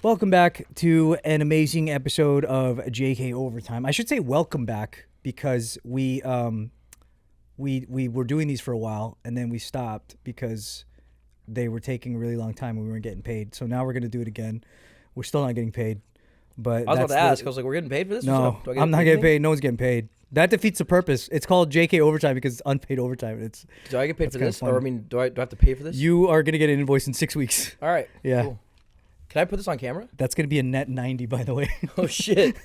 Welcome back to an amazing episode of JK Overtime. I should say welcome back because we were doing these for a while and then we stopped because they were taking a really long time and we weren't getting paid. So now we're gonna do it again. We're still not getting paid. But I was about to ask. I was like, we're getting paid for this? No, I'm not getting paid. No one's getting paid. That defeats the purpose. It's called JK Overtime because it's unpaid overtime. Do I get paid for this? Or do I have to pay for this? You are gonna get an invoice in 6 weeks. All right. Yeah. Cool. Can I put this on camera? That's going to be a net 90, by the way. Oh, shit.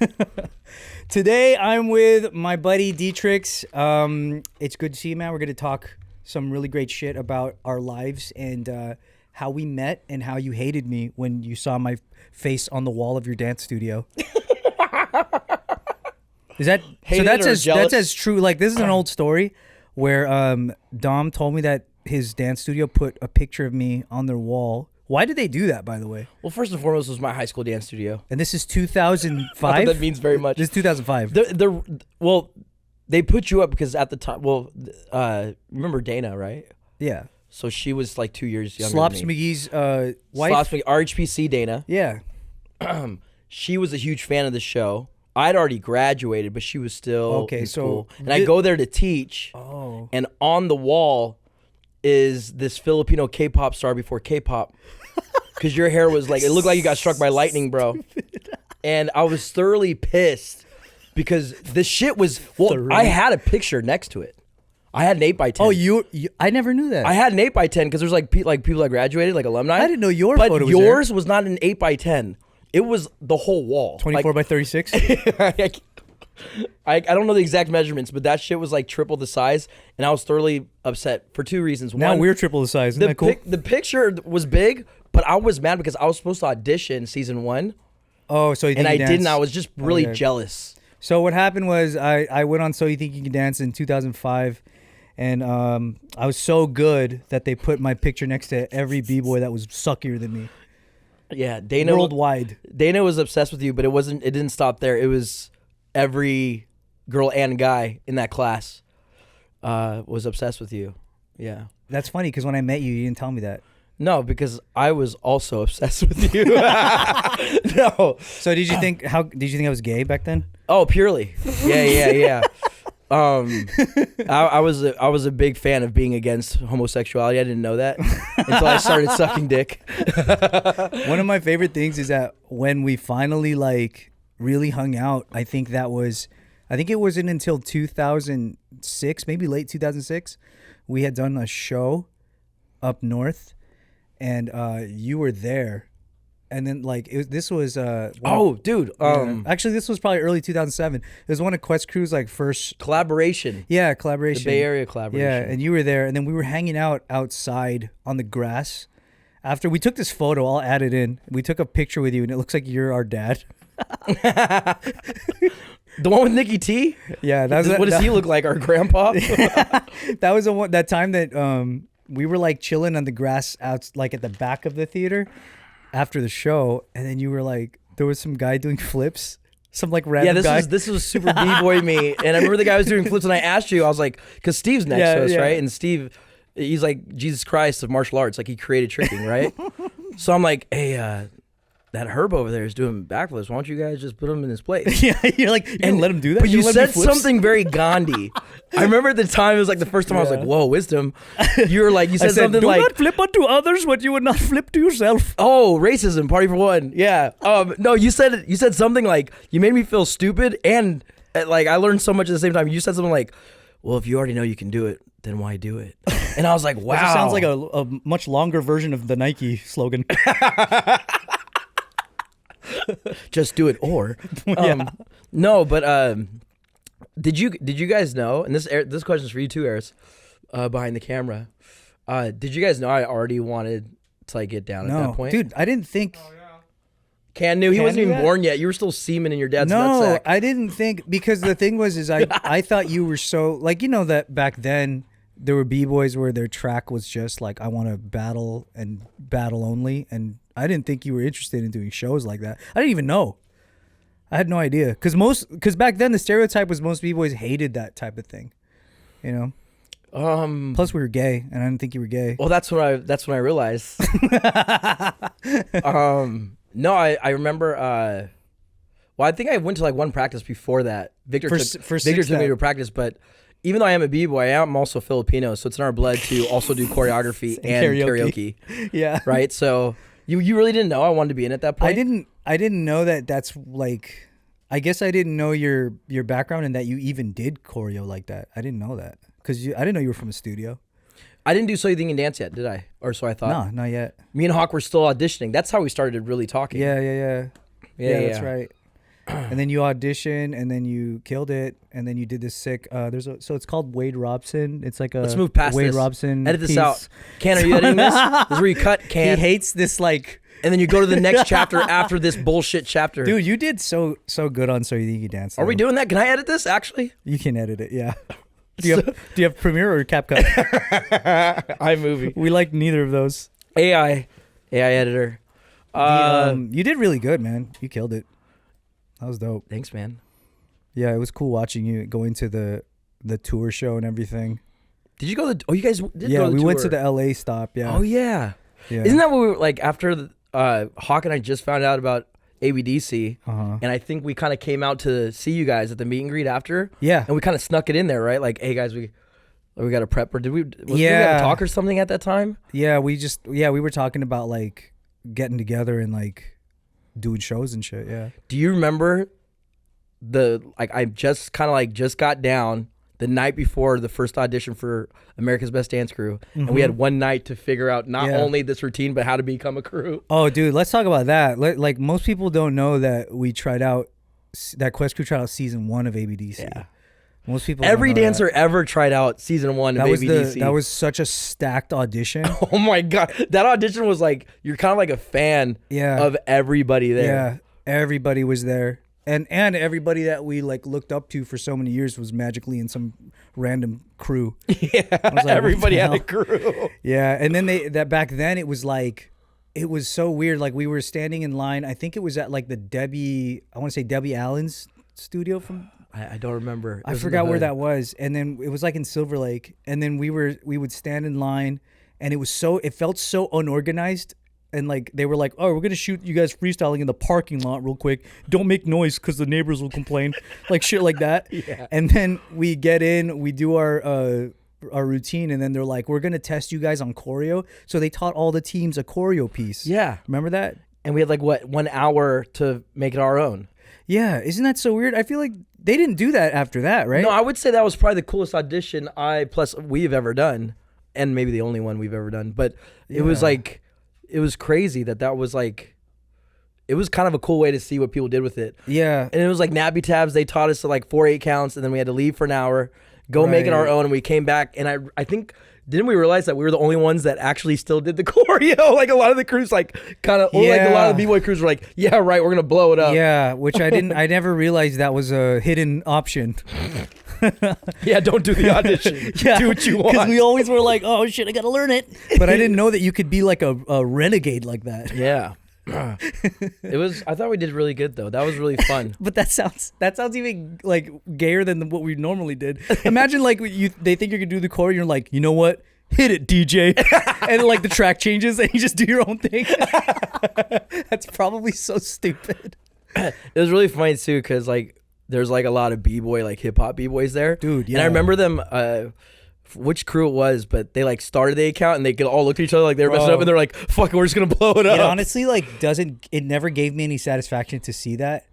Today, I'm with my buddy D-Trix. It's good to see you, man. We're going to talk some really great shit about our lives and how we met and how you hated me when you saw my face on the wall of your dance studio. Is that so? That's as true. Like, this is an old story where Dom told me that his dance studio put a picture of me on their wall. Why did they do that, by the way? Well, first and foremost, it was my high school dance studio. And this is 2005? That means very much. This is 2005. Well, they put you up because at the time, remember Dana, right? Yeah. So she was like 2 years younger Slops than me. McGee's wife? Slops McGee, RHPC Dana. Yeah. She was a huge fan of the show. I'd already graduated, but she was still in school. And I go there to teach. Oh. And on the wall is this Filipino K-pop star before K-pop. Because your hair was like, it looked like you got struck by lightning, bro. And I was thoroughly pissed because this shit was, I had a picture next to it. I had an 8x10. Oh, I never knew that. I had an 8x10 because there's like people that graduated, like alumni. I didn't know your photo was there. But yours was not an 8x10. It was the whole wall. 24 by 36? I don't know the exact measurements, but that shit was like triple the size, and I was thoroughly upset for two reasons. Now we're triple the size. Isn't that cool? The picture was big, but I was mad because I was supposed to audition season 1. Oh, so you think and you I didn't. I was just really jealous. So what happened was I went on So You Think You Can Dance in 2005, and I was so good that they put my picture next to every b-boy that was suckier than me. Yeah, Dana worldwide. Dana was obsessed with you, but it didn't stop there. It was every girl and guy in that class was obsessed with you. Yeah. That's funny because when I met you, you didn't tell me that. No, because I was also obsessed with you. No. So did you think I was gay back then? Oh, purely. Yeah. I was a big fan of being against homosexuality. I didn't know that until I started sucking dick. One of my favorite things is that when we finally like really hung out, I think it wasn't until 2006, maybe late 2006, we had done a show up north, and you were there. And then, this was... Actually, this was probably early 2007. It was one of Quest Crew's, first... Collaboration. Yeah, collaboration. The Bay Area collaboration. Yeah, and you were there. And then we were hanging out outside on the grass. After we took this photo, I'll add it in. We took a picture with you, and it looks like you're our dad. The one with Nikki T? Yeah. What does he look like, our grandpa? That was that time that we were, chilling on the grass out, at the back of the theater after the show, and then you were there was some guy doing flips, some random guy. This was super b-boy me, and I remember the guy was doing flips, and I asked you, I was like, because Steve's next to us, right? And Steve, he's like Jesus Christ of martial arts, he created tricking, right? So I'm like, hey, that Herb over there is doing backflips. Why don't you guys just put him in his place? Yeah, you're like, you let him do that? But you said something very Gandhi. I remember at the time, it was the first time I was like, whoa, wisdom. You were you said something do not flip unto others what you would not flip to yourself. Oh, racism, party for one. Yeah. No, you said something you made me feel stupid, and I learned so much at the same time. You said something well, if you already know you can do it, then why do it? And I was like, wow. That sounds like a much longer version of the Nike slogan. Just do it, or no, but did you guys know? And this question is for you too, Eris, behind the camera. Did you guys know I already wanted to get down at that point? Dude, I didn't think. Can knew he wasn't even born yet. You were still semen in your dad's nutsack. No, I didn't think, because the thing was I thought you were so that back then there were b-boys where their track was just I want to battle and battle only, and I didn't think you were interested in doing shows like that. I didn't even know. I had no idea, because back then the stereotype was most b-boys hated that type of thing, Plus we were gay, and I didn't think you were gay. Well, that's when I realized. No, I remember. Well, I think I went to like one practice before that. Victor took me to a practice, but even though I am a b-boy, I am also Filipino, so it's in our blood to also do choreography and karaoke. Yeah. Right. So you really didn't know I wanted to be in at that point. I didn't know that. That's like, I guess I didn't know your background and that you even did choreo like that. I didn't know that because I didn't know you were from a studio. I didn't do So You Think You Can Dance yet, did I? Or so I thought. No, not yet. Me and Hawk were still auditioning. That's how we started really talking. Yeah, that's right. And then you auditioned, and then you killed it, and then you did this sick. So it's called Wade Robson. It's like a Let's move past Wade this. Robson. Edit this piece. out. Ken, are you editing this? This is where you cut. Ken. He hates this like. And then you go to the next chapter after this bullshit chapter. Dude, you did so good on So You Think You Can Dance. Are we doing that? Can I edit this? Actually, you can edit it. Yeah. Do you have Premiere or CapCut? iMovie. We like neither of those. AI editor. You did really good, man. You killed it. That was dope. Thanks, man. Yeah, it was cool watching you going to the tour show and everything. Did you go to? Oh, you guys did. Yeah, go to the we tour. went to the LA stop. Yeah. Oh yeah. Yeah. Isn't that what we were like after? Hawk and I just found out about ABDC, and I think we kind of came out to see you guys at the meet and greet after. Yeah. And we kind of snuck it in there, right? Like, hey guys, we got to prep, or did we? Was we gonna talk or something at that time? Yeah, we were talking about like getting together and like doing shows and shit. Yeah. Do you remember I just got down the night before the first audition for America's Best Dance Crew, and we had one night to figure out not only this routine but how to become a crew. Oh, dude, let's talk about that. Like most people don't know that we tried out that Quest Crew tried out season 1 of ABDC. Yeah. Most people. Every dancer ever tried out season 1 of ABDC. That was such a stacked audition. Oh my god, that audition was like you're kind of like a fan. Of everybody there. Yeah, everybody was there. And everybody that we like looked up to for so many years was magically in some random crew. Yeah, like, everybody had a crew. Yeah, and then back then it was like, it was so weird. Like we were standing in line. I think it was at like the Debbie Allen's studio from. I don't remember. I forgot where that was. And then it was like in Silver Lake. And then we would stand in line, and it felt so unorganized. And like they were like, oh, we're gonna shoot you guys freestyling in the parking lot real quick. Don't make noise because the neighbors will complain, like shit like that. Yeah. And then we get in, we do our routine, and then they're like, we're gonna test you guys on choreo. So they taught all the teams a choreo piece. Yeah, remember that? And we had like 1 hour to make it our own. Yeah, isn't that so weird? I feel like they didn't do that after that, right? No, I would say that was probably the coolest audition we've ever done, and maybe the only one we've ever done. But it was like. It was crazy that was like, it was kind of a cool way to see what people did with it. Yeah. And it was like nappy tabs. They taught us to like 4/8 counts, and then we had to leave for an hour, go make it our own, and we came back. And I think, didn't we realize that we were the only ones that actually still did the choreo? Like a lot of the crews like kind of, like a lot of the B-boy crews were like, yeah, right, we're going to blow it up. Yeah, which I never realized that was a hidden option. Yeah, don't do the audition. Do what you want. Because we always were like, oh shit, I gotta learn it. But I didn't know that you could be like a renegade like that. Yeah. It was. I thought we did really good though. That was really fun. But that sounds even like gayer than what we normally did. Imagine like they think you're gonna do the choreo, and you're like, you know what? Hit it, DJ. And like the track changes, and you just do your own thing. That's probably so stupid. It was really funny too, because like. There's like a lot of b-boy, like hip hop b-boys there, dude. Yeah, and I remember them. Which crew it was, but they like started the account and they could all look at each other like they were messing up, and they're like, "Fuck, we're just gonna blow it up." It honestly like it never gave me any satisfaction to see that,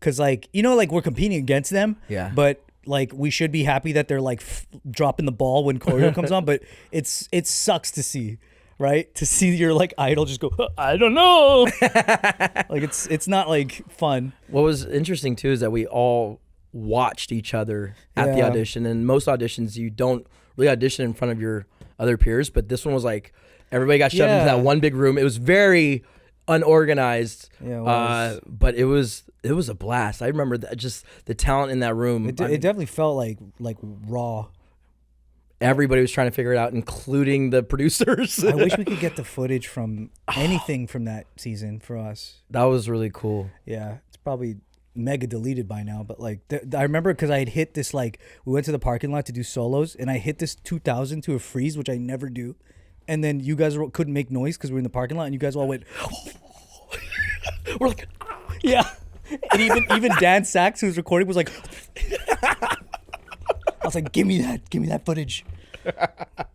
because like like we're competing against them. Yeah. But like we should be happy that they're like dropping the ball when choreo comes on, but it sucks to see. Right, to see your like idol just go, I don't know, like it's not like fun. What was interesting too is that we all watched each other at the audition, and most auditions you don't really audition in front of your other peers, but this one was like everybody got shoved into that one big room. It was very unorganized, but it was a blast. I remember that, just the talent in that room. It definitely felt like raw. Everybody was trying to figure it out, including the producers. I wish we could get the footage from anything from that season for us. That was really cool. Yeah, it's probably mega deleted by now, but like I remember because I had hit this, like we went to the parking lot to do solos, and I hit this 2000 to a freeze, which I never do. And then you guys couldn't make noise because we were in the parking lot, and you guys all went We're like, yeah. And even Dan Sachs, who's recording, was like, I was like, give me that footage.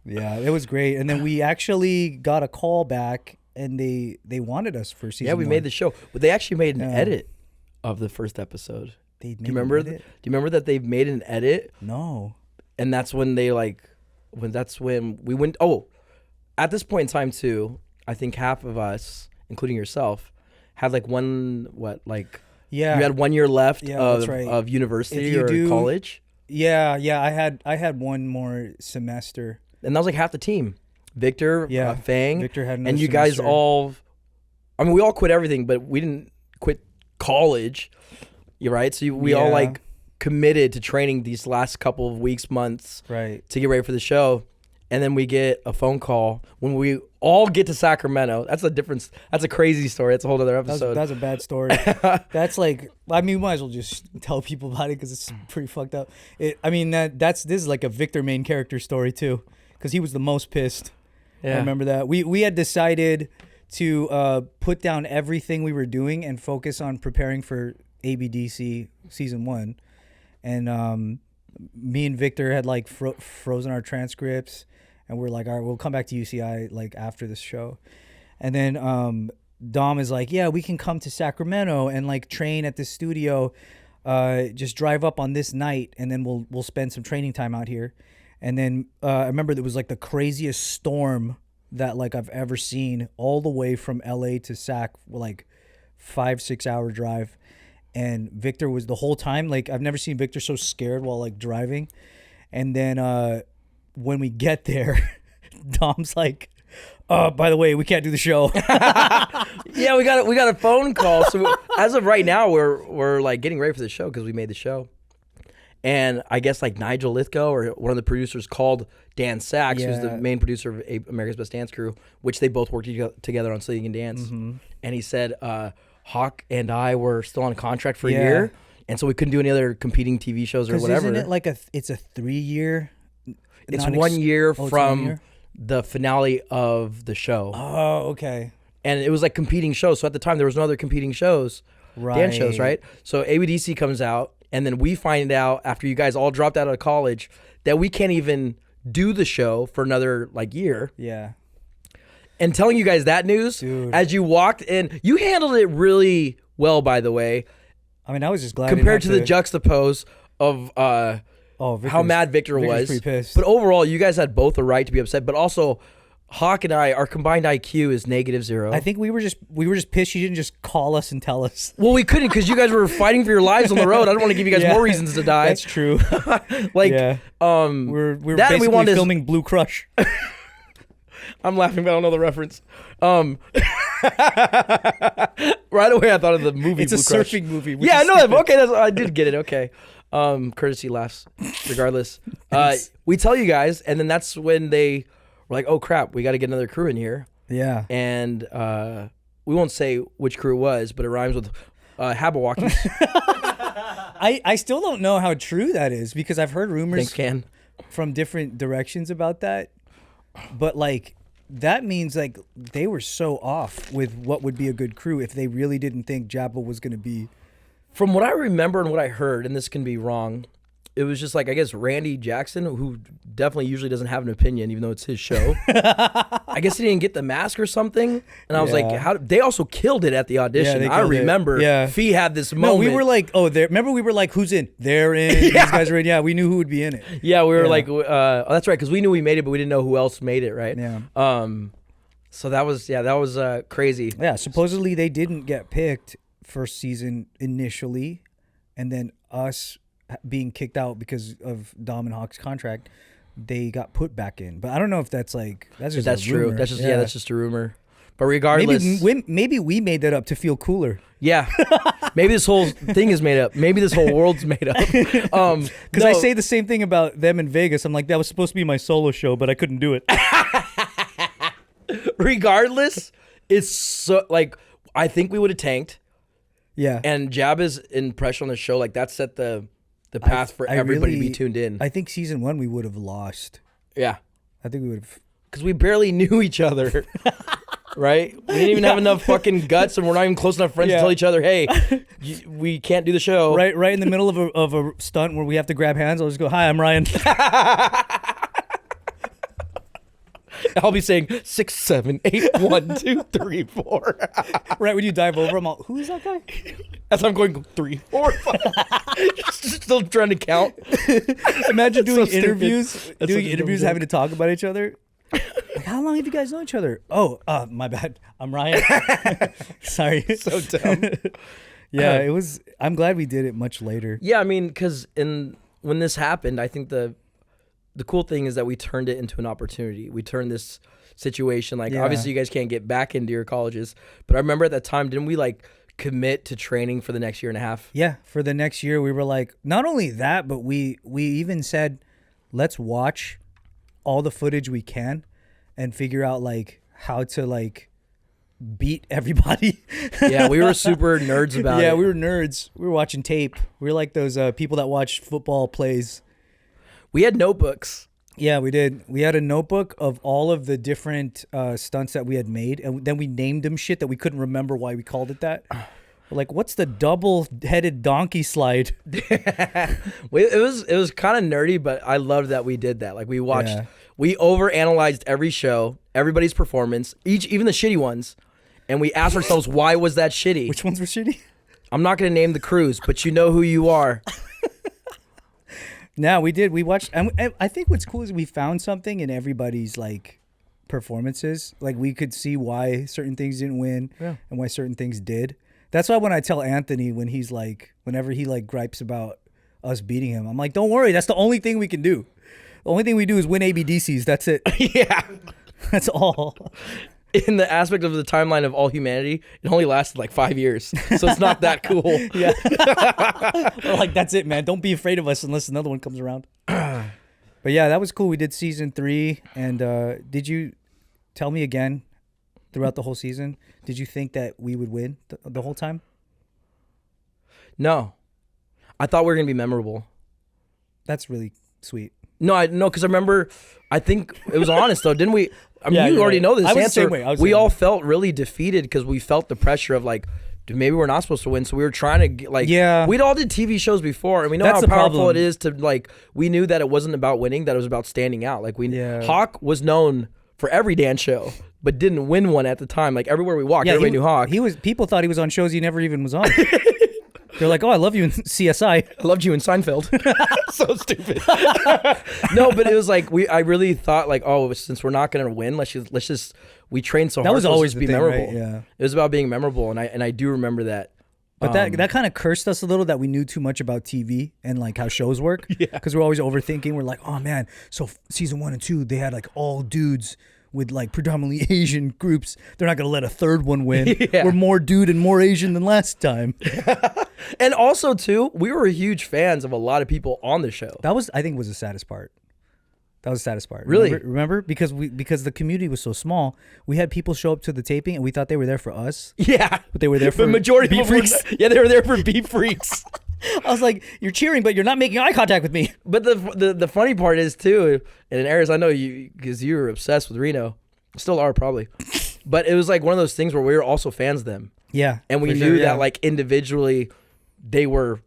Yeah, it was great. And then we actually got a call back, and they wanted us for season. Yeah, we 1. made the show, but they actually made an edit of the first episode. Do you remember? Do you remember that they made an edit? No. And that's when they when we went. Oh, at this point in time too, I think half of us, including yourself, had like you had 1 year left of university or college. Yeah, I had one more semester, and that was like half the team. Victor, Fang, Victor had another and you semester. guys all. I mean, we all quit everything, but we didn't quit college. You're right. So we all like committed to training these last couple of weeks, months, right, to get ready for the show. And then we get a phone call when we all get to Sacramento. That's a difference. That's a crazy story. That's a whole other episode. That's a bad story. That's like, I mean, we might as well just tell people about it because it's pretty fucked up. This is like a Victor main character story too, because he was the most pissed. Yeah. I remember that. We had decided to put down everything we were doing and focus on preparing for ABDC season 1. And me and Victor had like frozen our transcripts, and we're like, all right, we'll come back to UCI like after this show. And then Dom is like, yeah, we can come to Sacramento and like train at the studio. Just drive up on this night, and then we'll spend some training time out here. And then I remember there was like the craziest storm that like I've ever seen, all the way from LA to Sac, like 5-6 hour drive. And Victor was the whole time, like, I've never seen Victor so scared while like driving. And then when we get there, Dom's like, by the way, we can't do the show. Yeah, we got a phone call. So as of right now, we're like getting ready for the show because we made the show. And I guess like Nigel Lithgow or one of the producers called Dan Sachs, who's the main producer of America's Best Dance Crew, which they both worked together on So You Can Dance. Mm-hmm. And he said Hawk and I were still on contract for a year, and so we couldn't do any other competing TV shows or whatever. Isn't it like it's a 3-year? It's 1 year from the finale of the show. Oh, okay. And it was like competing shows. So at the time, there was no other competing shows, dance shows, right? So ABDC comes out, and then we find out after you guys all dropped out of college that we can't even do the show for another like year. Yeah. And telling you guys that news, dude, as you walked in, you handled it really well, by the way. I mean, I was just glad compared to the juxtapose of how mad Victor was. Pretty pissed. But overall, you guys had both a right to be upset. But also, Hawk and I, our combined IQ is -0. I think we were just pissed you didn't just call us and tell us. Well, we couldn't because you guys were fighting for your lives on the road. I don't want to give you guys more reasons to die. That's true. We're basically filming Blue Crush. I'm laughing, but I don't know the reference. Right away, I thought of the movie. It's Blue a Crush. surfing movie. Yeah, I know that. Okay, I did get it. Okay, courtesy laughs. Regardless, we tell you guys, and then that's when they were like, "Oh crap, we got to get another crew in here." Yeah, and we won't say which crew it was, but it rhymes with Habawakis. I still don't know how true that is because I've heard rumors from different directions about that, but like. That means like they were so off with what would be a good crew if they really didn't think Jabba was going to be. From what I remember and what I heard, and this can be wrong, it was just like, I guess, Randy Jackson, who definitely usually doesn't have an opinion, even though it's his show. I guess he didn't get the mask or something. And I was like, how? They also killed it at the audition. I remember Fee had this moment. No, we were like, remember we were like, who's in? They're in. These guys are in. Yeah, we knew who would be in it. Yeah, we were like, that's right, because we knew we made it, but we didn't know who else made it, right? Yeah. So that was crazy. Yeah, supposedly they didn't get picked first season initially, and then us being kicked out because of Dom and Hawk's contract, they got put back in. But I don't know if that's like that's true. Rumor. That's just a rumor. But regardless, maybe we made that up to feel cooler. Yeah, maybe this whole thing is made up. Maybe this whole world's made up. Because I say the same thing about them in Vegas. I'm like, that was supposed to be my solo show, but I couldn't do it. Regardless, it's so like I think we would have tanked. Yeah, and Jabba's impression on the show, like that set the path for everybody to be tuned in. I think season 1 we would have lost. Yeah. I think we would have. Because we barely knew each other. Right? We didn't even have enough fucking guts, and we're not even close enough friends to tell each other, hey, we can't do the show. Right in the middle of a stunt where we have to grab hands, I'll just go, hi, I'm Ryan. I'll be saying 6, 7, 8, 1, 2, 3, 4. Right when you dive over, I'm all, who is that guy? As I'm going 3, 4, 5. Still trying to count. Imagine doing interviews, having to talk about each other. Like, how long have you guys known each other? Oh, my bad. I'm Ryan. Sorry. So dumb. Yeah, it was. I'm glad we did it much later. Yeah, I mean, because when this happened, I think the cool thing is that we turned it into an opportunity. We turned this situation, like, obviously you guys can't get back into your colleges, but I remember at that time, didn't we like commit to training for the next year and a half? Yeah, for the next year, we were like, not only that, but we even said, let's watch all the footage we can and figure out like how to like beat everybody. Yeah, we were super nerds about it. Yeah, we were nerds. We were watching tape. We were like those people that watch football plays. We had notebooks. Yeah, we did. We had a notebook of all of the different stunts that we had made, and then we named them shit that we couldn't remember why we called it that. We're like, what's the double-headed donkey slide? It was kind of nerdy, but I loved that we did that. Like, we watched, we overanalyzed every show, everybody's performance, even the shitty ones, and we asked ourselves, why was that shitty? Which ones were shitty? I'm not going to name the crews, but you know who you are. No, we did. We watched, and I think what's cool is we found something in everybody's like performances. Like, we could see why certain things didn't win and why certain things did. That's why when I tell Anthony, whenever he like gripes about us beating him, I'm like, don't worry, that's the only thing we can do. The only thing we do is win ABDCs. That's it. Yeah, that's all. In the aspect of the timeline of all humanity, it only lasted like 5 years, so it's not that cool. Yeah. We're like, that's it, man. Don't be afraid of us unless another one comes around. But yeah, that was cool. We did season 3, and did you tell me again throughout the whole season? Did you think that we would win the whole time? No, I thought we were gonna be memorable. That's really sweet. No, because I remember. I think it was honest though, didn't we? I mean, you already know this answer. The same way. We all felt really defeated because we felt the pressure of like, dude, maybe we're not supposed to win. So we were trying to get, like, we'd all did TV shows before, and we know how powerful it is to like. We knew that it wasn't about winning; that it was about standing out. Like Hawk was known for every dance show, but didn't win one at the time. Like everywhere we walked, everybody knew Hawk. People thought he was on shows he never even was on. They're like, oh, I love you in CSI. I loved you in Seinfeld. So stupid. No, but it was like I really thought like, oh, since we're not gonna win, let's just we trained so hard. That was always be the thing, memorable. Right? Yeah, it was about being memorable, and I do remember that. But that kind of cursed us a little that we knew too much about TV and like how shows work. Yeah, because we're always overthinking. We're like, oh man, so season 1 and 2 they had like all dudes with like predominantly Asian groups. They're not gonna let a third one win. Yeah. We're more dude and more Asian than last time. And also too, we were huge fans of a lot of people on the show. That was, I think, was the saddest part. That was the saddest part. Really? Remember? Because the community was so small, we had people show up to the taping and we thought they were there for us. Yeah. But they were there for the majority of freaks. Yeah, they were there for beef freaks. I was like, you're cheering, but you're not making eye contact with me. But the funny part is too, and in Aries, I know you, because you were obsessed with Reno. Still are probably. But it was like one of those things where we were also fans of them. Yeah. And we knew that like individually they were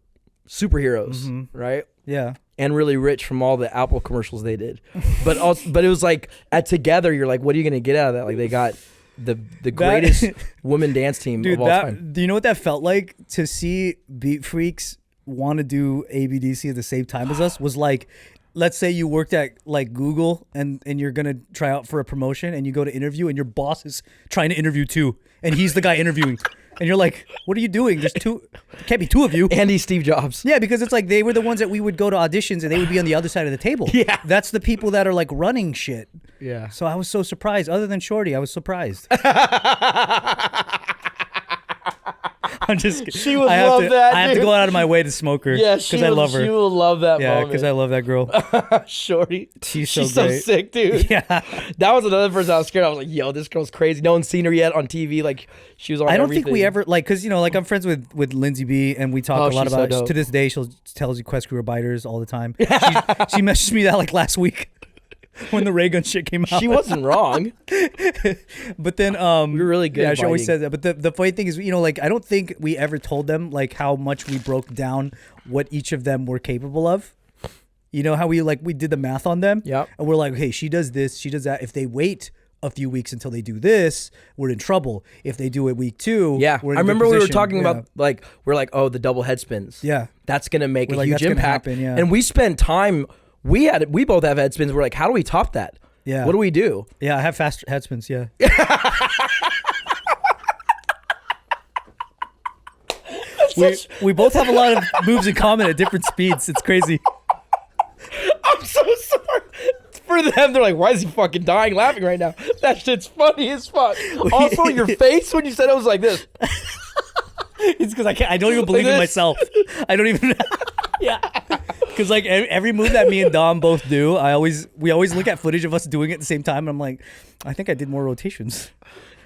superheroes, right? Yeah. And really rich from all the Apple commercials they did. But it was like together you're like, what are you gonna get out of that? Like they got the greatest women dance team of all time. Do you know what that felt like to see Beat Freaks want to do ABDC at the same time as us? Was like, let's say you worked at like Google and you're going to try out for a promotion and you go to interview and your boss is trying to interview too. And he's the guy interviewing. And you're like, what are you doing? There can't be two of you. And he's Steve Jobs. Yeah, because it's like they were the ones that we would go to auditions and they would be on the other side of the table. Yeah. That's the people that are like running shit. Yeah. So I was so surprised. Other than Shorty, I was surprised. I'm just kidding. She would love that. I have to go out of my way to smoke her. Yeah, because I love her. She will love that moment. Yeah, because I love that girl. Shorty. She's so great. sick, dude. Yeah. That was another person I was scared. I was like, yo, this girl's crazy. No one's seen her yet on TV. Like, she was on I don't everything. think we ever, like, because, you know, like, I'm friends with Lindsay B, and we talk a lot about it. To this day, she'll tell you Quest Crew are biters all the time. She messaged me that, like, last week. when the ray gun shit came out. She wasn't wrong. But then we were really good. Yeah, she always says that. But the funny thing is, you know, like I don't think we ever told them like how much we broke down what each of them were capable of. You know how we did the math on them? Yeah. And we're like, hey, she does this, she does that. If they wait a few weeks until they do this, we're in trouble. If they do it week 2, yeah. we're in I remember we were talking yeah. about we're like, oh, the double head spins. Yeah. That's gonna make a huge impact. Happen, yeah. And we spent time. We both have head spins. We're like, how do we top that? Yeah. What do we do? Yeah, I have fast head spins. Yeah. we both have a lot of moves in common at different speeds. It's crazy. I'm so sorry. For them, they're like, why is he fucking dying laughing right now? That shit's funny as fuck. Also, your face when you said it was like this. It's because I don't even believe in myself. I don't even. Yeah. Because like every move that me and Dom both do, we always look at footage of us doing it at the same time, and I'm like, I think I did more rotations.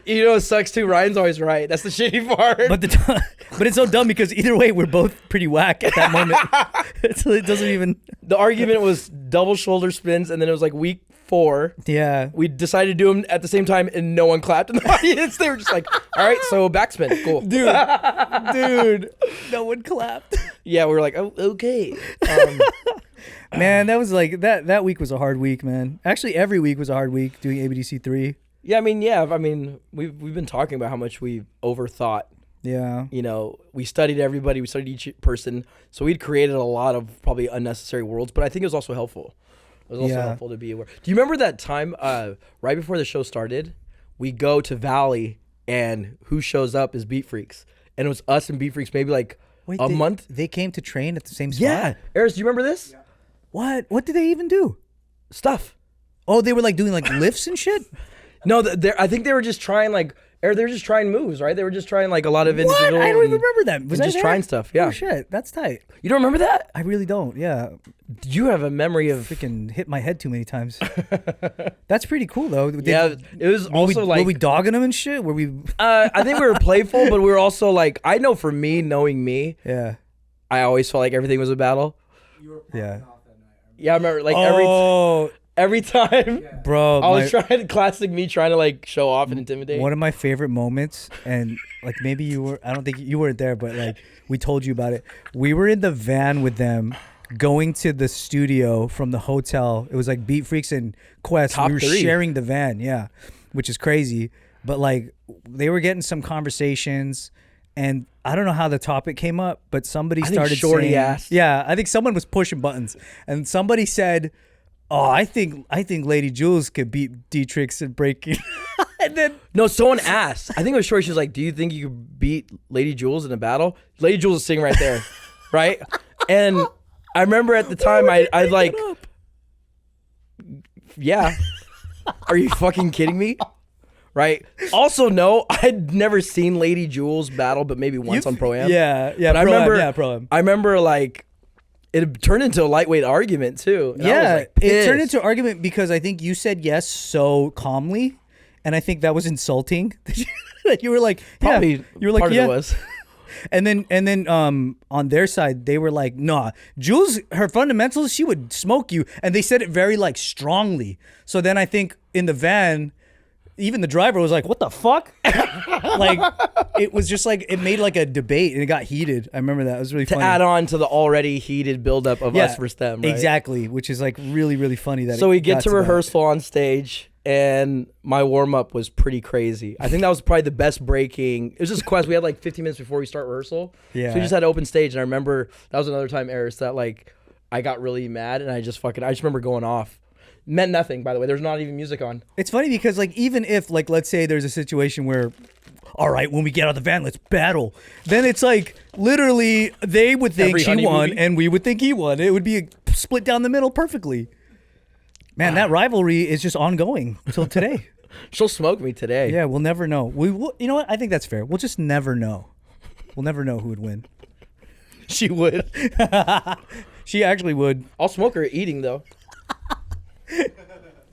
You know, it sucks too. Ryan's always right. That's the shitty part. But it's so dumb because either way, we're both pretty whack at that moment. So it doesn't even. The argument was double shoulder spins, and then it was like week 4. Yeah. We decided to do them at the same time, and no one clapped in the audience. They were just like, all right, so backspin. Cool. Dude. No one clapped. Yeah, we were like, oh, okay. Man, that was like, that week was a hard week, man. Actually, every week was a hard week doing ABDC 3. Yeah, I mean, we've been talking about how much we overthought. Yeah. You know, we studied everybody. We studied each person. So we'd created a lot of probably unnecessary worlds, but I think it was also helpful. It was also helpful to be aware. Do you remember that time right before the show started, we go to Valley and who shows up is D-Trix. And it was us and D-Trix maybe like a month. They came to train at the same spot? Yeah. Eris, do you remember this? Yeah. What? What did they even do? Stuff. Oh, they were like doing like lifts and shit? No, I think they were just trying they were just trying moves, right? They were just trying like a lot of individual. What? I don't even remember that. Was I just there? Trying stuff? Yeah. Oh shit, that's tight. You don't remember that? I really don't. Yeah. You have a memory of freaking hit my head too many times. That's pretty cool though. It was also were we dogging them and shit? Were we? I think we were playful, but we were also like, I know for me, knowing me, yeah, I always felt like everything was a battle. You were popping off that night. Yeah, I remember like every time, bro. I was trying classic me trying to like show off and intimidate. One of my favorite moments, and like maybe you were, I don't think you weren't there, but like we told you about it. We were in the van with them going to the studio from the hotel. It was like D-Trix and Quest. Top we were 3. sharing the van, yeah, which is crazy. But like they were getting some conversations, and I don't know how the topic came up, but somebody started saying, asked. Yeah, I think someone was pushing buttons, and somebody said, oh, I think Lady Jules could beat D-Trix in breaking. And then someone asked. I think it was Shorty. She was like, "Do you think you could beat Lady Jules in a battle?" Lady Jules is sitting right there, right? And I remember at the time I like, yeah. Are you fucking kidding me? Right. Also, no, I'd never seen Lady Jules battle, but maybe once on Pro-Am. Yeah. But Pro-Am. I remember like. It turned into a lightweight argument too. And I was, like, it turned into an argument because I think you said yes so calmly, and I think that was insulting. That you were like, probably, yeah. You were like, part yeah. Of it was. And then on their side they were like, nah, Jules, her fundamentals, she would smoke you, and they said it very like strongly. So then I think in the van, even the driver was like, what the fuck? Like, it was just like, it made like a debate and it got heated. I remember that. It was really funny. To add on to the already heated buildup of us versus them, right? Exactly, which is like really, really funny. That so we get to rehearsal on stage, and my warm-up was pretty crazy. I think that was probably the best breaking. It was just Quest. We had like 15 minutes before we start rehearsal. Yeah. So we just had open stage, and I remember that was another time, Eris, that like I got really mad, and I just remember going off. Meant nothing, by the way. There's not even music on. It's funny because like even if like let's say there's a situation where, all right, when we get out of the van, let's battle. Then it's like literally they would think she won and we would think he won. It would be a split down the middle perfectly. Man, that rivalry is just ongoing until today. She'll smoke me today. Yeah, we'll never know. We will, you know what? I think that's fair. We'll just never know. We'll never know who would win. She would. She actually would. I'll smoke her eating though.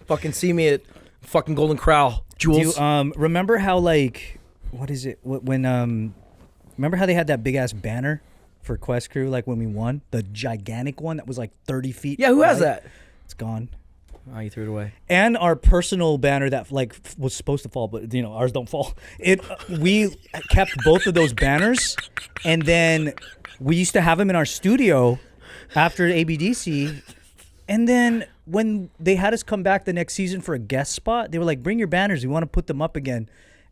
Fucking see me at fucking Golden Corral, Jules. Do you remember how like what is it when remember how they had that big ass banner for Quest Crew like when we won, the gigantic one that was like 30 feet? Yeah, who has that? It's gone. Oh, you threw it away. And our personal banner that like was supposed to fall, but ours don't fall. We kept both of those banners, and then we used to have them in our studio after ABDC, and then when they had us come back the next season for a guest spot, they were like, "Bring your banners. We want to put them up again."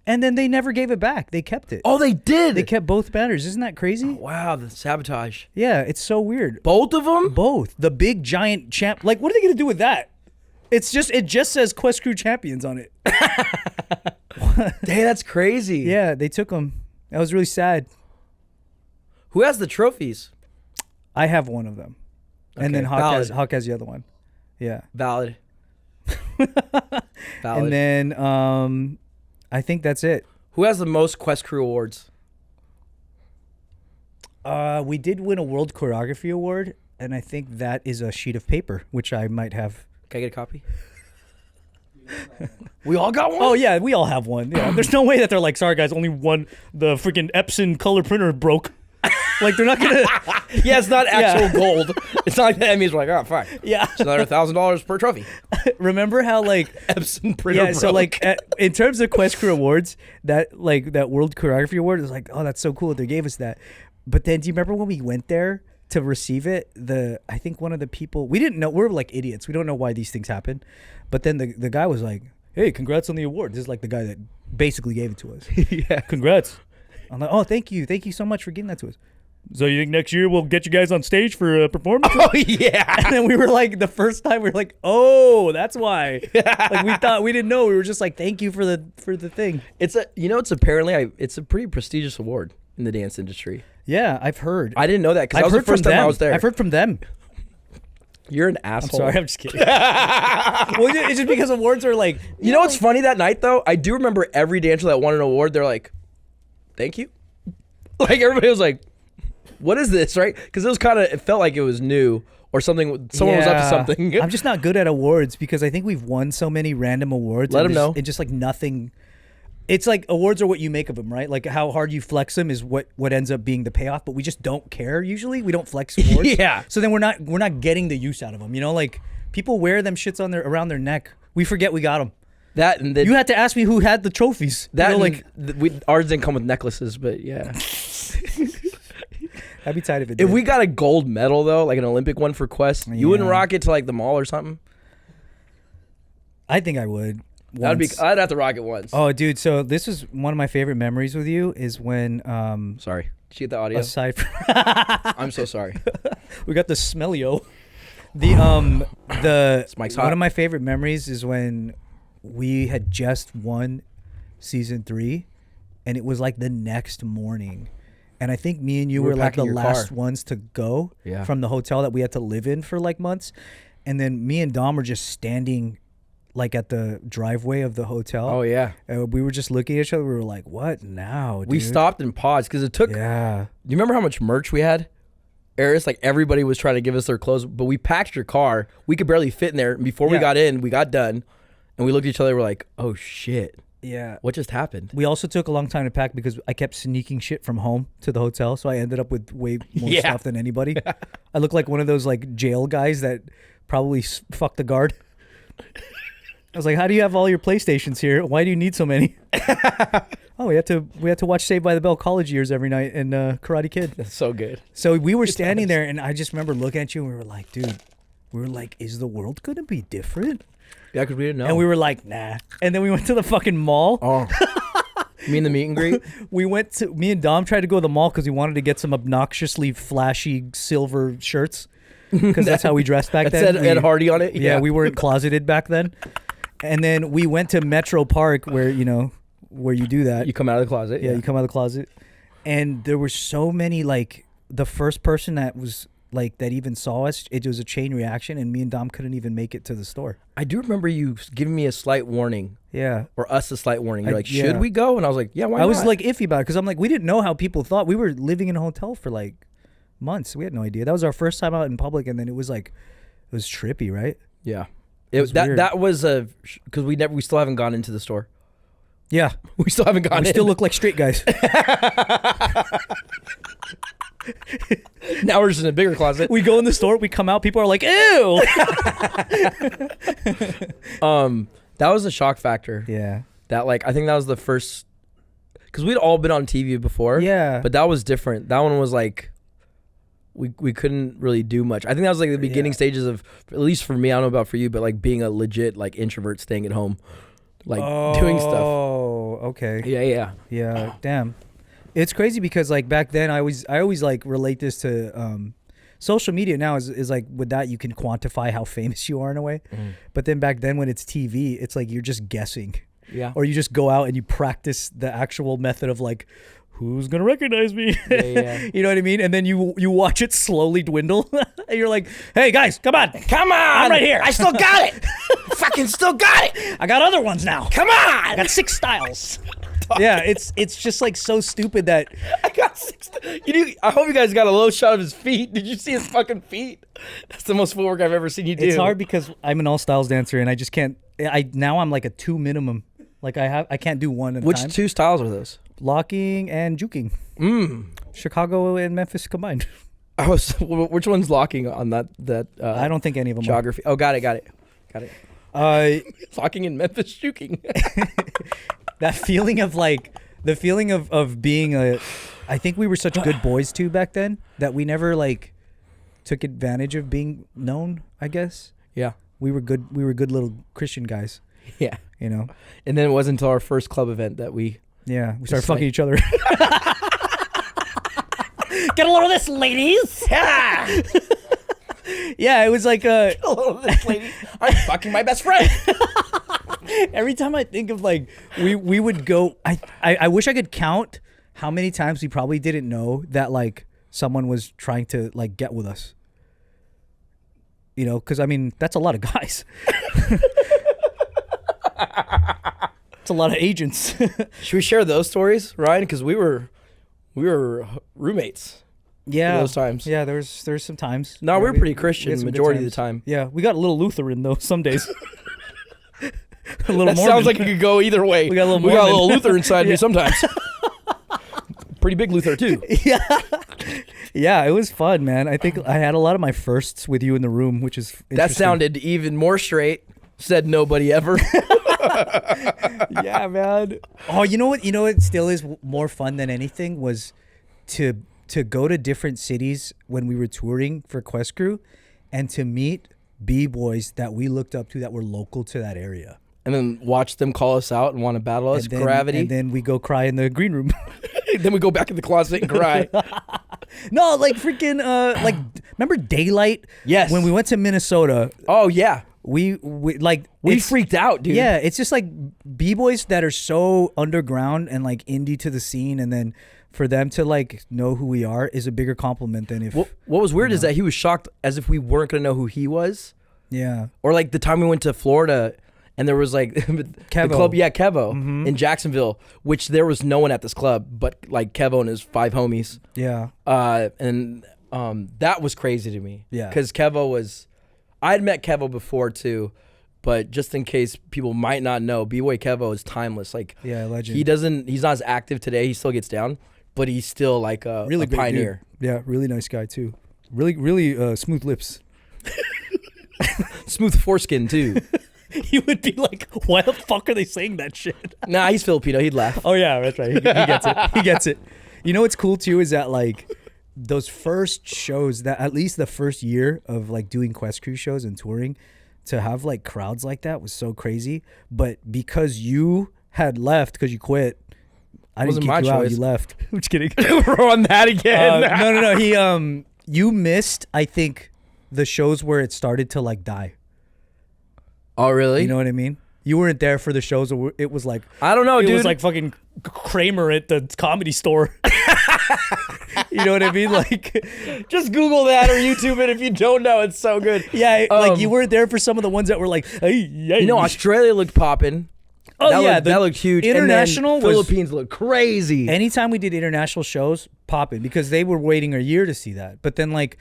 And then they never gave it back. They kept it. Oh, they did. They kept both banners. Isn't that crazy? Oh, wow, the sabotage. Yeah, it's so weird. Both of them? Both. The big giant champ. Like, what are they gonna do with that? It just says Quest Crew Champions on it. Hey, that's crazy. Yeah, they took them. That was really sad. Who has the trophies? I have one of them, and then Hawk has the other one. Yeah, valid. And then I think that's it. Who has the most Quest Crew awards? We did win a World Choreography Award, and I think that is a sheet of paper, which I might have. Can I get a copy? We all got one? Oh, yeah, we all have one. Yeah. There's no way that they're like, sorry, guys, only one. The freaking Epson color printer broke. Like, they're not going to. Yeah, it's not actual gold. It's not like that. Emmys were like, oh, fine. Yeah. It's another $1,000 per trophy. Remember how, like. Epson printer broke. So, like, in terms of Quest Crew Awards, that World Choreography Award is like, oh, that's so cool that they gave us that. But then, do you remember when we went there to receive it? I think one of the people, we didn't know, we're like idiots. We don't know why these things happen. But then the guy was like, hey, congrats on the award. This is like the guy that basically gave it to us. Yeah. Congrats. I'm like, oh, thank you. Thank you so much for giving that to us. So you think next year we'll get you guys on stage for a performance? Oh, yeah. And then we were like, the first time we were like, oh, that's why. Like we didn't know. We were just like, thank you for the thing. It's apparently it's a pretty prestigious award in the dance industry. Yeah, I've heard. I didn't know that because that was the first time I was there. I've heard from them. You're an asshole. I'm sorry, I'm just kidding. Well, it's just because awards are like... You know what's funny that night, though? I do remember every dancer that won an award, they're like, thank you. Like, everybody was like, what is this, right? Because it felt like it was new or something. Someone was up to something. I'm just not good at awards because I think we've won so many random awards. Let them know. It's just like nothing... It's like awards are what you make of them, right? Like how hard you flex them is what ends up being the payoff. But we just don't care usually. We don't flex awards. Yeah. So then we're not getting the use out of them. Like people wear them shits around their neck. We forget we got them. You had to ask me who had the trophies. Ours didn't come with necklaces, but yeah. I'd be tight if it did. If we got a gold medal though, like an Olympic one for Quest, you wouldn't rock it to like the mall or something? I think I would. I'd have to rock it once. Oh, dude! So this is one of my favorite memories with you. Is when sorry, did you get the audio? Aside from I'm so sorry. We got the smellio. One of my favorite memories is when we had just won season 3, and it was like the next morning, and I think me and you were like the last ones to go from the hotel that we had to live in for like months, and then me and Dom were just standing like at the driveway of the hotel. Oh yeah. And we were just looking at each other. We were like, what now, dude? We stopped and paused because it took. Yeah. Do you remember how much merch we had? Eris, like everybody was trying to give us their clothes, but we packed your car. We could barely fit in there. And before we got in, we got done. And we looked at each other. We're like, oh shit. Yeah. What just happened? We also took a long time to pack because I kept sneaking shit from home to the hotel. So I ended up with way more stuff than anybody. I look like one of those like jail guys that probably fucked the guard. I was like, how do you have all your PlayStations here? Why do you need so many? Oh, we had to watch Saved by the Bell college years every night and Karate Kid. That's so good. So we were standing there, and I just remember looking at you, and we were like, dude, is the world going to be different? Yeah, because we didn't know. And we were like, nah. And then we went to the fucking mall. Oh. You mean the meet and greet? Me and Dom tried to go to the mall because we wanted to get some obnoxiously flashy silver shirts because that's how we dressed back then. That said Ed Hardy on it? Yeah, we weren't closeted back then. And then we went to Metro Park where you do that. You come out of the closet. Yeah, you come out of the closet. And there were so many, like, the first person that was, like, that even saw us, it was a chain reaction, and me and Dom couldn't even make it to the store. I do remember you giving me a slight warning. Yeah. Or us a slight warning. You're like, should we go? And I was like, yeah, why not? I was, like, iffy about it, because I'm like, we didn't know how people thought. We were living in a hotel for, like, months. We had no idea. That was our first time out in public, and then it was, like, it was trippy, right? Yeah. That was because we still haven't gone into the store. Yeah, we still haven't gone. We still look like straight guys. Now we're just in a bigger closet. We go in the store, we come out, people are like, ew. That was a shock factor. Yeah. That like I think that was the first, because we'd all been on TV before. Yeah. But that was different. That one was like we couldn't really do much. I think that was like the beginning stages of, at least for me, I don't know about for you, but like being a legit like introvert staying at home, like doing stuff. Oh, okay. Yeah. Damn. It's crazy because like back then I always like relate this to social media now is like with that you can quantify how famous you are in a way. But then back then when it's TV, it's like you're just guessing. Yeah. Or you just go out and you practice the actual method of like, who's gonna recognize me? Yeah. You know what I mean? And then you watch it slowly dwindle, and you're like, "Hey guys, come on, I'm right here. I still got it. Fucking still got it. I got other ones now. Come on, I got 6 styles." Yeah, it's just like so stupid that I got 6. I hope you guys got a low shot of his feet. Did you see his fucking feet? That's the most footwork I've ever seen you do. It's hard because I'm an all styles dancer and I just can't. Now I'm like a 2 minimum. Like I can't do one at a time. Which 2 styles are those? Locking and juking. Chicago and Memphis combined. Which one's locking on that? I don't think any of them geography. Oh, got it. Locking in Memphis, juking. That feeling of like the feeling of being I think we were such good boys too back then that we never like took advantage of being known, I guess. Yeah. We were good little Christian guys. Yeah. You know. And then it wasn't until our first club event that we started fucking each other. Get a load of this, ladies. Yeah. Yeah, it was like get a load of this, lady. I'm fucking my best friend. Every time I think of like we would go, I wish I could count how many times we probably didn't know that like someone was trying to like get with us. You know, because I mean that's a lot of guys. It's a lot of agents. Should we share those stories, Ryan? Because we were roommates. Yeah, those times. Yeah, there's some times. No, we're pretty Christian majority of the time. Yeah, we got a little Lutheran though some days. A little that Mormon. Sounds like it could go either way. We got a little Luther inside me sometimes. Pretty big Luther too. Yeah, it was fun, man. I think I had a lot of my firsts with you in the room, which is that sounded even more straight. Said nobody ever. Yeah, man. Oh, you know what? You know what still is more fun than anything was to go to different cities when we were touring for Quest Crew and to meet B-boys that we looked up to that were local to that area. And then watch them call us out and want to battle us. Gravity. And then we go cry in the green room. Then we go back in the closet and cry. No, like freaking like remember Daylight? Yes. When we went to Minnesota. Oh yeah. We freaked out, dude. Yeah, it's just like B-boys that are so underground and like indie to the scene, and then for them to like know who we are is a bigger compliment than if. What was weird is that he was shocked as if we weren't gonna know who he was. Yeah. Or like the time we went to Florida and there was like the club, Kevo in Jacksonville, which there was no one at this club but like Kevo and his 5 homies. Yeah. And that was crazy to me. Yeah. Because Kevo was. I'd met Kevo before too, but just in case people might not know, B-Boy Kevo is timeless. Like, yeah, legend. He's not as active today. He still gets down, but he's still like a pioneer. Dude. Yeah, really nice guy too. Really smooth lips. Smooth foreskin too. He would be like, why the fuck are they saying that shit? Nah, he's Filipino. He'd laugh. Oh yeah, that's right. He gets it. He gets it. You know what's cool too is that like those first shows, that at least the first year of like doing Quest Crew shows and touring, to have like crowds like that was so crazy. But because you had left because you quit, I didn't kick you out. You left. I'm just kidding. We're on that again. No. He you missed, I think, the shows where it started to like die. Oh really? You know what I mean? You weren't there for the shows. It was like, I don't know, dude. It was like fucking Kramer at the Comedy Store. You know what I mean? Like, just Google that or YouTube it if you don't know. It's so good. Yeah, like you weren't there for some of the ones that were like, hey. You know, Australia looked popping. Oh yeah, that looked huge. International, and then Philippines looked crazy. Anytime we did international shows, popping, because they were waiting a year to see that. But then like,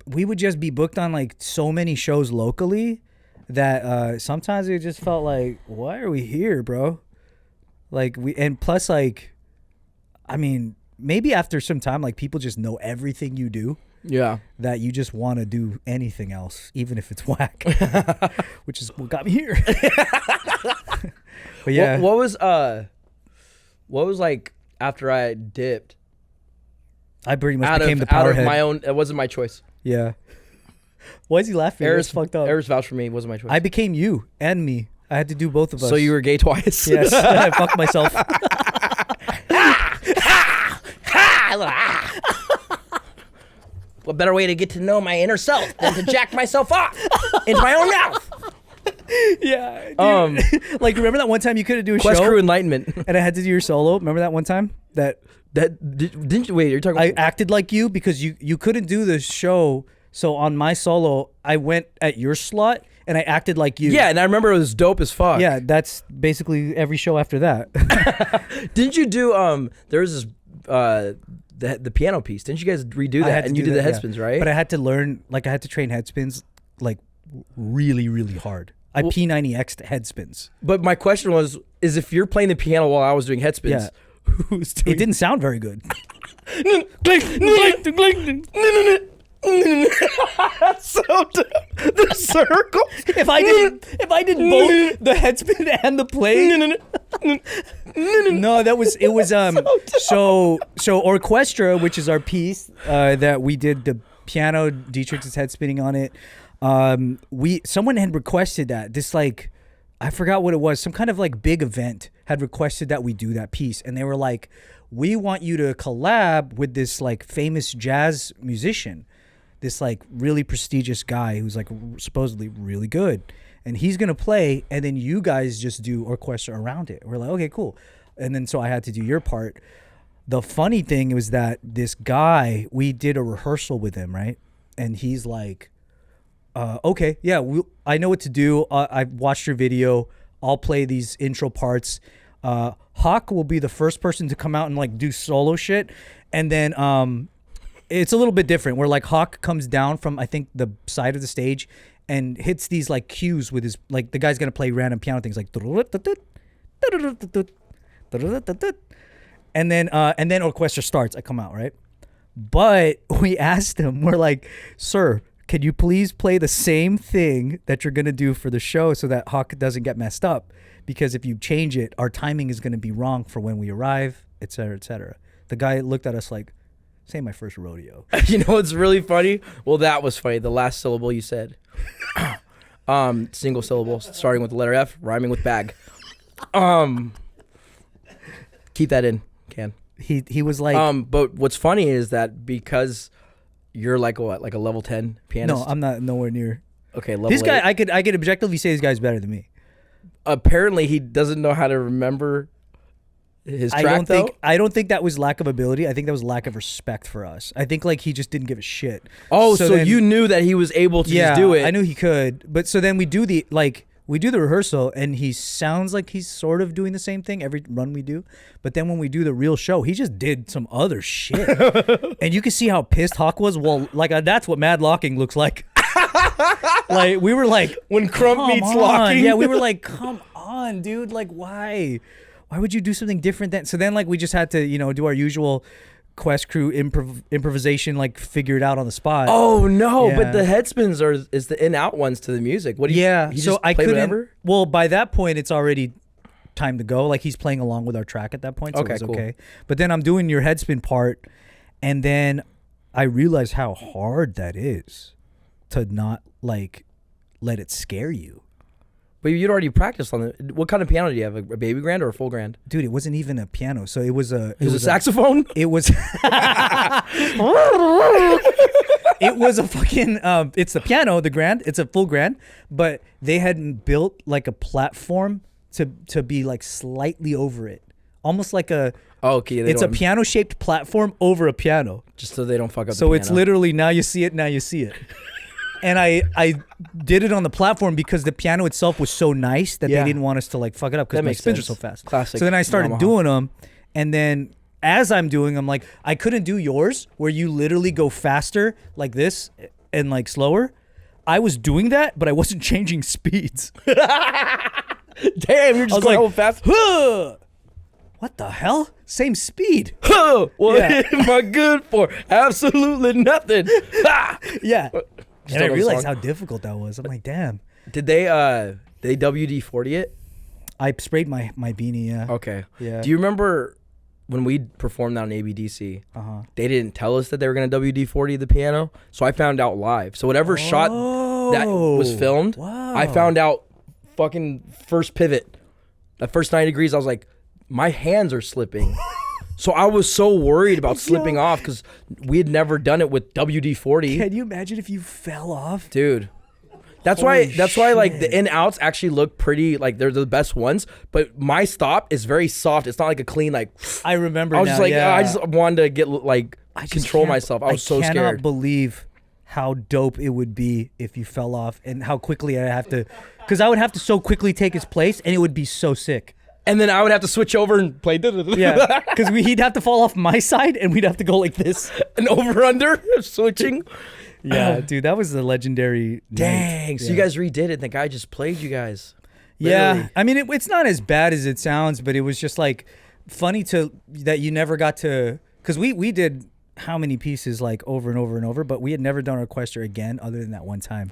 we would just be booked on like so many shows locally that sometimes it just felt like, why are we here, bro? Like and plus like, I mean, maybe after some time, like people just know everything you do. Yeah. That you just want to do anything else, even if it's whack, which is what got me here. But yeah. What was like after I dipped? I pretty much became the powerhead. Out of my own, it wasn't my choice. Yeah. Why is he laughing? Eris fucked up. Eris vouched for me. It wasn't my choice. I became you and me. I had to do both of us. So you were gay twice. Yes. I fucked myself. What better way to get to know my inner self than to jack myself off into my own mouth? Yeah. Like, remember that one time you couldn't do a Quest show? Crew Enlightenment. And I had to do your solo. Remember that one time? Didn't you? Wait, you're talking I acted like you because you couldn't do the show. So on my solo, I went at your slot and I acted like you. Yeah, and I remember it was dope as fuck. Yeah, that's basically every show after that. Didn't you do there was this the piano piece? Didn't you guys redo that? And you did the headspins, right? But I had to learn, like I had to train headspins like really, really hard. I P90X'd headspins. But my question was, is if you're playing the piano while I was doing headspins, who's doing it? Didn't sound very good. That's so dumb. The circle. If I did both the headspin and the play. No, it was so Orchestra, which is our piece that we did the piano, D-Trix is head spinning on it. Someone had requested that this, like, I forgot what it was, some kind of like big event had requested that we do that piece, and they were like, we want you to collab with this like famous jazz musician, this like really prestigious guy who's like supposedly really good, and he's gonna play, and then you guys just do orchestra around it. We're like, okay, cool. And then so I had to do your part. The funny thing was that this guy, we did a rehearsal with him, right? And he's like, okay, yeah, I know what to do. I watched your video. I'll play these intro parts. Hawk will be the first person to come out and like do solo shit, and then it's a little bit different. Where like Hawk comes down from, I think, the side of the stage and hits these like cues with his, like, the guy's gonna play random piano things like, and then orchestra starts. I come out, right? But we asked him, we're like, sir, can you please play the same thing that you're going to do for the show so that Hawk doesn't get messed up? Because if you change it, our timing is going to be wrong for when we arrive, et cetera, et cetera. The guy looked at us like, this ain't my first rodeo. You know what's really funny? Well, that was funny. The last syllable you said. Single syllable, starting with the letter F, rhyming with bag. Keep that in, Can. He was like... But what's funny is that because... You're like what, like a level 10 pianist? No, I'm not nowhere near. Okay, level this guy, 8. I could objectively say this guy's better than me. Apparently, he doesn't know how to remember his track. I don't think that was lack of ability. I think that was lack of respect for us. I think like he just didn't give a shit. Oh, so then, you knew that he was able to just do it. I knew he could. But so then we do the rehearsal, and he sounds like he's sort of doing the same thing every run we do. But then when we do the real show, he just did some other shit. And you can see how pissed Hawk was. Well, like that's what mad locking looks like. Like we were like, when Crump meets locking. Yeah, we were like, come on, dude. Like why would you do something different then? So then like we just had to, do our usual Quest Crew improvisation, like figure it out on the spot. Oh no! Yeah. But the headspins is the in-out ones to the music. What do you? Yeah. So I couldn't. Whatever? Well, by that point, it's already time to go. Like he's playing along with our track at that point, so it's okay. But then I'm doing your headspin part, and then I realized how hard that is to not like let it scare you. But you'd already practiced on it. What kind of piano do you have? A baby grand or a full grand? Dude, it wasn't even a piano. So it was a... It was a saxophone? It was... It was a fucking... it's the piano, the grand. It's a full grand. But they hadn't built like a platform to be like slightly over it. Almost like a... Oh, okay. It's a piano-shaped platform over a piano. Just so they don't fuck up so the piano. It's literally now you see it, now you see it. And I did it on the platform because the piano itself was so nice that they didn't want us to like fuck it up because my spins are so fast. Classic. So then I started doing them, and then as I'm doing them, like I couldn't do yours where you literally go faster like this and like slower. I was doing that, but I wasn't changing speeds. Damn, you're just going fast. Huh! what the hell? Same speed. What am I good for? Absolutely nothing. Yeah. And I realized how difficult that was. I'm like, damn. Did they WD-40 it? I sprayed my beanie, yeah. Okay. Yeah. Do you remember when we performed that on ABDC? They didn't tell us that they were going to WD-40 the piano, so I found out live. So whatever shot that was filmed, I found out fucking first pivot. That first 90 degrees, I was like, my hands are slipping. So I was so worried about slipping off because we had never done it with WD-40. Can you imagine if you fell off? Dude. That's why like the in outs actually look pretty, like they're the best ones, but my stop is very soft. It's not like a clean like I remember. I was now, just like yeah. I just wanted to get like control myself. I was so scared. I cannot believe how dope it would be if you fell off and how quickly I have to, because I would have to so quickly take his place and it would be so sick. And then I would have to switch over and play. Yeah, because he'd have to fall off my side and we'd have to go like this. An over under switching. Yeah, dude, that was the legendary. Dang, night. So you guys redid it. The guy just played you guys. Literally. Yeah, I mean, it's not as bad as it sounds, but it was just like funny that you never got to, because we did how many pieces like over and over and over, but we had never done Requester again other than that one time.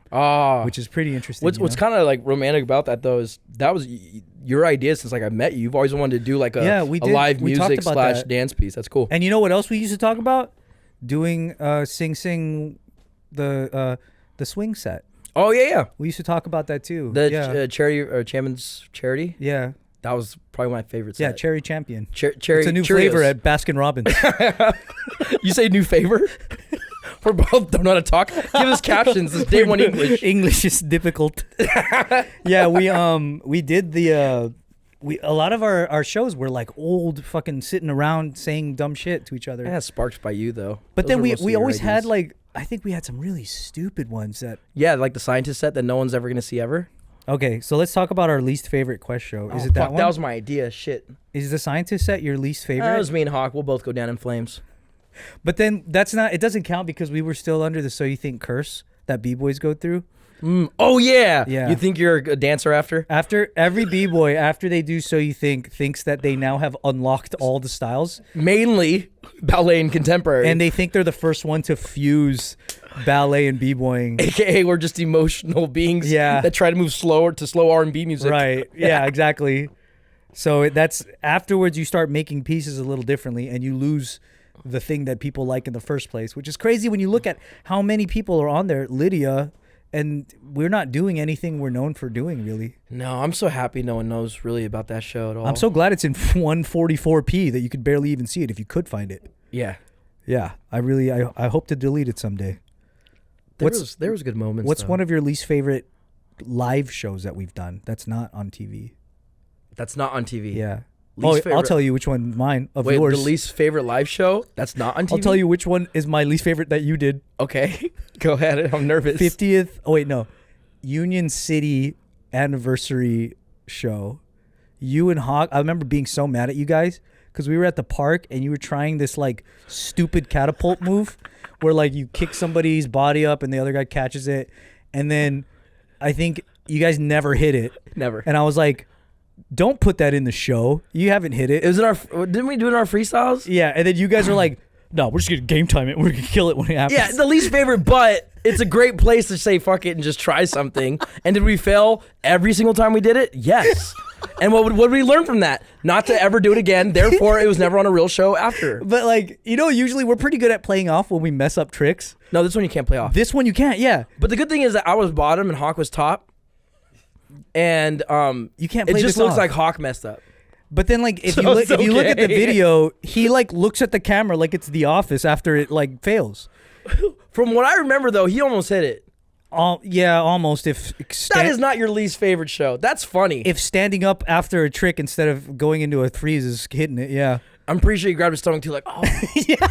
Which is pretty interesting. What's kind of like romantic about that though is that was your idea since like I met you. You've always wanted to do like a live music / dance piece. That's cool. And you know what else we used to talk about? Doing Sing the swing set. Oh yeah. We used to talk about that too. The charity or Champion's Charity. Yeah. That was probably my favorite set. Yeah, Cherry Champion. Cherry. It's a new flavor at Baskin Robbins. You say new favor? We're both don't know how to talk. Give us captions. It's day one English. English is difficult. Yeah, we did a lot of our shows were like old fucking sitting around saying dumb shit to each other. Yeah, sparked by you though. But then we always had like, I think we had some really stupid ones that. Yeah, like the scientist set that no one's ever gonna see ever. Okay, so let's talk about our least favorite Quest show. Is it that one? That was my idea. Shit. Is the scientist set your least favorite? That was me and Hawk. We'll both go down in flames. But then it doesn't count because we were still under the So You Think curse that B-boys go through. Oh yeah. Yeah. You think you're a dancer after? After every B-boy, after they do So You Think, thinks that they now have unlocked all the styles. Mainly ballet and contemporary. And they think they're the first one to fuse ballet and b-boying. AKA we're just emotional beings that try to move slower to slow R&B music. Right. Yeah, exactly. So that's afterwards you start making pieces a little differently and you lose the thing that people like in the first place, which is crazy when you look at how many people are on there. Lydia, and we're not doing anything we're known for doing, really. No, I'm so happy no one knows really about that show at all. I'm so glad it's in 144p that you could barely even see it if you could find it. Yeah. Yeah. I hope to delete it someday. There was good moments. What's one of your least favorite live shows that we've done that's not on TV? That's not on TV. Yeah. I'll tell you which one mine of yours. The least favorite live show that's not on TV? I'll tell you which one is my least favorite that you did. Okay. Go ahead. I'm nervous. 50th. Oh, wait, no. Union City anniversary show. You and Hawk. I remember being so mad at you guys because we were at the park and you were trying this like stupid catapult move where like you kick somebody's body up and the other guy catches it. And then I think you guys never hit it. Never. And I was like, don't put that in the show. You haven't hit it. It was in our. Didn't we do it in our freestyles? Yeah, and then you guys were like, "No, we're just gonna game time it. We're gonna kill it when it happens." Yeah, the least favorite, but it's a great place to say fuck it and just try something. And did we fail every single time we did it? Yes. And what did we learn from that? Not to ever do it again. Therefore, it was never on a real show after. But like, usually we're pretty good at playing off when we mess up tricks. No, this one you can't play off. This one you can't. Yeah. But the good thing is that I was bottom and Hawk was top. And you can't play it just this looks off. like Hawk messed up. But then like if you look at the video, he like looks at the camera like it's The Office after it like fails. From what I remember though, he almost hit it. Yeah, almost. That is not your least favorite show. That's funny. If standing up after a trick instead of going into a freeze is hitting it, yeah. I'm pretty sure he grabbed his stomach too, like, oh. Yeah.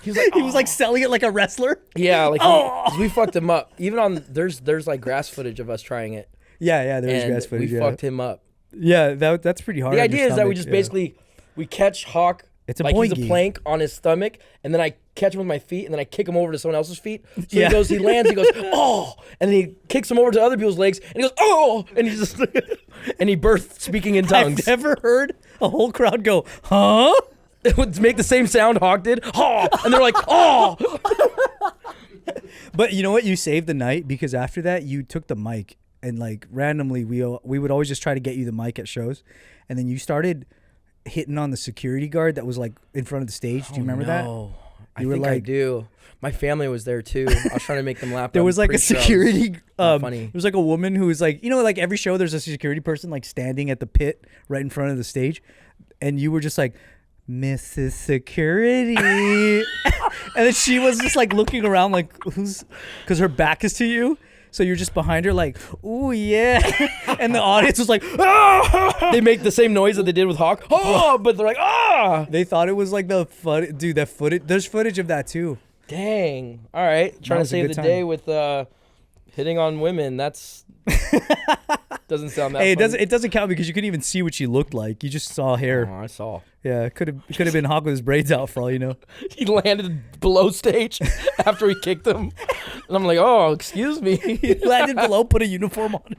He was like selling it like a wrestler. Yeah, like we fucked him up. Even on there's like grass footage of us trying it. Yeah, there is grass footage. We fucked him up. Yeah, that's pretty hard. The idea is that we just basically we catch Hawk. It's a like boingy. He's a plank on his stomach, and then I catch him with my feet, and then I kick him over to someone else's feet. So he lands, he goes, oh, and then he kicks him over to other people's legs, and he goes, oh, and he just and he birthed speaking in tongues. I've never heard A whole crowd go, huh? It would make the same sound Hawk did. Oh! And they're like, oh! But you know what? You saved the night because after that, you took the mic and like randomly, we would always just try to get you the mic at shows. And then you started hitting on the security guard that was like in front of the stage. Do you remember that? I think I do. My family was there too. I was trying to make them laugh. There was like a security. Funny. There was like a woman who was like, you know, like every show there's a security person like standing at the pit right in front of the stage, and you were just like, Mrs. Security, and then she was just like looking around like who's, because her back is to you. So you're just behind her like, ooh, yeah. And the audience was like, ah! They make the same noise that they did with Hawk. Oh, but they're like, ah! They thought it was like the fun. Dude, that footage. There's footage of that too. Dang. All right. Trying to save the day with hitting on women. That's doesn't sound that Hey, funny. it doesn't count because you couldn't even see what she looked like. You just saw hair. Oh, I saw. Yeah, it could have been Hawk with his braids out for all you know. He landed below stage after he kicked him. And I'm like, oh, excuse me. He landed below, put a uniform on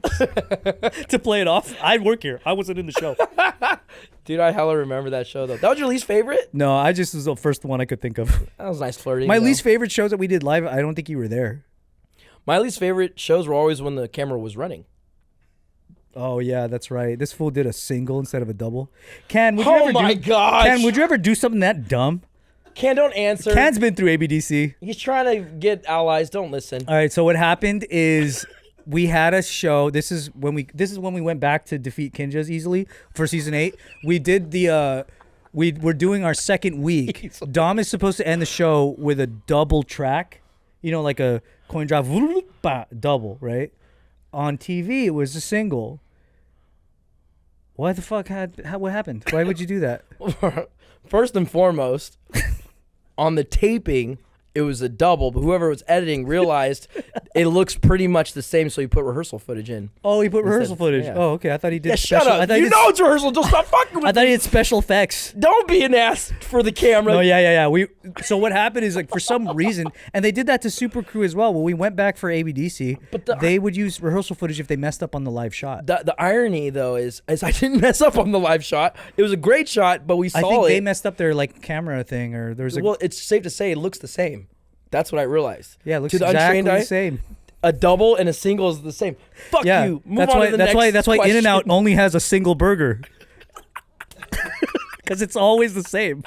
to play it off. I work here. I wasn't in the show. Dude, I hella remember that show, though. That was your least favorite? No, I just was the first one I could think of. That was nice flirting. My least favorite shows that we did live, I don't think you were there. My least favorite shows were always when the camera was running. Oh, yeah, that's right. This fool did a single instead of a double. Ken, would you Oh, ever my gosh. Ken, would you ever do something that dumb? Ken, don't answer. Ken's been through ABDC. He's trying to get allies. Don't listen. All right, so what happened is we had a show. This is when we went back to defeat Kinjas easily for season 8. We did the we're doing our second week. Dom is supposed to end the show with a double track, you know, like a coin drop double, right? On TV it was a single. What the fuck what happened? Why would you do that? First and foremost, on the taping, it was a double, but whoever was editing realized it looks pretty much the same, so he put rehearsal footage in. Oh, he put rehearsal footage. Yeah. Oh, okay. I thought he did. Yeah, special. shut up. You know it's rehearsal. Don't stop fucking with me. I thought he had special effects. Don't be an ass for the camera. No, yeah. So what happened is like for some reason, and they did that to Super Crew as well. When we went back for ABDC, but they would use rehearsal footage if they messed up on the live shot. The irony though is I didn't mess up on the live shot. It was a great shot, but we saw it. I think they messed up their like camera thing, or there's a. Well, it's safe to say it looks the same. That's what I realized. Yeah, it looks to the exactly untrained eye, the same. A double and a single is the same. Fuck you. Move that's on why. to the That's next why. That's why question. In-N-Out only has a single burger. Because it's always the same.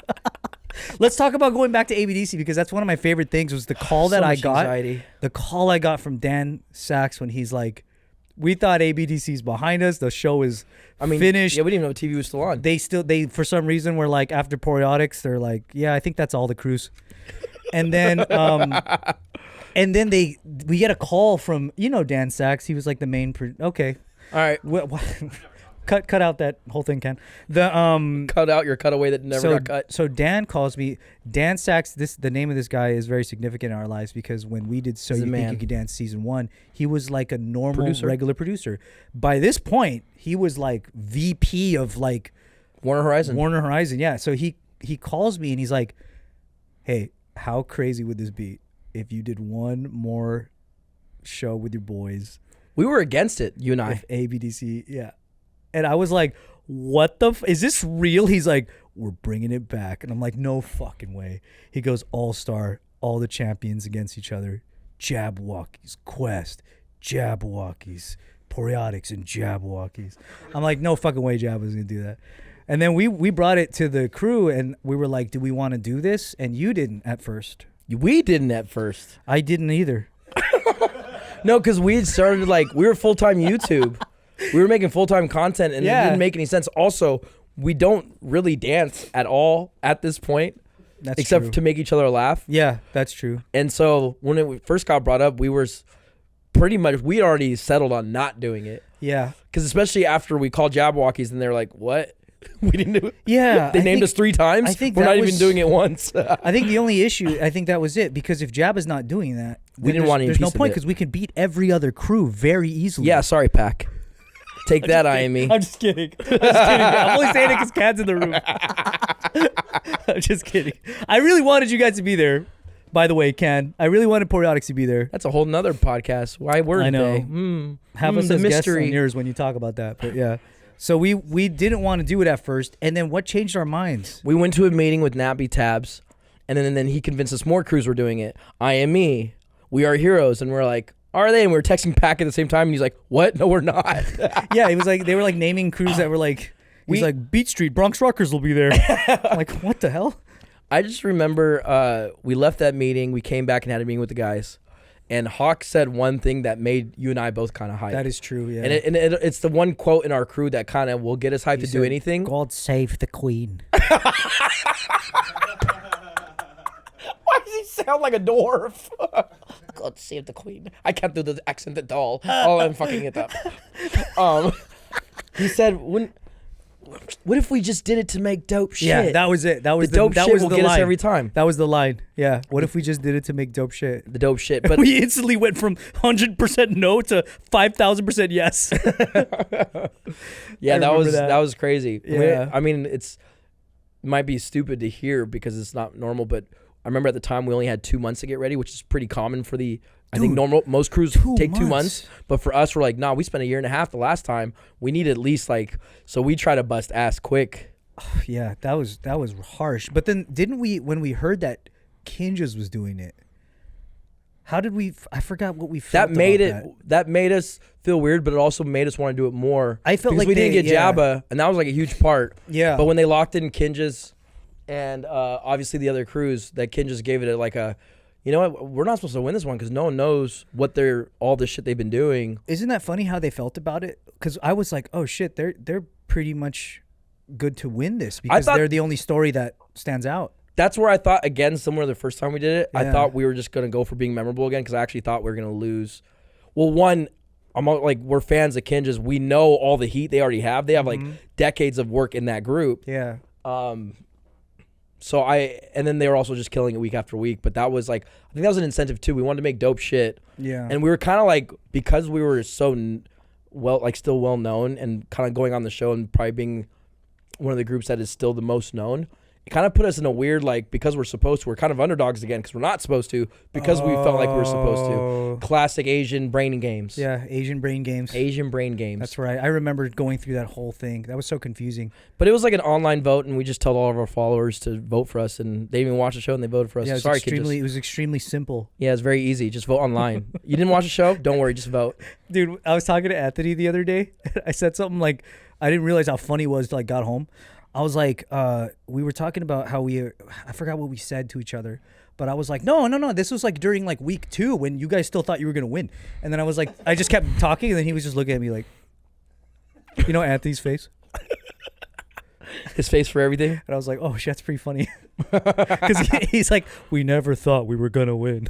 Let's talk about going back to ABDC because that's one of my favorite things. Was the call that I got. Anxiety. The call I got from Dan Sachs when he's like, "We thought ABDC's behind us. The show is finished." Yeah, we didn't even know TV was still on. They for some reason were like after Poriotics, they're like, "Yeah, I think that's all the crews." And then we get a call from Dan Sachs. He was like the main. Okay, all right. Cut out that whole thing, Ken. Cut out your cutaway that never got cut. So Dan calls me. Dan Sachs. The name of this guy is very significant in our lives because when we did So You Think You Could Dance season 1, he was like a normal regular producer. By this point, he was like VP of like Warner Horizon. Yeah. So he calls me and he's like, "Hey, how crazy would this be if you did one more show with your boys?" We were against it, you and I. ABDC, yeah. And I was like, what the is this real? He's like, we're bringing it back. And I'm like, no fucking way. He goes, All-Star, all the champions against each other. Jabberwockies, Quest, Jabberwockies, Poriotics, and Jabberwockies. I'm like, no fucking way Jab was going to do that. And then we brought it to the crew, and we were like, do we want to do this? And you didn't at first. We didn't at first. I didn't either. No, because we had started we were full-time YouTube. We were making full-time content, and it didn't make any sense. Also, we don't really dance at all at this point. That's except true. to make each other laugh. Yeah, that's true. And so when it first got brought up, we were pretty much, we already settled on not doing it. Yeah. Because especially after we called Jabberwockies, and they're like, what? We didn't do it. Yeah. They named us 3 times. I think we're not even doing it once. I think the only issue, I think that was it. Because if Jab is not doing that, we didn't want any there's no piece of point it. because we can beat every other crew very easily. Yeah, sorry, Pac. Take that, IME. I'm just kidding. I'm only saying it because Cat's in the room. I'm just kidding. I really wanted you guys to be there. By the way, Ken, I really wanted Poriotics to be there. That's a whole nother podcast. Why weren't I know. they? Have us the as guests mystery. on yours when you talk about that. But yeah. So we didn't want to do it at first, and then what changed our minds? We went to a meeting with Nappy Tabs, and then he convinced us more crews were doing it. I Am Me, We Are Heroes, and we're like, are they? And we were texting Pac at the same time, and he's like, what? No, we're not. Yeah, he was like, they were like naming crews that were like, he's like, Beat Street, Bronx Rockers will be there. I'm like, what the hell? I just remember we left that meeting, we came back and had a meeting with the guys. And Hawk said one thing that made you and I both kind of hyped. That is true, yeah. And it's the one quote in our crew that kind of will get us hyped to do anything. God save the Queen. Why does he sound like a dwarf? God save the Queen. I can't do the accent at all. Oh, I'm fucking it up. He said, what if we just did it to make dope shit? Yeah, that was it. That was the dope that shit was will the get line. us every time. That was the line. Yeah. What if we just did it to make dope shit? The dope shit. But we instantly went from 100% no to 5,000% yes. Yeah, that was crazy. Yeah. I mean, it might be stupid to hear because it's not normal, but I remember at the time we only had 2 months to get ready, which is pretty common for I think most crews take 2 months, but for us, we're like, nah, we spent 1.5 years the last time. We need at least so we try to bust ass quick. Yeah, that was harsh. But then didn't we, when we heard that Kinjas was doing it, how did I forgot what we felt that made about it. That made us feel weird, but it also made us want to do it more. I felt because like we didn't get yeah. Jabba, and that was like a huge part. Yeah. But when they locked in Kinjas, and obviously the other crews, that Kinjas gave it like a, you know what, we're not supposed to win this one because no one knows what all the shit they've been doing. Isn't that funny how they felt about it? Because I was like, oh shit, they're pretty much good to win this because they're the only story that stands out. That's where I thought, again, similar to the first time we did it, Yeah. I thought we were just going to go for being memorable again because I actually thought we were going to lose. Well, one, we're fans of Kinjas. We know all the heat they already have. They have like decades of work in that group. Yeah. And then they were also just killing it week after week. But that was I think that was an incentive too. We wanted to make dope shit. Yeah. And we were kind of because we were so still well known and kind of going on the show and probably being one of the groups that is still the most known. It kind of put us in a weird, because we're supposed to, we're kind of underdogs again because we're not supposed to, because we felt like we were supposed to. Classic Asian brain games. Yeah, Asian brain games. Asian brain games. That's right. I remember going through that whole thing. That was so confusing. But it was like an online vote, and we just told all of our followers to vote for us, and they even watched the show and they voted for us. Yeah, it was extremely simple. Yeah, it's very easy. Just vote online. You didn't watch the show? Don't worry, just vote. Dude, I was talking to Anthony the other day. I said something I didn't realize how funny it was till I got home. I was like, we were talking about how I forgot what we said to each other, but I was like, no. This was during week 2 when you guys still thought you were going to win. And then I was like, I just kept talking and then he was just looking at me like, you know, Anthony's face. His face for everything. And I was like, oh shit, that's pretty funny. Because he's like, we never thought we were going to win.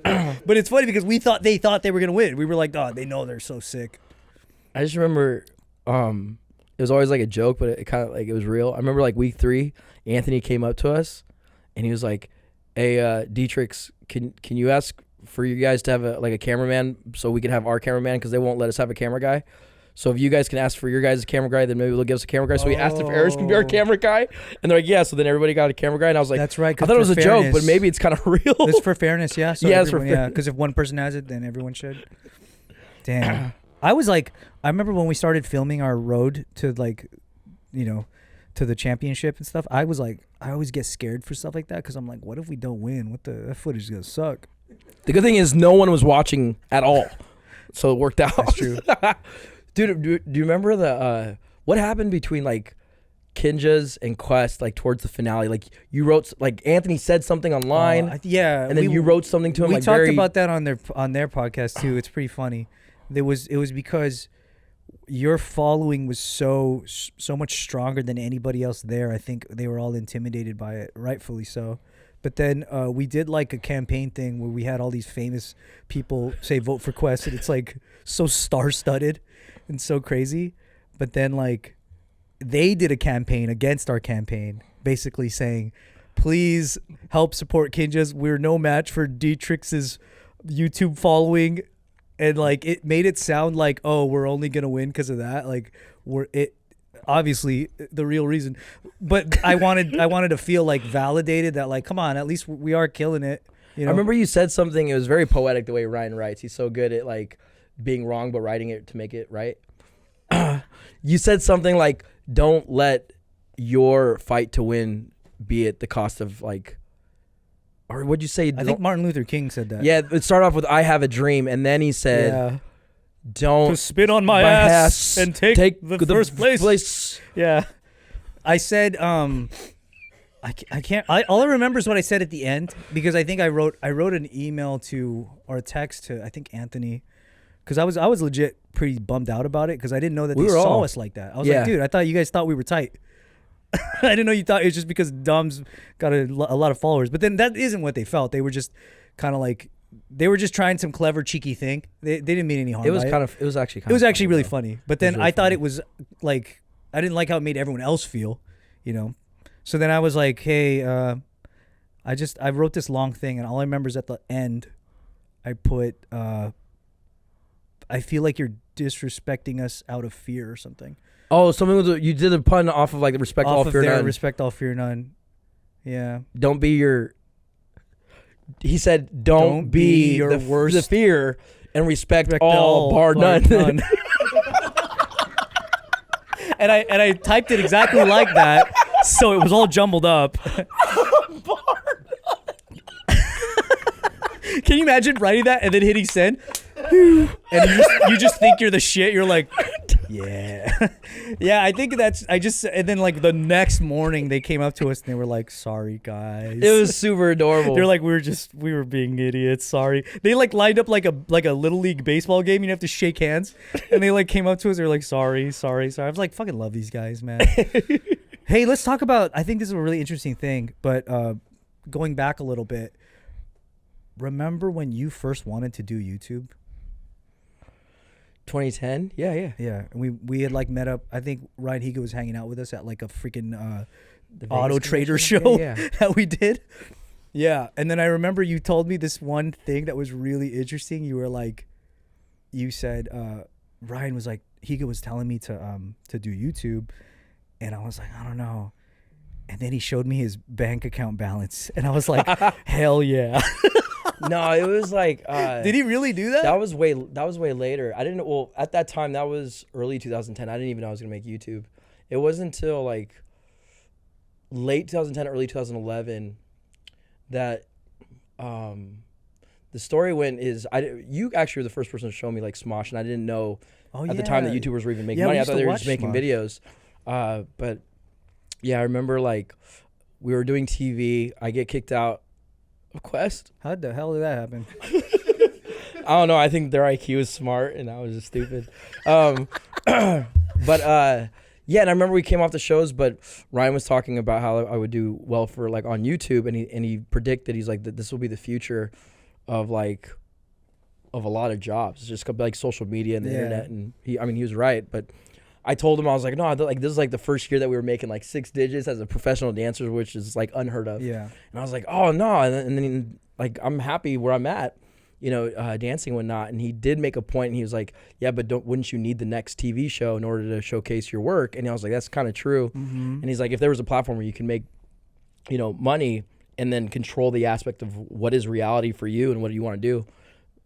But it's funny because they thought they were going to win. We were like, oh, they know they're so sick. I just remember, it was always a joke, but it kind of it was real. I remember week 3, Anthony came up to us and he was like, hey, D-Trix, can you ask for you guys to have a cameraman so we can have our cameraman because they won't let us have a camera guy. So if you guys can ask for your guys' camera guy, then maybe they'll give us a camera guy. So we asked if Eris can be our camera guy. And they're like, yeah. So then everybody got a camera guy. And I was like, that's right. I thought it was a joke, but maybe it's kind of real. It's for fairness, yeah. So yeah, it's for fairness. Yeah, because if one person has it, then everyone should. Damn. I was I remember when we started filming our road to to the championship and stuff, I was I always get scared for stuff like that because I'm like, what if we don't win? That footage is going to suck. The good thing is no one was watching at all. So it worked out. That's true. Dude, do you remember what happened between Kinjas and Quest towards the finale? You wrote Anthony said something online. Yeah. And then you wrote something to him. We talked about that on their podcast too. It's pretty funny. It was because your following was so much stronger than anybody else there. I think they were all intimidated by it, rightfully so. But then we did a campaign thing where we had all these famous people say vote for Quest, and it's so star-studded and so crazy. But then they did a campaign against our campaign, basically saying, please help support Kinjas. We're no match for D-Trix's YouTube following. And it made it sound oh, we're only gonna win because of that. Obviously the real reason, but I wanted to feel validated that come on, at least we are killing it. You know? I remember you said something. It was very poetic the way Ryan writes. He's so good at being wrong but writing it to make it right. You said something like, "Don't let your fight to win be at the cost of like." Or what'd you say? I think Martin Luther King said that. Yeah, it started off with "I have a dream," and then he said, "Don't to spit on my ass and take the first place." Yeah, I said, I can't. All I remember is what I said at the end, because I think I wrote an email to, or a text to, I think Anthony, because I was legit pretty bummed out about it, because I didn't know that they saw us like that. I was like, dude, I thought you guys thought we were tight. I didn't know you thought it was just because Dom's got a lot of followers. But then that isn't what they felt. They were just kind of like, they were just trying some clever, cheeky thing. They didn't mean any harm. It was actually really funny. But then I thought it was like, I didn't like how it made everyone else feel, you know. So then I was like, hey, I wrote this long thing, and all I remember is at the end, I put, I feel like you're disrespecting us out of fear or something. Oh, something was you did a pun off of like respect all fear none. Respect all fear none. Yeah. Don't be your. He said, "Don't be your worst the fear and respect all bar none." and I typed it exactly like that, so it was all jumbled up. Can you imagine writing that and then hitting send? And you just think you're the shit. You're like, yeah. Yeah, I think and then like the next morning they came up to us and they were like, sorry guys. It was super adorable. They're like, we were being idiots, sorry. They like lined up like a little league baseball game. You have to shake hands. And they like came up to us, they were like, sorry. I was like, fucking love these guys, man. Hey, let's talk about, I think this is a really interesting thing, but going back a little bit, remember when you first wanted to do YouTube? 2010? Yeah. And we had like met up. I think Ryan Higa was hanging out with us at like a freaking auto trader show that we did. Yeah. And then I remember you told me this one thing that was really interesting. You were like, you said, Ryan was like, Higa was telling me to do YouTube. And I was like, I don't know. And then he showed me his bank account balance. And I was like, hell yeah. No, it was like. Did he really do that? That was way later. I didn't. Well, at that time, that was early 2010. I didn't even know I was gonna make YouTube. It wasn't until like late 2010, early 2011 that the story went. You actually were the first person to show me like Smosh, and I didn't know at the time that YouTubers were even making money. I thought they were just making videos. But yeah, I remember like we were doing TV. I get kicked out of Quest. How the hell did that happen? I don't know. I think their IQ is smart, and I was just stupid. But yeah, and I remember we came off the shows, but Ryan was talking about how I would do well for like on YouTube, and he predicted, he's like, this will be the future of like of a lot of jobs. It's just like social media and the internet, and he was right, but. I told him, I was like, no, like this is like the first year that we were making like 6 digits as a professional dancer, which is like unheard of. Yeah. And I was like, oh no, and then like I'm happy where I'm at, you know, dancing and whatnot. And he did make a point, and he was like, yeah, but wouldn't you need the next TV show in order to showcase your work? And I was like, that's kind of true. Mm-hmm. And he's like, if there was a platform where you can make, you know, money and then control the aspect of what is reality for you and what do you want to do,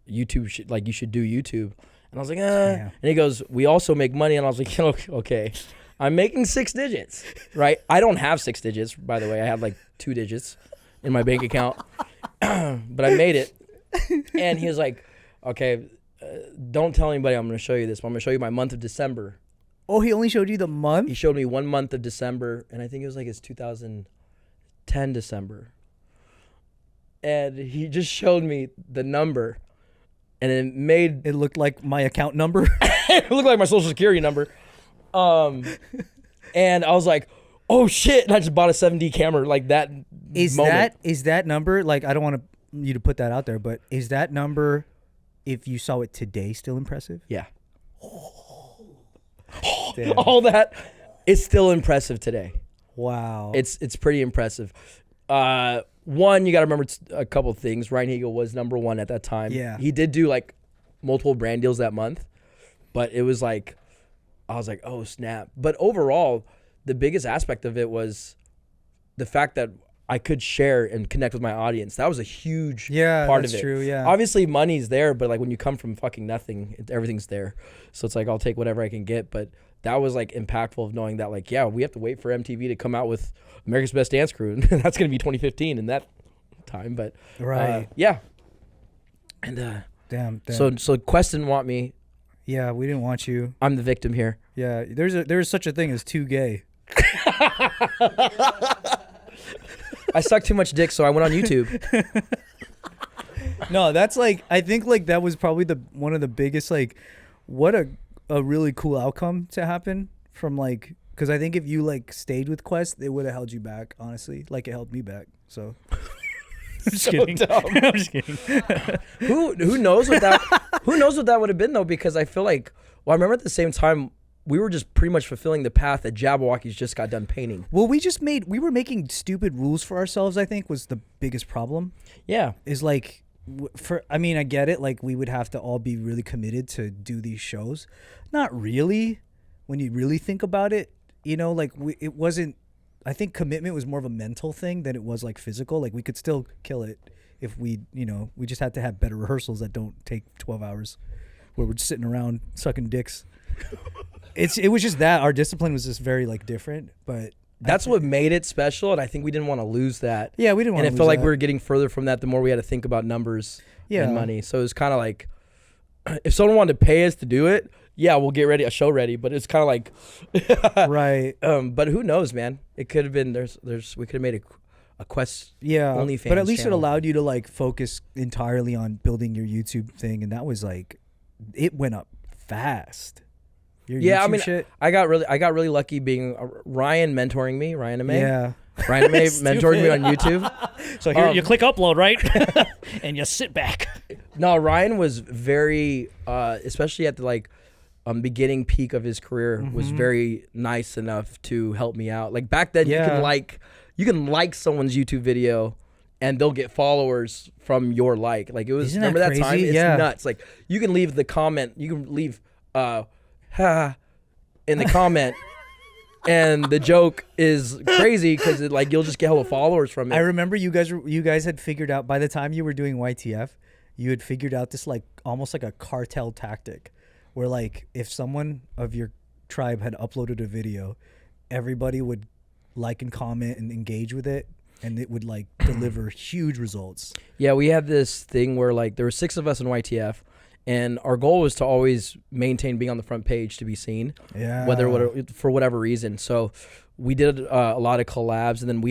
you should do YouTube. And I was like, And he goes, we also make money. And I was like, okay, I'm making 6 digits, right? I don't have 6 digits, by the way. I have like 2 digits in my bank account, but I made it. And he was like, okay, don't tell anybody I'm going to show you this, but I'm going to show you my month of December. Oh, he only showed you the month? He showed me 1 month of December, and I think it was like his 2010 December. And he just showed me the number. And it looked like my account number. It looked like my social security number. And I was like, oh shit. And I just bought a 7D camera like that. Is that number, like, I don't want you to put that out there, but is that number, if you saw it today, still impressive? Yeah. All that is still impressive today. Wow. It's pretty impressive. One, you got to remember a couple of things. Ryan Higa was number 1 at that time. Yeah. He did do like multiple brand deals that month, but it was like, I was like, oh snap. But overall, the biggest aspect of it was the fact that I could share and connect with my audience. That was a huge part of it. Yeah, that's true, yeah. Obviously, money's there, but like when you come from fucking nothing, everything's there. So it's like, I'll take whatever I can get. But that was like impactful of knowing that like, yeah, we have to wait for MTV to come out with America's Best Dance Crew. And that's going to be 2015 in that time. But yeah. And damn. So Quest didn't want me. Yeah, we didn't want you. I'm the victim here. Yeah, there's such a thing as too gay. I sucked too much dick, so I went on YouTube. No, that's like, I think like that was probably one of the biggest, like, what a really cool outcome to happen from like, because I think if you like stayed with Quest, it would have held you back, honestly, like it held me back. So I'm just kidding. I'm just kidding. Who knows what that would have been though, because I feel like, well, I remember at the same time we were just pretty much fulfilling the path that Jabberwockies just got done painting. Well, we were making stupid rules for ourselves, I think, was the biggest problem. Yeah. Is like, I mean, I get it. Like, we would have to all be really committed to do these shows. Not really, when you really think about it. You know, like, it wasn't, I think commitment was more of a mental thing than it was like physical. Like, we could still kill it if we just had to have better rehearsals that don't take 12 hours where we're just sitting around sucking dicks. It was just that our discipline was just very like different, but that's what made it special, and I think we didn't want to lose that. Yeah, we didn't want to lose that. And it felt like we were getting further from that the more we had to think about numbers and money. So it was kind of like, if someone wanted to pay us to do it, yeah, we'll get a show ready. But it's kind of like, right. But who knows, man? It could have been we could have made a Quest OnlyFans but at least channel. It allowed you to like focus entirely on building your YouTube thing, and that was like, it went up fast. I mean, shit. I got really lucky being Ryan mentoring me, Ryanimay. Yeah. Ryanimay mentoring me on YouTube. So here you click upload, right? And you sit back. No, Ryan was very, especially at the like beginning peak of his career, was very nice enough to help me out. Like back then, you can like someone's YouTube video, and they'll get followers from your like. Like it was. Isn't remember that time? It's nuts. Like you can leave the comment. You can leave. In the comment, and the joke is crazy because like you'll just get hella followers from it. I remember you guys had figured out by the time you were doing YTF, you had figured out this like almost like a cartel tactic, where like if someone of your tribe had uploaded a video, everybody would like and comment and engage with it, and it would like deliver huge results. Yeah, we had this thing where like there were 6 of us in YTF. And our goal was to always maintain being on the front page to be seen, for whatever reason. So we did a lot of collabs, and then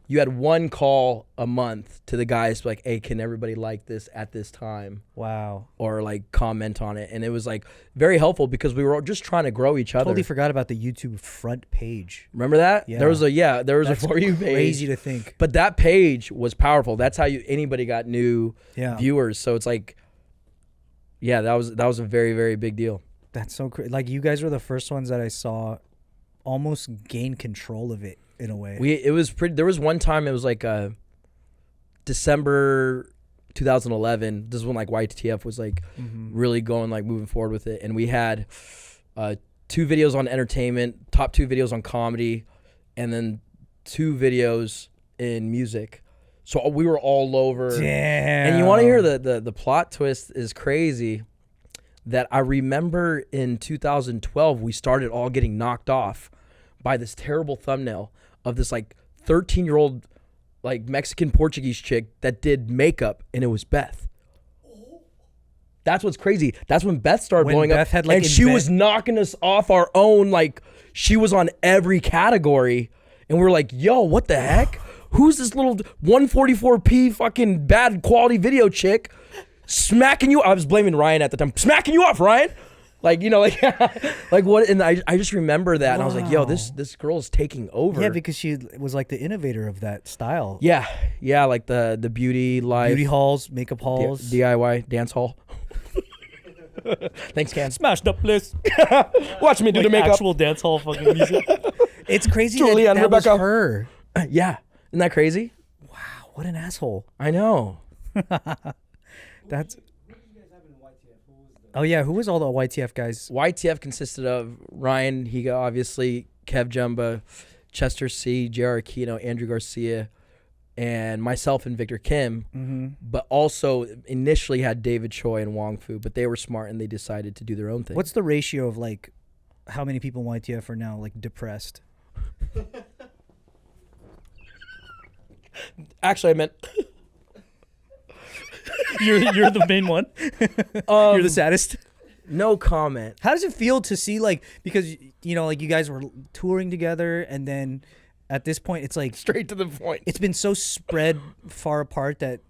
you had one call a month to the guys like, hey, can everybody like this at this time? Wow. Or like comment on it. And it was like very helpful because we were just trying to grow each other. Totally forgot about the YouTube front page. Remember that? Yeah. There was a For You page. Crazy to think. But that page was powerful. That's how anybody got new viewers. So it's like, yeah, that was a very, very big deal. That's so crazy. Like you guys were the first ones that I saw almost gain control of it in a way. There was one time it was like December 2011. This is when like YTF was like really going like moving forward with it, and we had 2 videos on entertainment, top 2 videos on comedy, and then 2 videos in music. So we were all over. Damn. And you want to hear the plot twist is crazy, that I remember in 2012 we started all getting knocked off by this terrible thumbnail of this like 13-year-old like Mexican Portuguese chick that did makeup, and it was Beth. That's what's crazy. That's when Beth started blowing up, and she was knocking us off our own. Like she was on every category, and we were like, "Yo, what the heck? Who's this little 144p fucking bad quality video chick smacking you?" I was blaming Ryan at the time. Smacking you off, Ryan. Like, you know, like, like what? And I just remember that, and I was like, "Yo, this girl is taking over." Yeah, because she was like the innovator of that style. Yeah, like the beauty life, beauty halls, makeup halls, DIY dance hall. Thanks, Cam. Smashed up list. Watch me do the makeup. Actual dance hall fucking music. It's crazy Julia that was her. Yeah, isn't that crazy? Wow, what an asshole. I know. That's. Oh yeah, who was all the YTF guys? YTF consisted of Ryan Higa, obviously, Kev Jumba, Chester C, JR Aquino, Andrew Garcia, and myself and Victor Kim. But also initially had David Choi and Wong Fu, but they were smart and they decided to do their own thing. What's the ratio of like how many people in YTF are now like depressed. Actually, I meant you're the main one. You're the saddest. No comment. How does it feel to see like, because you know, like you guys were touring together, and then at this point it's like straight to the point. It's been so spread far apart that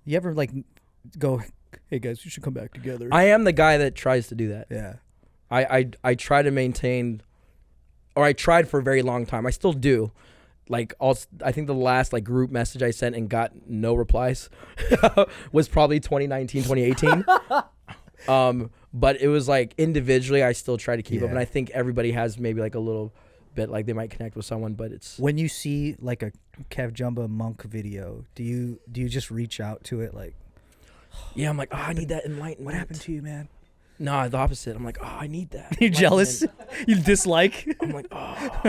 you ever like go, hey guys, we should come back together. I am the guy that tries to do that. Yeah. I try to maintain, or I tried for a very long time. I still do. Like, I think the last like group message I sent and got no replies was probably 2019, 2018. But it was like individually, I still try to keep up, and I think everybody has maybe like a little bit like they might connect with someone, but it's when you see like a Kev Jumba Monk video, do you just reach out to it like? Yeah, I'm like, oh, I need that enlightenment. What happened to you, man? No, the opposite. I'm like, oh, I need that. You're jealous? You dislike? I'm like, oh.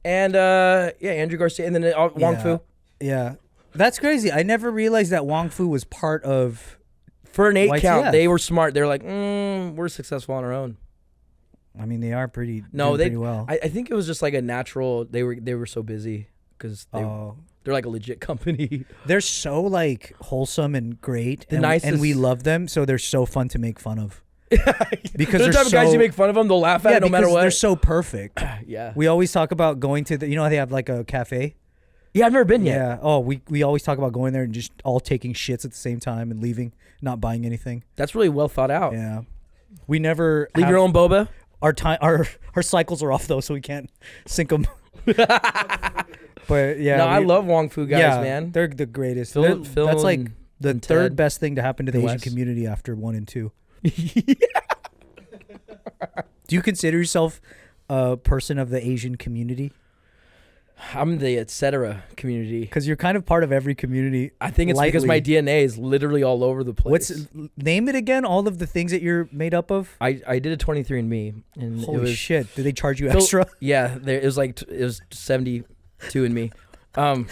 And Andrew Garcia, and then Wong Fu. Yeah, that's crazy. I never realized that Wong Fu was part of. For an 8 count, they were smart. They were like, we're successful on our own. I mean, they are pretty. No, pretty well. I think it was just like a natural. They were so busy because they're like a legit company. They're so like wholesome and great, and we love them. So they're so fun to make fun of. Because they're the type of guys you make fun of them, they'll laugh at it no matter what. They're so perfect. Yeah. We always talk about going to how they have like a cafe. Yeah, I've never been yet. Yeah. Oh, we always talk about going there and just all taking shits at the same time and leaving, not buying anything. That's really well thought out. Yeah. We never leave your own boba. Our cycles are off though, so we can't sync them. But yeah. No, I love Wong Fu guys, man. They're the greatest. Phil that's like the third best thing to happen to the Asian West. community after 1 and 2. Do you consider yourself a person of the Asian community? I'm the etc. community. Because you're kind of part of every community. I think it's because my DNA is literally all over the place. Name it again, all of the things that you're made up of? I did a 23andMe. And holy shit. Did they charge you extra? Yeah, it was 72 in me. What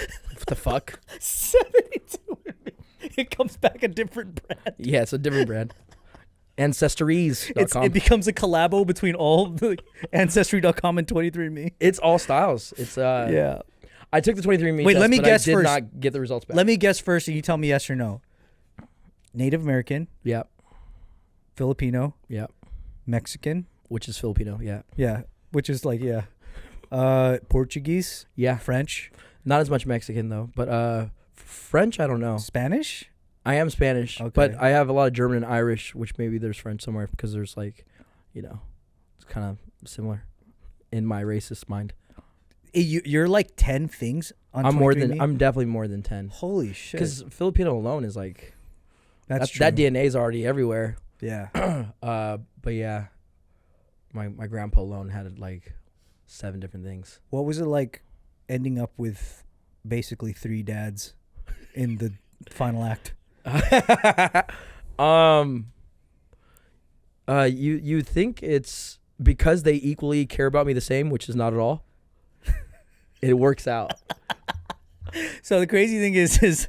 the fuck? 72 in me. It comes back a different brand. Yeah, it's a different brand. Ancestries.com. It becomes a collabo between all the Ancestry.com and 23andMe. It's all styles. It's yeah. I took the 23andMe Wait, test, let me guess I did first. not get the results back. Let me guess first, and you tell me yes or no. Native American. Yeah. Filipino. Yeah. Mexican. Which is Filipino, yeah. Yeah. Which is like, yeah. Portuguese. Yeah. French. Not as much Mexican though, but French, I don't know. Spanish? I am Spanish, but I have a lot of German and Irish, which maybe there's French somewhere because there's like, it's kind of similar in my racist mind. You're like 10 things on I'm definitely more than 10. Holy shit. Because Filipino alone is like, that's true. That DNA is already everywhere. Yeah. But yeah, my grandpa alone had like 7 different things. What was it like ending up with basically 3 dads in the final act? You think it's because they equally care about me the same, which is not at all. It works out. So the crazy thing is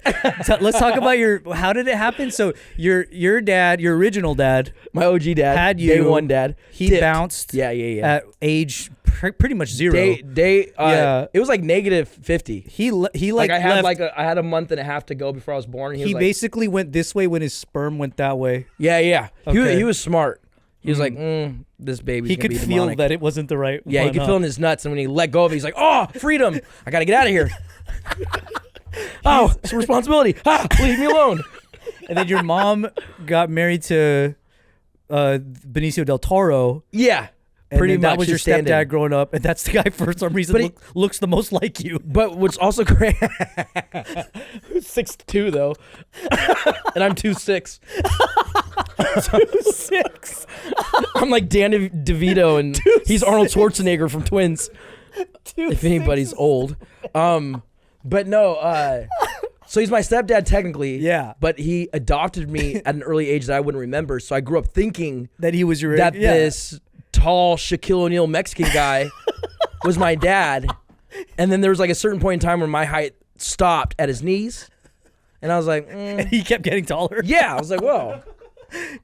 let's talk about how did it happen? So your dad, your original dad, my OG dad, had you. Day one dad. He dipped. bounced. Yeah. At age pretty much 0. Yeah. It was like -50. He like I had I had a month and a half to go before I was born. And he basically went this way when his sperm went that way. Yeah. Okay. He was smart. He was like, this baby. He could feel that it wasn't the right. Yeah, he could feel in his nuts, and when he let go of it, he's like, "Oh, freedom! I gotta get out of here." Oh, it's a responsibility. Leave me alone. And then your mom got married to Benicio del Toro. Yeah. And pretty much that was your stepdad growing up, and that's the guy for some reason looks the most like you. But what's also great, 6'2" though, and I'm 2'6". 2'6". I'm like Dan DeVito, and he's Arnold Schwarzenegger from Twins. If anybody's old, but no. So he's my stepdad technically. Yeah. But he adopted me at an early age that I wouldn't remember, so I grew up thinking that he was this tall Shaquille O'Neal Mexican guy was my dad. And then there was like a certain point in time where my height stopped at his knees. And I was like, And he kept getting taller. Yeah. I was like, whoa.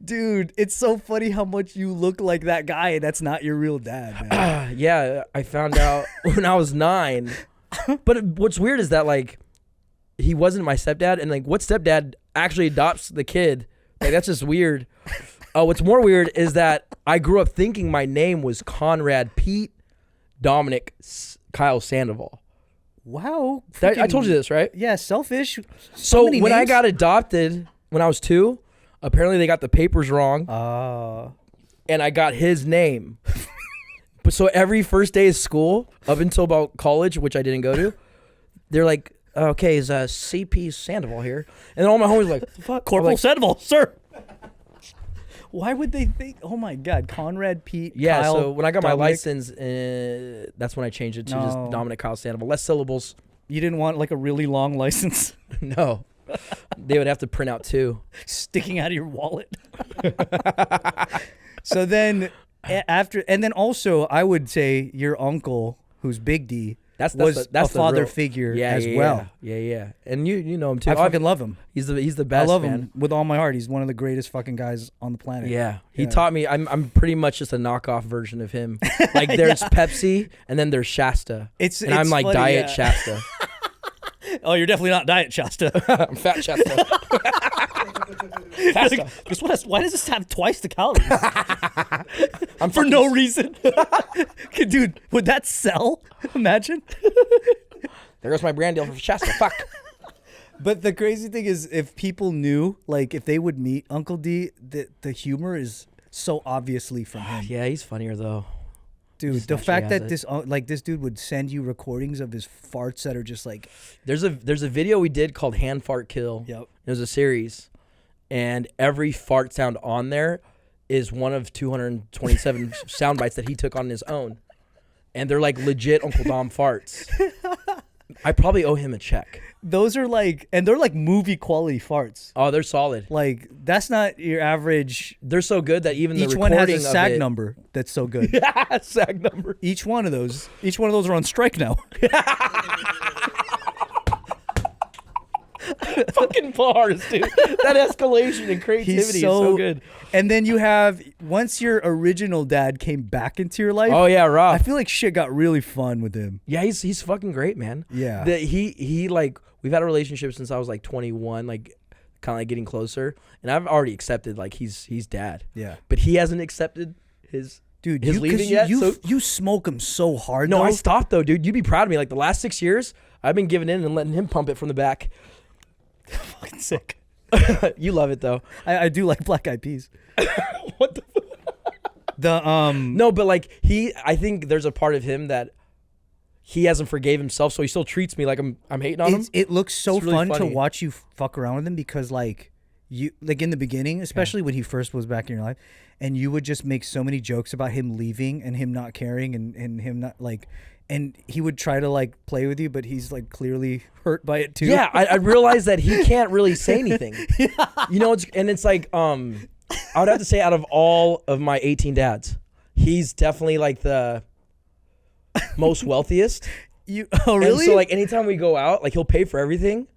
Dude, it's so funny how much you look like that guy and that's not your real dad, man. Yeah, I found out when I was 9. But what's weird is that, like, he wasn't my stepdad, and, like, what stepdad actually adopts the kid? Like, that's just weird. What's more weird is that I grew up thinking my name was Conrad Pete Dominic Kyle Sandoval. Wow. I told you this, right? Yeah, selfish. So when I got adopted when I was 2, apparently they got the papers wrong. And I got his name. But so every first day of school, up until about college, which I didn't go to, they're like, okay, is CP Sandoval here? And then all my homies were like, fuck? Corporal Sandoval, sir. Why would they think? Oh my God, Conrad Pete. Yeah. Kyle, so when I got Dominic, my license, that's when I changed it to just Dominic Kyle Sandoval. Less syllables. You didn't want like a really long license? No. They would have to print out 2. Sticking out of your wallet. So then and then also I would say your uncle, who's Big D, that's a father figure as well. Yeah. And you know him too. I fucking love him. He's the best. I love him with all my heart. He's one of the greatest fucking guys on the planet. Yeah. He taught me. I'm pretty much just a knockoff version of him. Like there's Pepsi and then there's Shasta. And I'm like funny, Diet Shasta. Oh, you're definitely not Diet Shasta. I'm Fat Shasta. Like, why does this have twice the calories? I'm for no reason. Dude, would that sell? Imagine. There goes my brand deal for Shasta. Fuck. But the crazy thing is, if people knew, like, if they would meet Uncle D, the humor is so obviously from him. Yeah, he's funnier though. Dude, the fact that this dude would send you recordings of his farts that are just like... There's a video we did called Hand Fart Kill. Yep. It was a series. And every fart sound on there is one of 227 sound bites that he took on his own. And they're like legit Uncle Dom farts. I probably owe him a check. Those are like, and they're like movie quality farts. Oh, they're solid. Like, that's not your average. They're so good that even each the one recording has a SAG number that's so good. Yeah, SAG number. Each one of those are on strike now. Fucking bars, dude. That escalation and creativity is so good. And then you have, once your original dad came back into your life. Oh yeah, Rob. I feel like shit got really fun with him. Yeah, he's fucking great, man. Yeah. He like, we've had a relationship since I was like 21, like kind of like getting closer, and I've already accepted like he's dad. Yeah. But he hasn't accepted his leaving yet. You smoke him so hard. No, though. I stopped though, dude. You'd be proud of me. Like the last 6 years, I've been giving in and letting him pump it from the back. Fucking sick. You love it though. I do like Black Eyed Peas. What the No, but like I think there's a part of him that he hasn't forgave himself, so he still treats me like I'm hating on him. It looks so really fun funny to watch you fuck around with him, because like you, like in the beginning, especially when he first was back in your life, and you would just make so many jokes about him leaving and him not caring and him not like, and he would try to like play with you, but he's like clearly hurt by it too. Yeah, I realized that he can't really say anything. Yeah. You know, it's like I would have to say, out of all of my 18 dads, he's definitely like the most wealthiest. Oh really? And so like anytime we go out, like he'll pay for everything,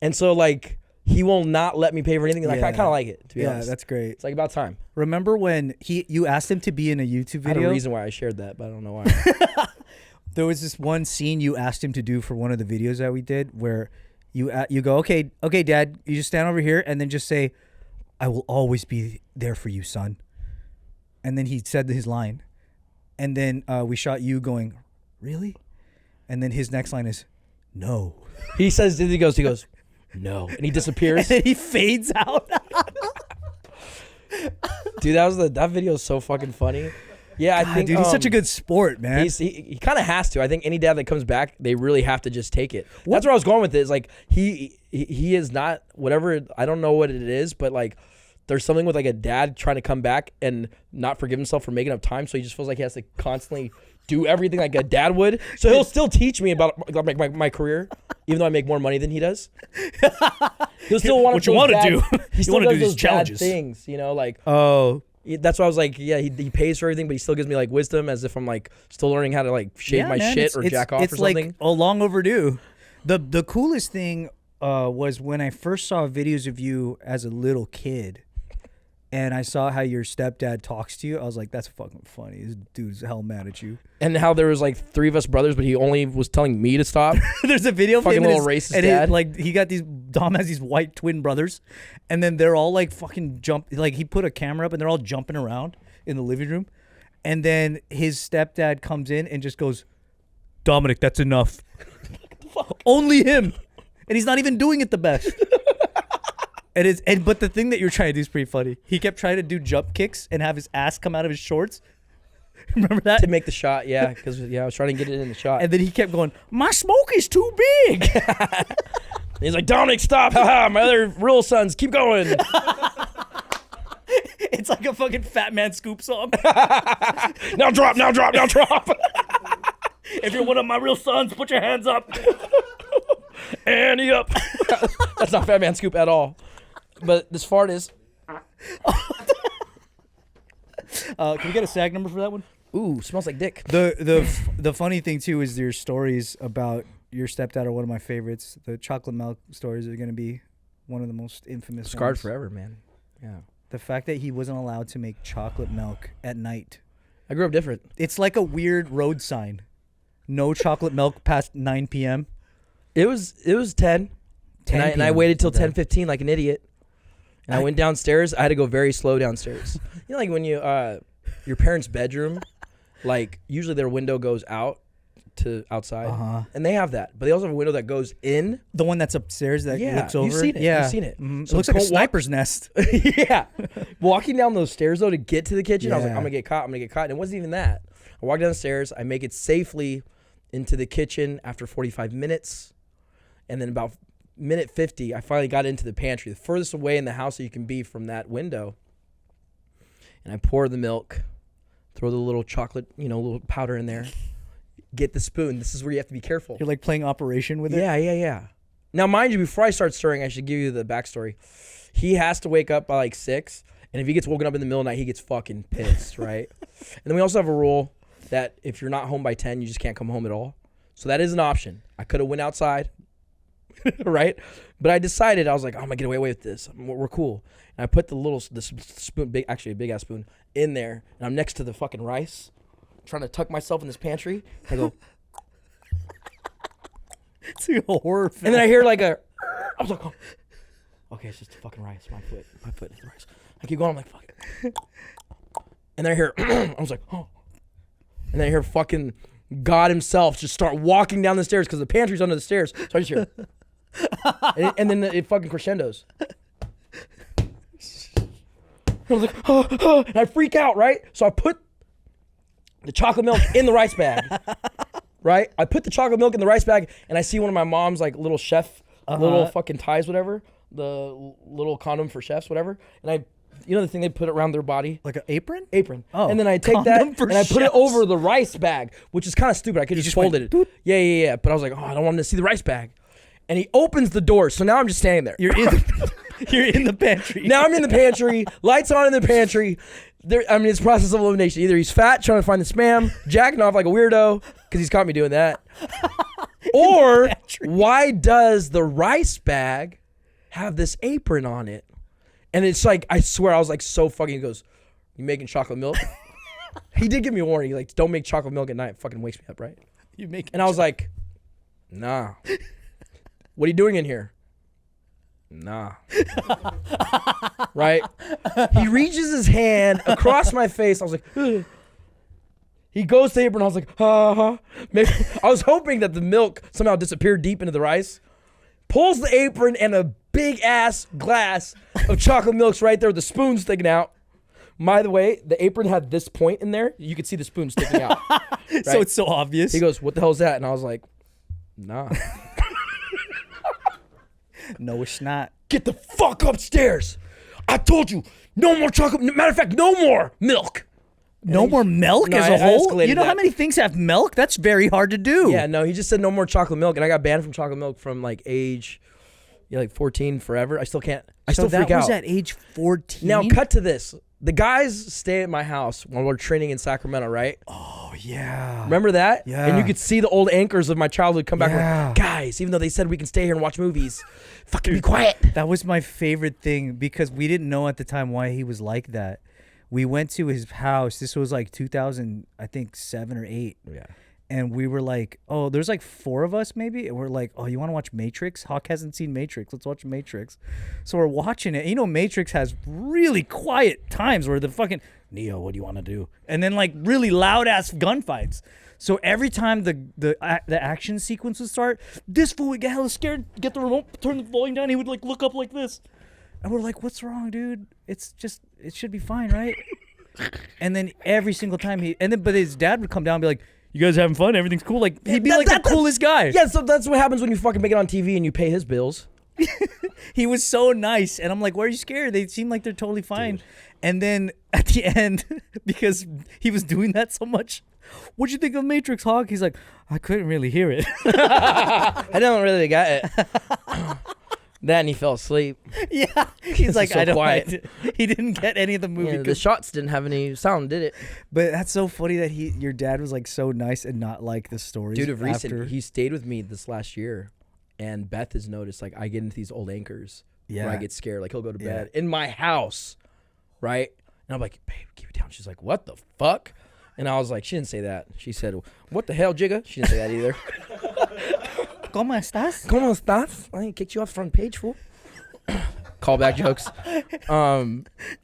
and so like he will not let me pay for anything. Like I kind of like it, to be honest. Yeah, that's great. It's like about time. Remember when you asked him to be in a YouTube video? I had a reason why I shared that, but I don't know why. There was this one scene you asked him to do for one of the videos that we did, where you go, okay, Dad, you just stand over here and then just say, "I will always be there for you, son." And then he said his line, and then we shot you going, "Really?" And then his next line is, "No." He goes, "No," and he disappears. And then he fades out. Dude, that video is so fucking funny. Yeah, I think, dude, he's such a good sport, man. He kind of has to. I think any dad that comes back, they really have to just take it. That's where I was going with it. Is like he is not whatever. I don't know what it is, but like there's something with like a dad trying to come back and not forgive himself for making up time. So he just feels like he has to constantly do everything like a dad would. So he'll still teach me about my career, even though I make more money than he does. He'll still want what you want to do. He still want to do those these challenges. Things, you know, like That's why I was like, yeah, he pays for everything, but he still gives me like wisdom, as if I'm like still learning how to like shave my shit or jack off or something. It's like long overdue. The coolest thing was when I first saw videos of you as a little kid, and I saw how your stepdad talks to you, I was like, that's fucking funny. This dude's hell mad at you. And how there was like 3 of us brothers, but he only was telling me to stop. There's a video of fucking him little racist dad. Like he got these, Dom has these white twin brothers, and then they're all like fucking like he put a camera up and they're all jumping around in the living room. And then his stepdad comes in and just goes, Dominic, that's enough. Only him. And he's not even doing it the best. But the thing that you're trying to do is pretty funny. He kept trying to do jump kicks and have his ass come out of his shorts. Remember that? To make the shot, yeah. Because I was trying to get it in the shot. And then he kept going, my smoke is too big. He's like, Dominic, stop. Haha, my other real sons, keep going. It's like a fucking Fat Man Scoop song. Now drop, now drop, now drop. If you're one of my real sons, put your hands up. Ante up. That's not Fat Man Scoop at all. But this fart is. Can we get a SAG number for that one? Ooh, smells like dick. The funny thing too is your stories about your stepdad are one of my favorites. The chocolate milk stories are going to be one of the most infamous. Scarred ones. forever, man. Yeah. The fact that he wasn't allowed to make chocolate milk at night. I grew up different. It's like a weird road sign. No chocolate milk past 9 p.m. It was 10. And I waited till 10:15 like an idiot. And I went downstairs. I had to go very slow downstairs. You know, like when you your parents' bedroom, like usually their window goes out to outside, and they have that, but they also have a window that goes in. The one that's upstairs that looks over. You've seen it. Yeah, you've seen it. Mm-hmm. So it looks like a sniper's nest. Yeah, walking down those stairs though to get to the kitchen, I was like, I'm gonna get caught. I'm gonna get caught. And it wasn't even that. I walk down the stairs. I make it safely into the kitchen after 45 minutes, and then about minute 50, I finally got into the pantry, the furthest away in the house that you can be from that window. And I pour the milk, throw the little chocolate, little powder in there, get the spoon. This is where you have to be careful. You're like playing Operation with it? Yeah. Now, mind you, before I start stirring, I should give you the backstory. He has to wake up by like 6, and if he gets woken up in the middle of the night, he gets fucking pissed, right? And then we also have a rule that if you're not home by 10, you just can't come home at all. So that is an option. I could have went outside. Right, but I decided I was like, I'm gonna get away with this. We're cool. And I put the spoon, actually a big ass spoon, in there, and I'm next to the fucking rice, trying to tuck myself in this pantry. I go, it's like a horror film. And then I hear like I was like, oh. Okay, it's just the fucking rice. My foot is the rice. I keep going. I'm like, fuck it. And then I hear, I was like, oh. And then I hear fucking God himself just start walking down the stairs because the pantry's under the stairs. So I just hear. and then it fucking crescendos. I was like, and I freak out, right? So I put the chocolate milk in the rice bag, right? I put the chocolate milk in the rice bag, and I see one of my mom's like little chef, little fucking ties, whatever, the little condom for chefs, whatever. And the thing they put around their body? Like an apron? Apron. Oh. And then I take that and I put it over the rice bag, which is kind of stupid. I could just fold it. Yeah. But I was like, I don't want him to see the rice bag. And he opens the door, so now I'm just standing there. You're in the pantry. Now I'm in the pantry, lights on in the pantry. It's process of elimination. Either he's fat, trying to find the spam, jacking off like a weirdo, because he's caught me doing that. Or why does the rice bag have this apron on it? And it's like, I swear, I was like so fucking, he goes, you making chocolate milk? He did give me a warning. He's like, don't make chocolate milk at night. It fucking wakes me up, right? And I was like, nah. What are you doing in here? Nah. Right? He reaches his hand across my face. I was like, ugh. He goes to the apron. I was like, Maybe, I was hoping that the milk somehow disappeared deep into the rice. Pulls the apron and a big ass glass of chocolate milk's right there with the spoon sticking out. By the way, the apron had this point in there. You could see the spoon sticking out. Right? So it's so obvious. He goes, what the hell is that? And I was like, nah. No, it's not. Get the fuck upstairs. I told you, no more chocolate. Matter of fact, no more milk. No more milk as a whole? You know how many things have milk? That's very hard to do. Yeah, no, he just said no more chocolate milk, and I got banned from chocolate milk from like age, like 14 forever. I still can't. I still freak out. So that was at age 14? Now, cut to this. The guys stay at my house when we're training in Sacramento, right? Oh, yeah. Remember that? Yeah. And you could see the old anchors of my childhood come back. Yeah. Like, guys, even though they said we can stay here and watch movies, fucking be quiet. That was my favorite thing because we didn't know at the time why he was like that. We went to his house. This was like 2000, I think 7 or 8. Yeah. And we were like, oh, there's like 4 of us maybe. And we're like, oh, you want to watch Matrix? Hawk hasn't seen Matrix. Let's watch Matrix. So we're watching it. You know, Matrix has really quiet times where the fucking, Neo, what do you want to do? And then like really loud ass gunfights. So every time the action sequence would start, this fool would get hella scared, get the remote, turn the volume down. He would like look up like this. And we're like, what's wrong, dude? It's just, it should be fine, right? And then every single time but his dad would come down and be like, you guys having fun? Everything's cool. Like he'd be the coolest guy. Yeah, so that's what happens when you fucking make it on TV and you pay his bills. He was so nice, and I'm like, why are you scared? They seem like they're totally fine. Dude. And then at the end, because he was doing that so much, what'd you think of Matrix, Hawk? He's like, I couldn't really hear it. I don't really get it. Then he fell asleep. Yeah, he's like, so I don't. Quiet. He didn't get any of the movie. Yeah, the shots didn't have any sound, did it? But that's so funny that your dad was like so nice and not like the stories. Dude, of recent, he stayed with me this last year, and Beth has noticed like I get into these old anchors where I get scared. Like he'll go to bed in my house, right? And I'm like, babe, keep it down. She's like, what the fuck? And I was like, she didn't say that. She said, what the hell, Jigga? She didn't say that either. ¿Cómo estás? ¿Cómo estás? I ain't kicked you off the front page, fool. Callback jokes.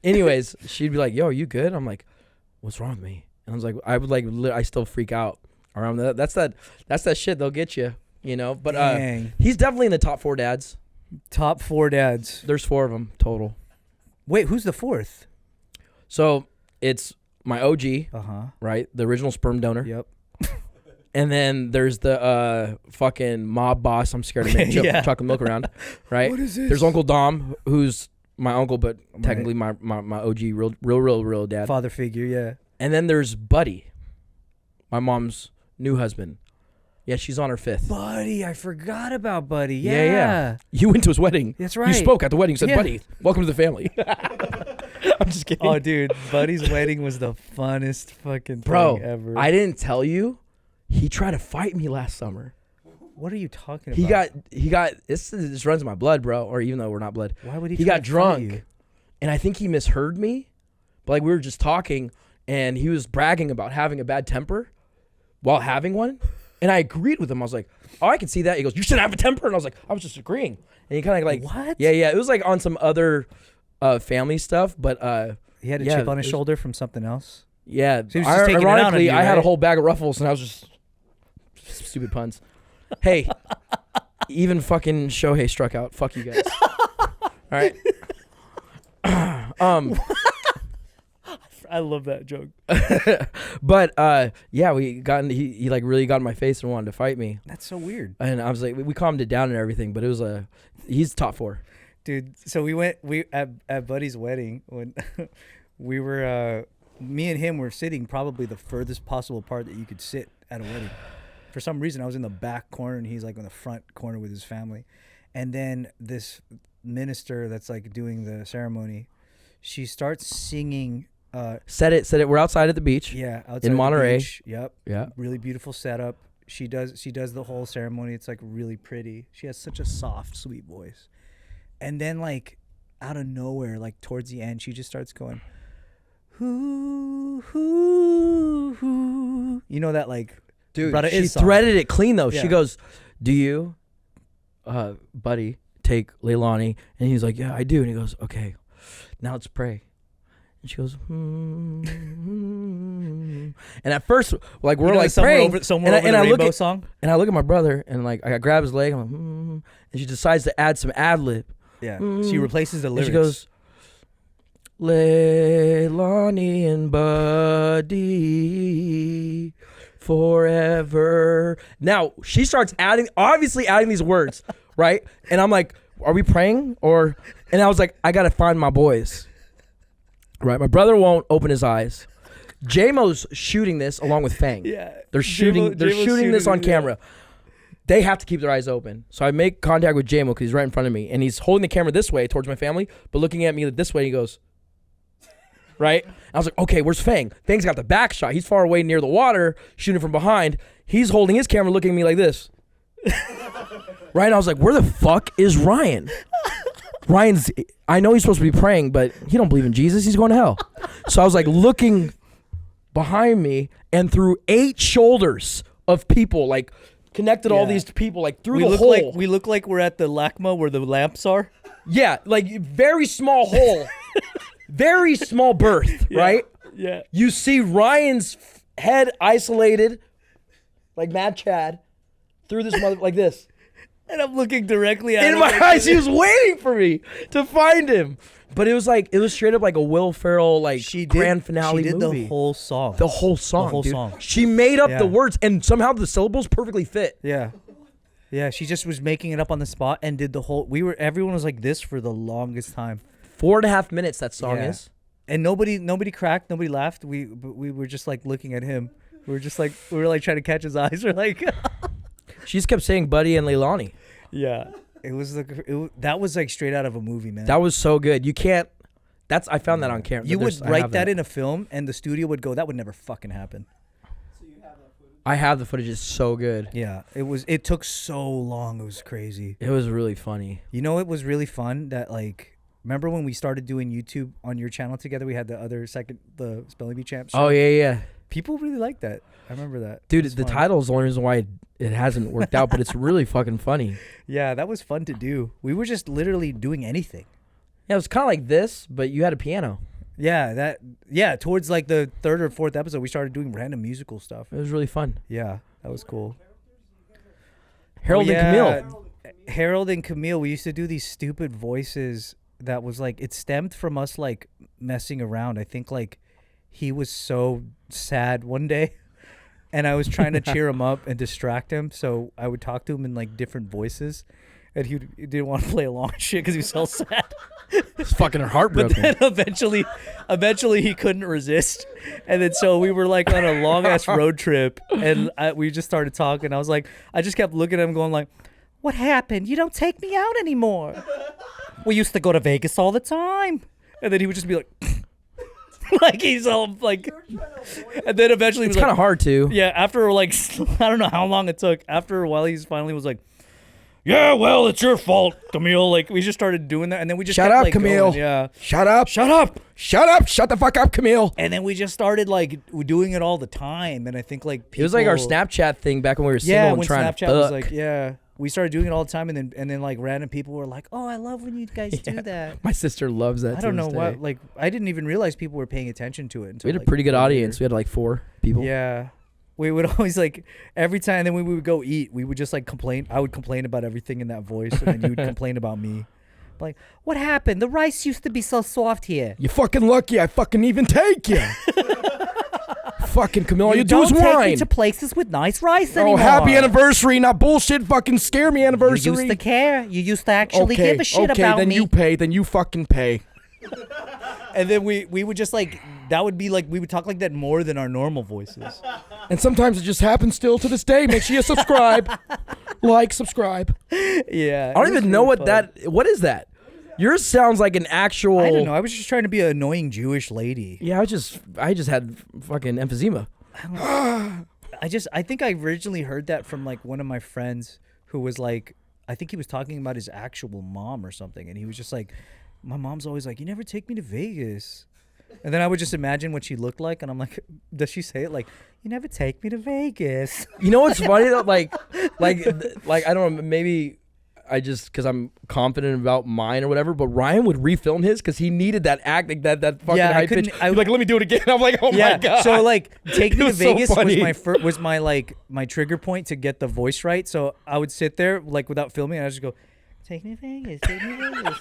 Anyways, she'd be like, yo, are you good? I'm like, what's wrong with me? And I was like, I still freak out around that. That's that shit. They'll get you, you know? But he's definitely in the top 4 dads. Top 4 dads. There's 4 of them total. Wait, who's the 4th? So it's my OG, right? The original sperm donor. Yep. And then there's the fucking mob boss. I'm scared to make chocolate milk around, right? What is this? There's Uncle Dom, who's my uncle, but technically my OG real dad. Father figure, yeah. And then there's Buddy, my mom's new husband. Yeah, she's on her 5th. Buddy, I forgot about Buddy. Yeah. You went to his wedding. That's right. You spoke at the wedding. You said, Buddy, welcome to the family. I'm just kidding. Oh, dude, Buddy's wedding was the funnest fucking thing ever. I didn't tell you. He tried to fight me last summer. What are you talking about? He got this runs in my blood, bro. Or even though we're not blood. Why would he? He got drunk, and I think he misheard me. But like we were just talking, and he was bragging about having a bad temper while having one, and I agreed with him. I was like, "Oh, I can see that." He goes, "You shouldn't have a temper," and I was like, "I was just agreeing." And he kind of like, "What?" Yeah. It was like on some other family stuff, but he had a chip on his shoulder from something else. Yeah, so he was just taking it out on you, I had a whole bag of Ruffles, and I was just. Stupid puns. Hey, even fucking Shohei struck out. Fuck you guys. All right. I love that joke. But yeah, he like really got in my face and wanted to fight me. That's so weird. And I was like, we calmed it down and everything, but it was he's top 4. Dude, so we at Buddy's wedding when we were me and him were sitting probably the furthest possible part that you could sit at a wedding. For some reason, I was in the back corner and he's like in the front corner with his family. And then this minister that's like doing the ceremony, she starts singing. Said it. We're outside at the beach. Yeah, outside in Monterey. Beach. Yep. Yeah. Really beautiful setup. She does the whole ceremony. It's like really pretty. She has such a soft, sweet voice. And then like out of nowhere, like towards the end, she just starts going, hoo, hoo, hoo. You know that like. Dude, she threaded it clean though. Yeah. She goes, "Do you, Buddy, take Leilani?" And he's like, "Yeah, I do." And he goes, "Okay, now let's pray." And she goes, And at first, like we're like praying, and I look at song, and I look at my brother, and like I grab his leg, I'm like, and she decides to add some ad lib. Yeah, she replaces the lyrics. And she goes, Leilani and Buddy. Forever. Now she starts adding these words, right? And I'm like, are we praying or? And I was like, I gotta find my boys, right? My brother won't open his eyes. J-Mo's shooting this along with Fang. Yeah, they're shooting this on camera. They have to keep their eyes open. So I make contact with J-Mo because he's right in front of me, and he's holding the camera this way towards my family, but looking at me this way. And he goes, right? And I was like, okay, where's Fang? Fang's got the back shot. He's far away near the water, shooting from behind. He's holding his camera, looking at me like this. Right? And I was like, where the fuck is Ryan? I know he's supposed to be praying, but he don't believe in Jesus. He's going to hell. So I was like looking behind me, and through 8 shoulders of people, like connected all these people, like through the hole. We look like we're at the LACMA where the lamps are. Yeah, like very small hole. Very small berth, right? Yeah. You see Ryan's head isolated, like Mad Chad, through this mother, like this. And I'm looking directly at him. In my eyes, he was waiting for me to find him. But it was straight up like a Will Ferrell, like, grand finale movie. She did the whole song. The whole song. She made up the words, and somehow the syllables perfectly fit. Yeah. Yeah, she just was making it up on the spot and did the whole, everyone was like this for the longest time. 4.5 minutes that song is. And nobody cracked, nobody laughed. We were just like looking at him. We were like trying to catch his eyes. We're like she just kept saying Buddy and Leilani. Yeah. It was that was like straight out of a movie, man. That was so good. You can't I found that on camera. You would write that in a film and the studio would go, that would never fucking happen. So you have that footage? I have the footage. It's so good. Yeah. It took so long. It was crazy. It was really funny. You know, it was really fun that, like, remember when we started doing YouTube on your channel together? We had the Spelling Bee Champs show? Oh, yeah. People really liked that. I remember that. Dude, the title is the only reason why it hasn't worked out, but it's really fucking funny. Yeah, that was fun to do. We were just literally doing anything. Yeah, it was kind of like this, but you had a piano. Yeah, towards like the 3rd or 4th episode, we started doing random musical stuff. It was really fun. Yeah, that was cool. Harold and Camille. Harold and Camille, we used to do these stupid voices that was like, it stemmed from us like messing around. I think like he was so sad one day and I was trying to cheer him up and distract him. So I would talk to him in like different voices and he didn't want to play along and shit because he was so sad. It's fucking heartbroken. But then eventually he couldn't resist. And then so we were like on a long ass road trip and we just started talking. I just kept looking at him going like, what happened? You don't take me out anymore. We used to go to Vegas all the time. And then he would just be like, like he's all like, and then eventually it's kind of hard to. Yeah, after like, I don't know how long it took. After a while, he finally was like, yeah, well, it's your fault, Camille. Like, we just started doing that, and then we just shut kept, up, like, Camille. Going. Yeah, shut up, shut the fuck up, Camille. And then we just started like doing it all the time, and I think like it was like our Snapchat thing back when we were single and trying to fuck. Was like, we started doing it all the time, and then like random people were like, "Oh, I love when you guys do that." My sister loves that. I don't know why. Like, I didn't even realize people were paying attention to it. Until, we had a pretty good audience. We had like 4 people. Yeah, we would always like every time. Then when we would go eat, we would just like complain. I would complain about everything in that voice, and then you would complain about me. Like, what happened? The rice used to be so soft here. You fucking lucky I fucking even take you. Fucking Camille, you do is don't whine. Take me to places with nice rice anymore. Oh, happy anniversary, not bullshit fucking scare me anniversary. You used to care. You used to actually give a shit about me. Okay, then you pay. Then you fucking pay. And then we would just like, that would be like, we would talk like that more than our normal voices. And sometimes it just happens still to this day. Make sure you subscribe. Subscribe. Yeah. I don't even know what is that? Yours sounds like an actual. I don't know. I was just trying to be an annoying Jewish lady. Yeah, I just had fucking emphysema. I think I originally heard that from like one of my friends who was like, I think he was talking about his actual mom or something, and he was just like, my mom's always like, you never take me to Vegas. And then I would just imagine what she looked like, and I'm like, does she say it like, you never take me to Vegas? You know what's funny though? Like I don't know, maybe I just, because I'm confident about mine or whatever, but Ryan would refilm his because he needed that acting, that fucking high pitch. He's like, let me do it again. I'm like, oh my God. So like, take me to Vegas was my like my trigger point to get the voice right. So I would sit there like without filming, and I just go, take me to Vegas, take me to Vegas.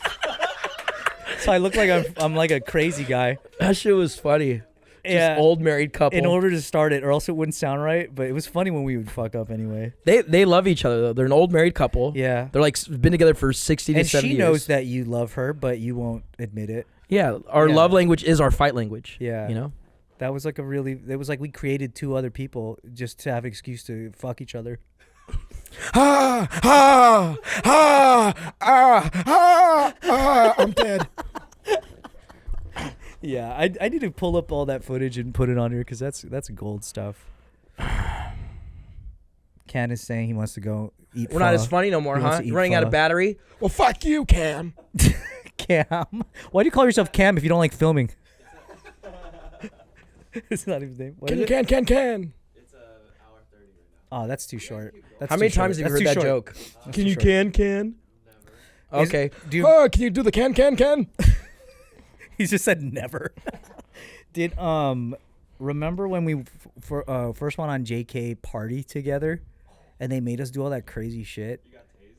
So I look like I'm like a crazy guy. That shit was funny. Just old married couple. In order to start it, or else it wouldn't sound right. But it was funny when we would fuck up anyway. They love each other though. They're an old married couple. Yeah. They're like been together for 60 to 70 years. And she knows that you love her, but you won't admit it. Yeah. Our love language is our fight language. Yeah. You know? That was like it was like we created 2 other people just to have an excuse to fuck each other. I'm dead. Yeah, I need to pull up all that footage and put it on here because that's gold stuff. Ken is saying he wants to go eat. We're not as funny no more, huh? You're running out of battery. Well, fuck you, Cam. Cam. Why do you call yourself Cam if you don't like filming? It's not even his name. Can. It's 1 hour 30 right now. Oh, that's too short. That's How many times have you heard that joke? Can you can? Never. Okay. Can you do the can? He just said never. Did remember when we first went on JK party together, and they made us do all that crazy shit? You got tased.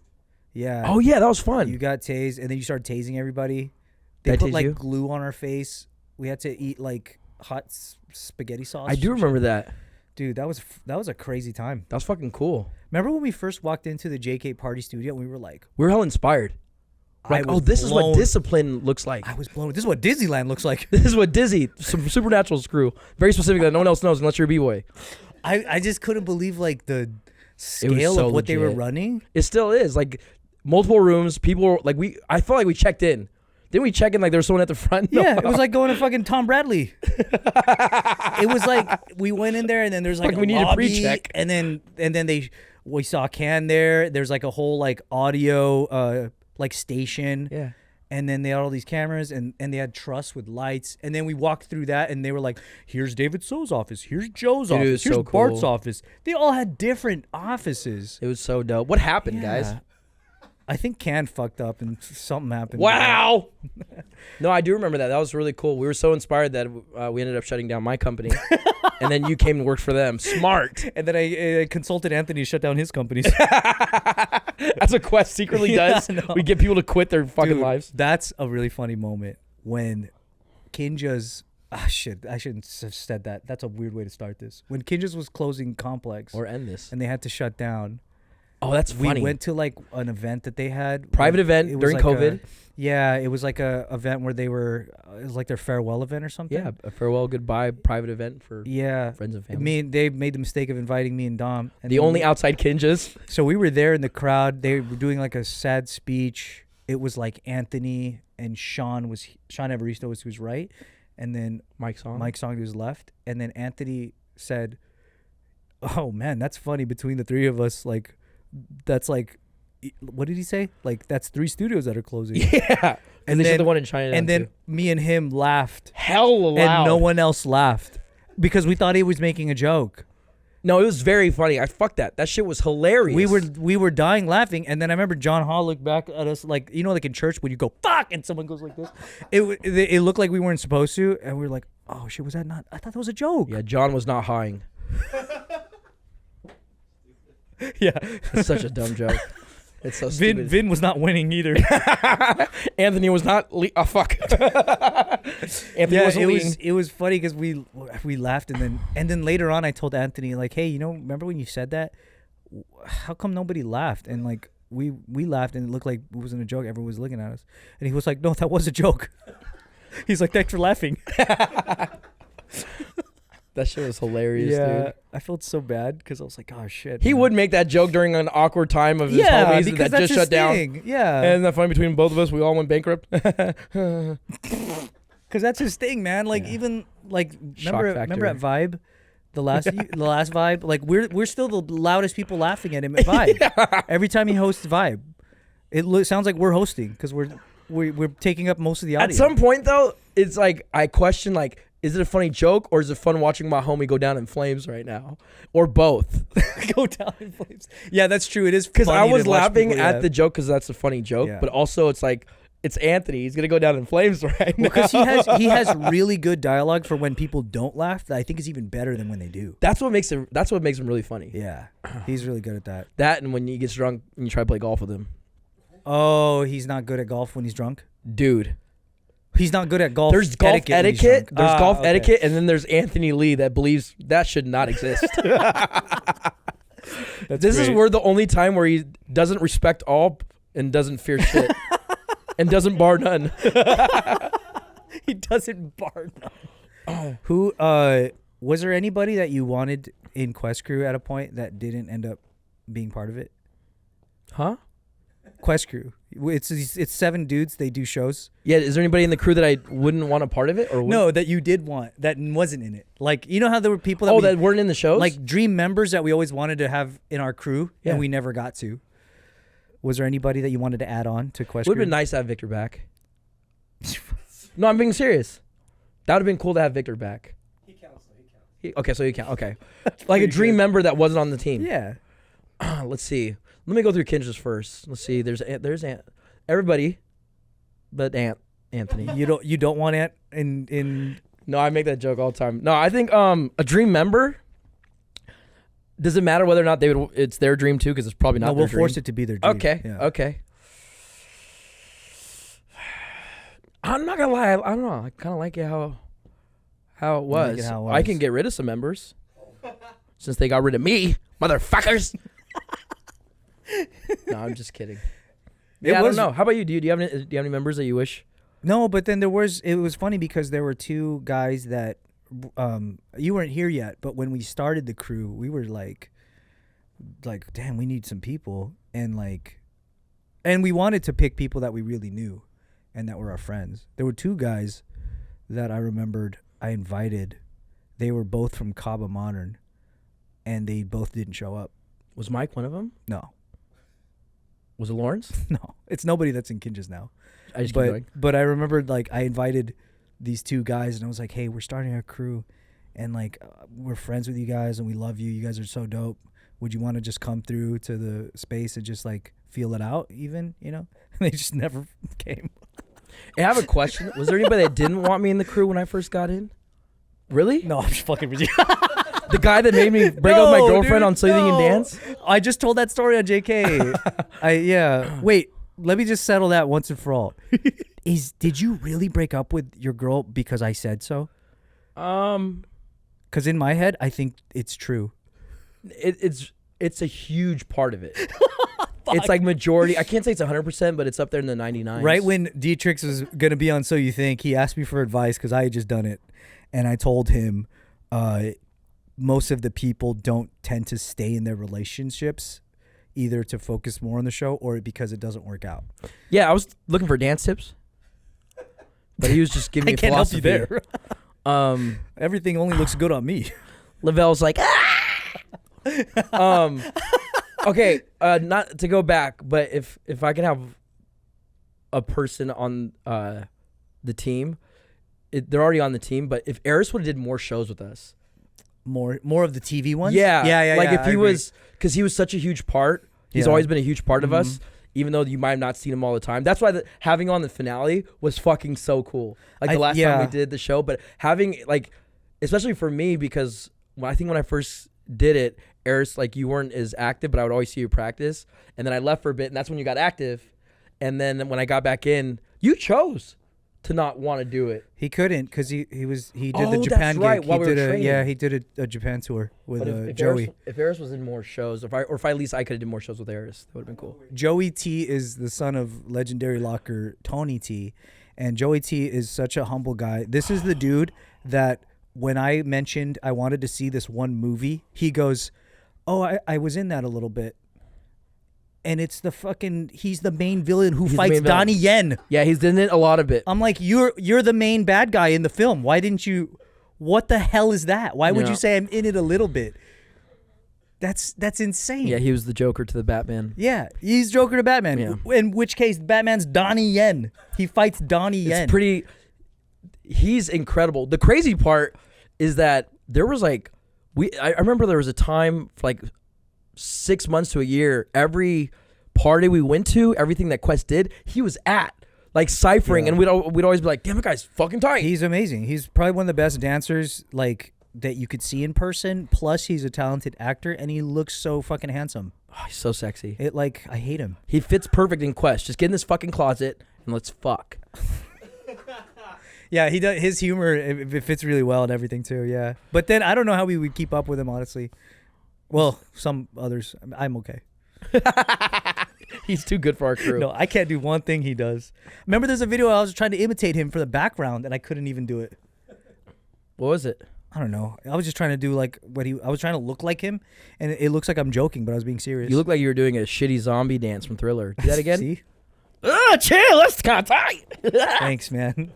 Yeah. Oh yeah, that was fun. You got tased, and then you started tasing everybody. They put tased like you? glue on our face. We had to eat like hot spaghetti sauce. I do remember that. Dude, that was a crazy time. That was fucking cool. Remember when we first walked into the JK party studio and we were like, We were hell inspired. Like, oh, this is what discipline looks like. I was blown. This is what Disneyland looks like. This is what some supernatural screw. Very specific that no one else knows unless you're a b-boy. I just couldn't believe like the scale of what they were running. It still is. Like multiple rooms, people like I felt like we checked in. Didn't we check in like there was someone at the front? Yeah, it was like going to fucking Tom Bradley. It was like we went in there and then there's like we need a pre-check. and then we saw Can there. There's like a whole like audio like station. Yeah. And then they had all these cameras and they had truss with lights. And then we walked through that and they were like, here's David So's office. Here's Joe's office. Here's Bart's office. They all had different offices. It was so dope. What happened, guys? I think Can fucked up and something happened. Wow. No, I do remember that. That was really cool. We were so inspired that we ended up shutting down my company. And then you came and worked for them. Smart. And then I consulted Anthony to shut down his companies. That's what Quest secretly does. We get people to quit their fucking lives. That's a really funny moment when Kinja's... Ah, shit. I shouldn't have said that. That's a weird way to start this. When Kinja's was closing Complex... Or end this. And they had to shut down... Oh, that's funny. We went to like an event that they had. Private event during like COVID. It was like a event where they were, it was like their farewell event or something. Yeah, a farewell, goodbye, private event for friends and family. They made the mistake of inviting me and Dom. And the only outside Kinjas. So we were there in the crowd. They were doing like a sad speech. It was like Anthony and Sean Evaristo was to his right. And then Mike Song to his left. And then Anthony said, oh man, that's funny between the three of us. Like, that's like, what did he say? Like, that's 3 studios that are closing. Yeah. And this is the one in China. And then me and him laughed. Hell loud. And no one else laughed because we thought he was making a joke. No, it was very funny. I fucked that. That shit was hilarious. We were dying laughing. And then I remember John Hall looked back at us like, you know, like in church when you go, fuck, and someone goes like this. It looked like we weren't supposed to. And we were like, oh shit, was that not? I thought that was a joke. Yeah, John was not hawing. Yeah. It's such a dumb joke. It's so stupid. Vin was not winning either. Anthony was not. Fuck. Anthony wasn't leading. It was funny because we laughed and then later on I told Anthony like, hey, you know, remember when you said that? How come nobody laughed? And like we laughed and it looked like it wasn't a joke. Everyone was looking at us, and he was like, no, that was a joke. He's like, thanks for laughing. That shit was hilarious, dude. I felt so bad because I was like, oh shit. He would make that joke during an awkward time of his homies that just shut down. Yeah. And that funny between both of us, we all went bankrupt. Because that's his thing, man. Like even like remember at Vibe, the last Vibe, like we're still the loudest people laughing at him at Vibe. Yeah. Every time he hosts Vibe, it sounds like we're hosting because we're taking up most of the audio. At some point though, it's like I question like, is it a funny joke or is it fun watching my homie go down in flames right now? Or both? Go down in flames. Yeah, that's true. It is because I was laughing at the joke because that's a funny joke, Yeah. but also it's like it's Anthony. He's gonna go down in flames right now. Because he has really good dialogue for when people don't laugh. That I think is even better than when they do. That's what makes him really funny. Yeah, he's really good at that. That and when he gets drunk and you try to play golf with him. Oh, he's not good at golf when he's drunk, dude. He's not good at golf. There's golf etiquette. There's golf etiquette, and then there's Anthony Lee that believes that should not exist. This is where the only time where he doesn't respect all and doesn't fear shit and doesn't bar none. He doesn't bar none. Who was there anybody that you wanted in Quest Crew at a point that didn't end up being part of it? Huh? Quest crew. It's 7 dudes. They do shows. Yeah. Is there anybody in the crew that I wouldn't want a part of it, or no, that you did want that wasn't in it? Like, you know how there were people that that weren't in the shows, like dream members that we always wanted to have in our crew, and we never got to. Was there anybody that you wanted to add on to Quest? It would have been nice to have Victor back. No, I'm being serious. That would have been cool to have Victor back. He counts. Okay, so he counts. Okay, like a dream member that wasn't on the team. Yeah. Let's see. Let me go through Kinja's first. Let's see. There's everybody, but Anthony. You don't want Ant in. No, I make that joke all the time. No, I think a dream member. Does it matter whether or not it's their dream too? Because it's probably not. No, we'll force it to be their dream. Okay. Yeah. Okay. I'm not gonna lie. I don't know. I kind of like it how it was. I can get rid of some members since they got rid of me, motherfuckers. No, I'm just kidding. Yeah, I don't know. How about you, dude? Do you have any members that you wish? No, but then it was funny because there were 2 guys that you weren't here yet, but when we started the crew, we were like damn, we need some people, and we wanted to pick people that we really knew and that were our friends. There were 2 guys that I remembered I invited. They were both from Cabo Modern, and they both didn't show up. Was Mike one of them? No. Was it Lawrence? No, it's nobody that's in Kinja's now. I just keep going. But I remembered I invited these 2 guys, and I was like, hey, we're starting a crew, and we're friends with you guys, and we love you. You guys are so dope. Would you want to just come through to the space and just feel it out, even, you know? And they just never came. I have a question. Was there anybody that didn't want me in the crew when I first got in? Really? No, I'm just fucking with you. The guy that made me break up with my girlfriend on So You Can Dance? I just told that story on JK. Wait, let me just settle that once and for all. Did you really break up with your girl because I said so? Because in my head, I think it's true. It's a huge part of it. It's majority. I can't say it's 100%, but it's up there in the 99. Right when D-Trix was going to be on So You Think, he asked me for advice because I had just done it. And I told him most of the people don't tend to stay in their relationships either to focus more on the show or because it doesn't work out. Yeah, I was looking for dance tips, but he was just giving me philosophy. I can't help you there. Everything only looks good on me. Lavelle's like, okay, not to go back, but if I can have a person on the team, they're already on the team, but if Eris would have did more shows with us. More of the TV ones? Yeah. If he was, because he was such a huge part. He's always been a huge part of us, even though you might have not seen him all the time. That's why having on the finale was fucking so cool. The last time we did the show, but having especially for me, because I think when I first did it, Eris, you weren't as active, but I would always see you practice. And then I left for a bit, and that's when you got active. And then when I got back in, you chose to not want to do it. He couldn't because he did the Japan gig. While we were training. He did a Japan tour with Joey. If Eris was in more shows, or if at least I could have did more shows with Eris, that would have been cool. Joey T is the son of legendary locker Tony T, and Joey T is such a humble guy. This is the dude that when I mentioned I wanted to see this one movie, he goes, "Oh, I was in that a little bit." And it's he's the main villain who fights Donnie Yen. Yeah, he's in it a lot of it. I'm like, you're the main bad guy in the film. Why didn't you? What the hell is that? Why would you say I'm in it a little bit? That's insane. Yeah, he was the Joker to the Batman. Yeah, he's Joker to Batman. Yeah. In which case, Batman's Donnie Yen. He fights Donnie Yen. He's incredible. The crazy part is that there was I remember there was a time for 6 months to a year, every party we went to, everything that Quest did, he was at, ciphering, and we'd always be like, damn, that guy's fucking tight. He's amazing. He's probably one of the best dancers that you could see in person, plus he's a talented actor, and he looks so fucking handsome. Oh, he's so sexy. I hate him. He fits perfect in Quest. Just get in this fucking closet and let's fuck. Yeah, he does. His humor, it fits really well and everything too, yeah. But then I don't know how we would keep up with him, honestly. Well, some others. I'm okay. He's too good for our crew. No, I can't do one thing he does. Remember there's a video I was trying to imitate him for the background, and I couldn't even do it. What was it? I don't know. I was just trying to do like I was trying to look like him, and it looks like I'm joking, but I was being serious. You look like you were doing a shitty zombie dance from Thriller. Do that again. See? Chill. That's kind of tight. Thanks, man.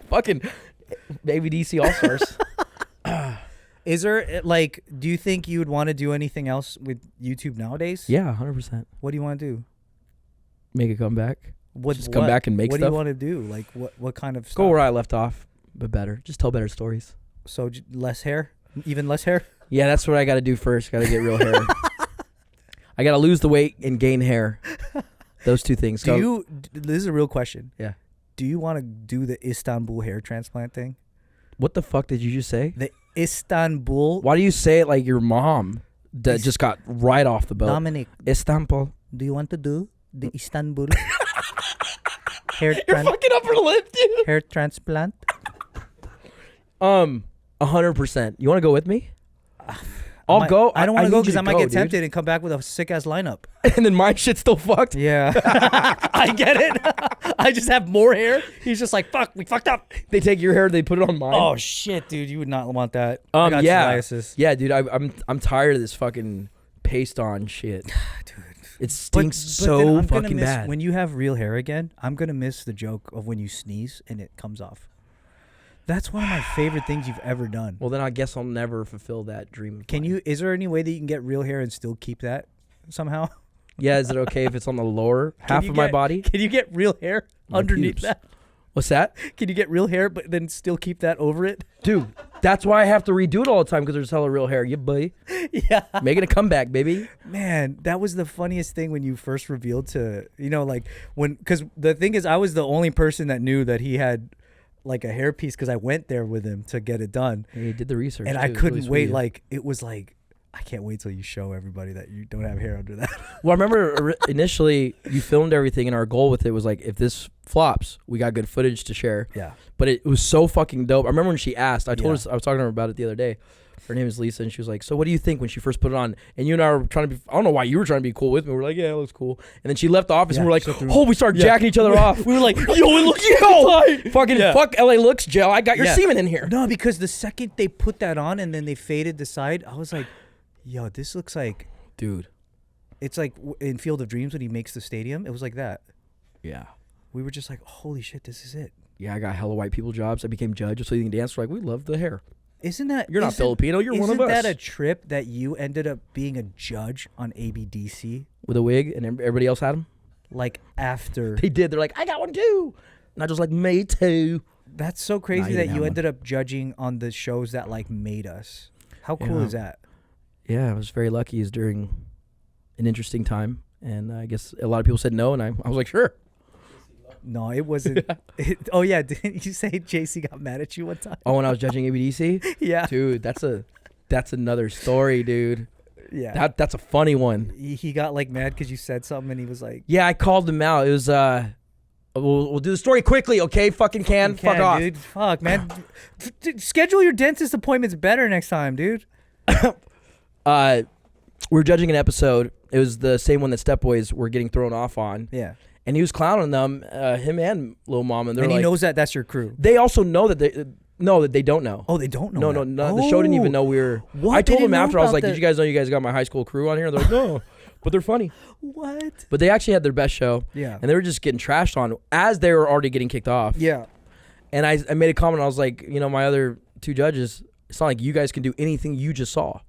Fucking Baby DC All Stars. Is there like? Do you think you would want to do anything else with YouTube nowadays? Yeah, 100%. What do you want to do? Make a comeback. Just come back and make what stuff. What do you want to do? Like what kind of stuff? Go where I left off, but better. Just tell better stories. So less hair, even less hair. Yeah, that's what I got to do first. Got to get real hair. I got to lose the weight and gain hair. Those two things. This is a real question. Yeah. Do you want to do the Istanbul hair transplant thing? What the fuck did you just say? The Istanbul. Why do you say it like your mom that just got right off the boat? Dominic. Istanbul. Do you want to do the Istanbul hair Your fucking upper lip, dude. hair transplant? 100%. You want to go with me? I'll go. I don't want to go because I might get dude. tempted and come back with a sick ass lineup. And then my shit's still fucked. Yeah. I get it. I just have more hair. He's just like, fuck, we fucked up. They take your hair, they put it on mine. Oh shit, dude, you would not want that. I got yeah. psoriasis. Yeah, dude, I'm tired of this fucking paste on shit. Dude. It stinks But then so I'm gonna fucking miss, bad. when you have real hair again, I'm going to miss the joke of when you sneeze and it comes off. That's one of my favorite things you've ever done. Well, then I guess I'll never fulfill that dream. Is there any way that you can get real hair and still keep that somehow? Yeah, is it okay if it's on the lower half of my body? Can you get real hair My underneath pubes. that? What's that? Can you get real hair but then still keep that over it? Dude, that's why I have to redo it all the time because there's hella real hair. Yeah, boy. Yeah. Making a comeback, baby. Man, that was the funniest thing when you first revealed because the thing is, I was the only person that knew that he had like a hairpiece because I went there with him to get it done. He did the research. And too. I It was couldn't really wait. sweet. Like, it was like, I can't wait till you show everybody that you don't have hair under that. Well, I remember initially you filmed everything, and our goal with it was like, if this flops, we got good footage to share. Yeah. But it was so fucking dope. I remember when she asked, I told Yeah. her, I was talking to her about it the other day. Her name is Lisa, and she was like, so what do you think when she first put it on? And you and I were trying to be, I don't know why you were trying to be cool with me. We're like, yeah, it looks cool. And then she left the office, and we're like, we started jacking each other off. We were like, yo, it looks Fucking fuck LA looks, Jill. I got your semen in here. No, because the second they put that on and then they faded the side, I was like, yo, this looks like, Dude. it's like in Field of Dreams when he makes the stadium. It was like that. Yeah. We were just like, holy shit, this is it. Yeah, I got hella white people jobs. I became judge of Sleeping Dance. We're like, we love the hair. You're not Filipino, you're one of us. Isn't that a trip that you ended up being a judge on ABDC? With a wig, and everybody else had them? Like after. They did. They're like, I got one too. And I was like, me too. That's so crazy that you ended up judging on the shows that like made us. How cool is that? Yeah, I was very lucky. It was during an interesting time. And I guess a lot of people said no, and I was like, sure. No, it wasn't. Oh, yeah. Didn't you say JC got mad at you one time? Oh, when I was judging ABDC? Yeah. Dude, that's another story, dude. Yeah. That's a funny one. He got like mad because you said something and he was like, yeah, I called him out. It was, we'll do the story quickly, okay? Fucking fuck off. Dude. Fuck, man. Schedule your dentist appointments better next time, dude. We were judging an episode. It was the same one that Step Boys were getting thrown off on. Yeah. And he was clowning them, him and Lil Mama. And, he knows that that's your crew. They also know that they don't know. Oh, they don't know. No. The show didn't even know we were. What? I told They them didn't know after, I was about like, did you guys know you guys got my high school crew on here? And they're like, no, but they're funny. What? But they actually had their best show. Yeah. And they were just getting trashed on as they were already getting kicked off. Yeah. And I made a comment. I was like, my other two judges, it's not like you guys can do anything you just saw.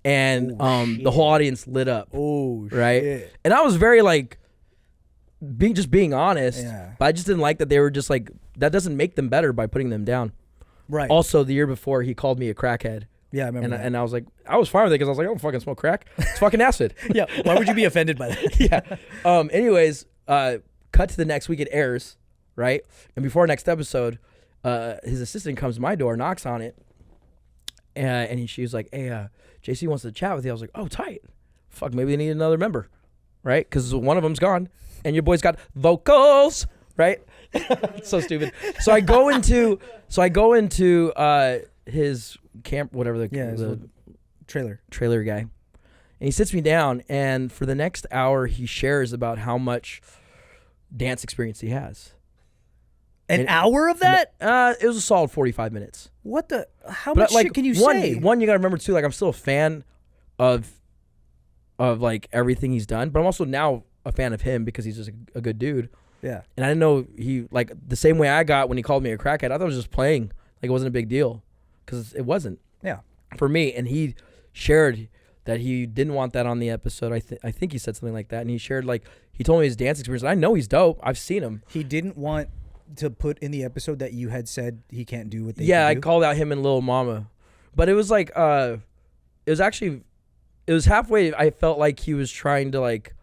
And the whole audience lit up. Oh, right? Shit. And I was very like, being honest. Yeah. But I just didn't like that they were just like, that doesn't make them better by putting them down. Right. Also, the year before, he called me a crackhead. Yeah, I remember that. And I was like, I was fine with it because I was like, I don't fucking smoke crack. It's fucking acid. Yeah. Why would you be offended by that? Yeah. Anyways, cut to the next week, it airs, right? And before next episode, his assistant comes to my door, knocks on it, and she was like, hey, JC wants to chat with you. I was like, oh, tight. Fuck, maybe they need another member, right? Because one of them's gone, and your boy's got vocals, right? So stupid. So I go into his camp, whatever the trailer guy, and he sits me down, and for the next hour he shares about how much dance experience he has. An hour of that? It was a solid 45 minutes. What the? How much shit can you say? One, you got to remember too. Like I'm still a fan of like everything he's done, but I'm also now a fan of him because he's just a good dude. Yeah. And I didn't know he like the same way I got when he called me a crackhead. I thought it was just playing. Like it wasn't a big deal because it wasn't. Yeah. For me, and he shared that he didn't want that on the episode. I think he said something like that, and he shared like he told me his dance experience. I know he's dope. I've seen him. He didn't want to put in the episode that you had said he can't do what they I do? called out him and Lil Mama, but it was like it was halfway. I felt like he was trying to like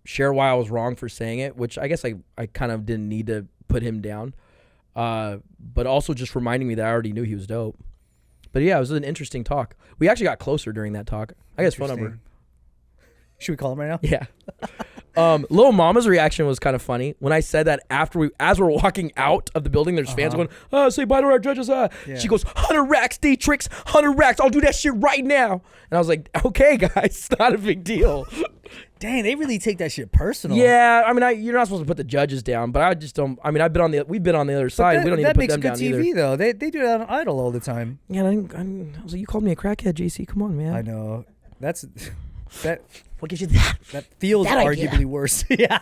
share why I was wrong for saying it, which I guess I kind of didn't need to put him down, but also just reminding me that I already knew he was dope. But yeah, it was an interesting talk. We actually got closer during that talk. I got his phone number. Should we call him right now? Yeah. Lil Mama's reaction was kind of funny when I said that as we're walking out of the building, there's fans going, say bye to our judges. Yeah. She goes, 100 racks, D-Trix, 100 racks. I'll do that shit right now. And I was like, okay, guys, it's not a big deal. Dang, they really take that shit personal. Yeah, I mean, you're not supposed to put the judges down, but I just don't. I mean, we've been on the other side. We don't need to put them down either. That makes good TV though. They do that on Idol all the time. Yeah, I was like, you called me a crackhead, JC. Come on, man. I know. That. What gives you that? That feels that arguably worse. Yeah.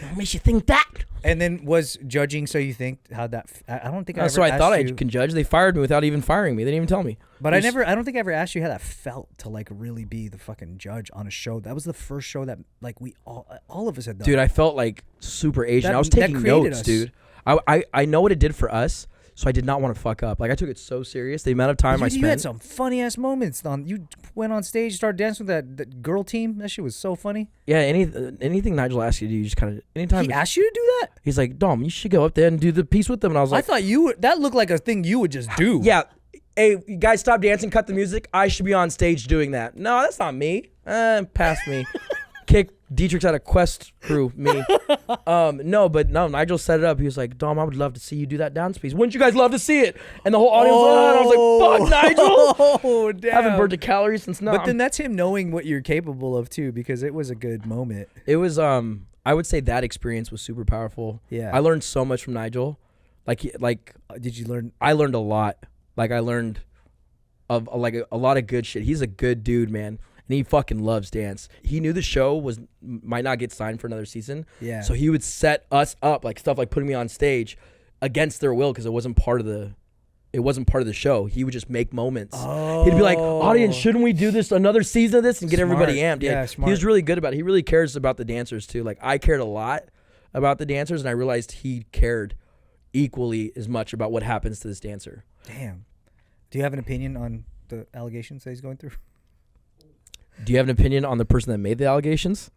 What makes you think that? And then was judging. So you think how that? I don't think. So I thought I can judge. They fired me without even firing me. They didn't even tell me. But I don't think I ever asked you how that felt to like really be the fucking judge on a show. That was the first show that like we all of us had done. Dude, I felt like super Asian. I was taking notes, dude. I know what it did for us. So I did not want to fuck up. Like I took it so serious. The amount of time I spent. You had some funny ass moments. You went on stage, started dancing with that girl team. That shit was so funny. Yeah. Anything Nigel asked you to do, you just kind of anytime. He asked you to do that. He's like, Dom, you should go up there and do the piece with them. And I was like, I thought you would. That looked like a thing you would just do. Yeah. Hey, you guys, stop dancing. Cut the music. I should be on stage doing that. No, that's not me. Pass me. Kick D-Trix out of Quest crew, me. No, Nigel set it up. He was like, Dom, I would love to see you do that dance piece. Wouldn't you guys love to see it? And the whole audience and I was like, fuck, Nigel. Oh, damn. Haven't burnt a calorie since now. But then that's him knowing what you're capable of too, because it was a good moment. It was, I would say that experience was super powerful. Yeah. I learned so much from Nigel. Did you learn? I learned a lot. Like I learned of a lot of good shit. He's a good dude, man. And he fucking loves dance. He knew the show might not get signed for another season. Yeah. So he would set us up, like stuff like putting me on stage against their will because it wasn't part of the show. He would just make moments. Oh. He'd be like, audience, shouldn't we do this another season of this and get everybody amped? Yeah, smart. He was really good about it. He really cares about the dancers too. Like I cared a lot about the dancers and I realized he cared equally as much about what happens to this dancer. Damn. Do you have an opinion on the allegations that he's going through? Do you have an opinion on the person that made the allegations?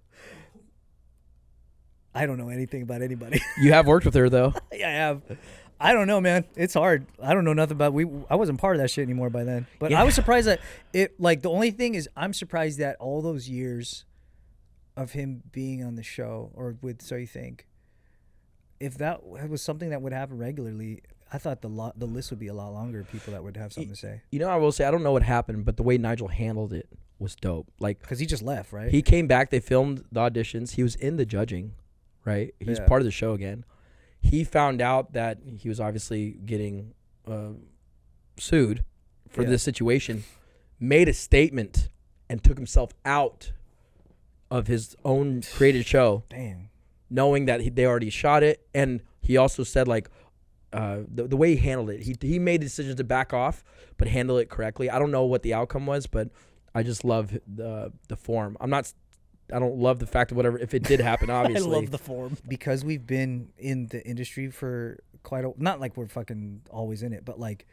I don't know anything about anybody. You have worked with her though. Yeah, I have. I don't know, man. It's hard. I don't know nothing about. I wasn't part of that shit anymore by then. But yeah. I was surprised that it. Like the only thing is, I'm surprised that all those years of him being on the show or with So You Think, if that was something that would happen regularly, I thought the list would be a lot longer. People that would have something to say. You know, I will say I don't know what happened, but the way Nigel handled it was dope. Like, because he just left, right? He came back. They filmed the auditions. He was in the judging, right? He's part of the show again. He found out that he was obviously getting sued for this situation, made a statement, and took himself out of his own created show. Damn. Knowing that they already shot it. And he also said, like, the way he handled it, he made decisions to back off, but handle it correctly. I don't know what the outcome was, but I just love the form. I don't love the fact of whatever, if it did happen, obviously. I love the form. Because we've been in the industry for quite a, not like we're fucking always in it, but like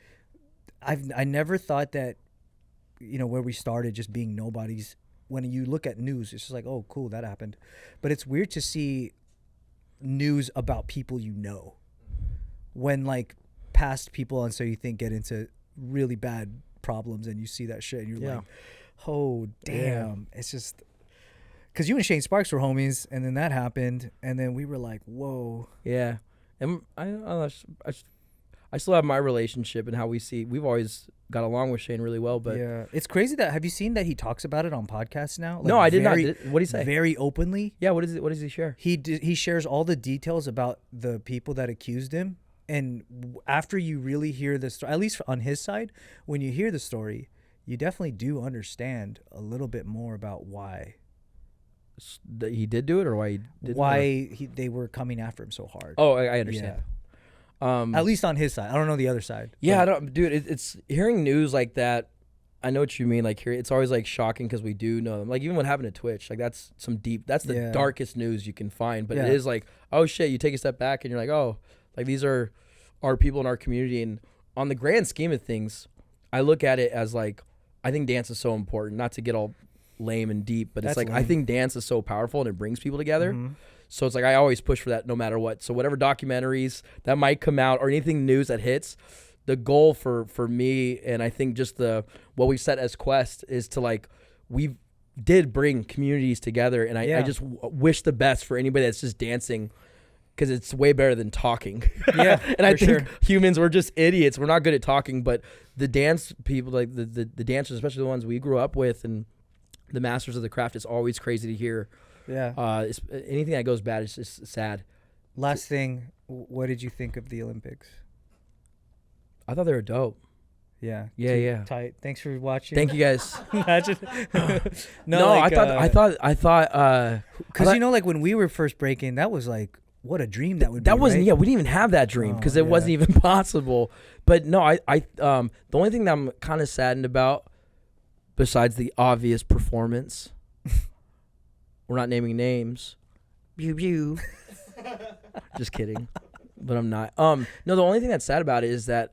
I never thought that, you know, where we started just being nobodies, when you look at news, it's just like, oh, cool, that happened. But it's weird to see news about people you know. When like past people on So You Think get into really bad problems and you see that shit and you're like, oh, damn. Yeah. It's just... Because you and Shane Sparks were homies, and then that happened, and then we were like, "Whoa." Yeah, and I still have my relationship and how we've always got along with Shane really well. But yeah, it's crazy that, have you seen that he talks about it on podcasts now? No, I did not. What did he say? Very openly. Yeah, what does he share? He shares all the details about the people that accused him. And after you really hear the story, at least on his side, when you hear the story, you definitely do understand a little bit more about why he did do it, or why they were coming after him so hard. Oh, I understand. Yeah. At least on his side. I don't know the other side. Yeah, dude. It's hearing news like that. I know what you mean. Like, it's always like shocking because we do know them. Like, even what happened to Twitch, like that's the darkest news you can find. But it is like, oh shit, you take a step back and you're like, oh, like these are our people in our community. And on the grand scheme of things, I look at it as like, I think dance is so important. Not to get all lame and deep, but it's like, I think dance is so powerful and it brings people together. Mm-hmm. So it's like, I always push for that no matter what. So whatever documentaries that might come out or anything news that hits, the goal for me, and I think just what we set as Quest is to like, we did bring communities together. And I just wish the best for anybody that's just dancing, because it's way better than talking. Yeah. And I think humans, we're just idiots. We're not good at talking, but the dance people, like the dancers, especially the ones we grew up with and the masters of the craft, is always crazy to hear. Yeah. Anything that goes bad is just sad. Last thing, what did you think of the Olympics? I thought they were dope. Yeah. Yeah. Tight. Thanks for watching. Thank you guys. Imagine. I thought because you know, like when we were first breaking, that was like, what a dream that would be. That wasn't, right? yeah, we didn't even have that dream because it wasn't even possible. But no, the only thing that I'm kind of saddened about, besides the obvious performance, we're not naming names. Pew. Just kidding. But I'm not. No, the only thing that's sad about it is that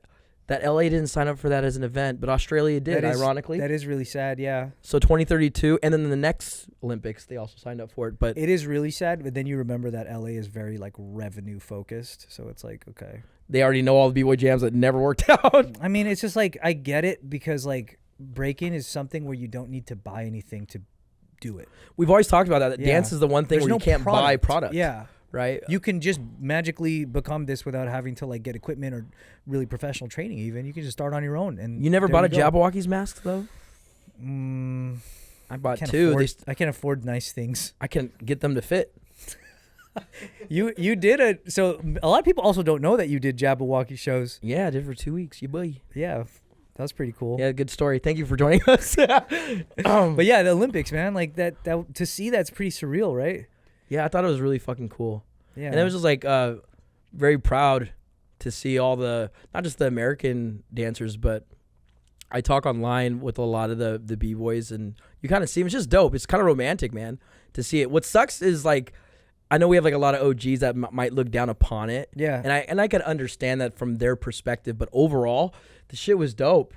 LA didn't sign up for that as an event, but Australia did, ironically. That is really sad, yeah. So 2032, and then the next Olympics, they also signed up for it. But it is really sad, but then you remember that LA is very like revenue focused, so it's like, okay. They already know all the B-boy jams that never worked out. I mean, it's just like, I get it, because like breaking is something where you don't need to buy anything to do it. We've always talked about that. Dance is the one thing where you can't buy product. Yeah. Right? You can just magically become this without having to like get equipment or really professional training even. You can just start on your own. And you never bought a Jabberwockies mask though? I bought two. I can't afford nice things. I can get them to fit. You did so a lot of people also don't know that you did Jabberwocky shows. Yeah, I did for 2 weeks. You boy. Yeah. That was pretty cool. Yeah, good story. Thank you for joining us. But yeah, the Olympics, man, like that to see that's pretty surreal, right? Yeah, I thought it was really fucking cool. Yeah. And it was just like very proud to see all not just the American dancers, but I talk online with a lot of the B-boys, and you kind of see them. It's just dope. It's kind of romantic, man, to see it. What sucks is like, I know we have like a lot of OGs that might look down upon it. Yeah. And I can understand that from their perspective, but overall, the shit was dope.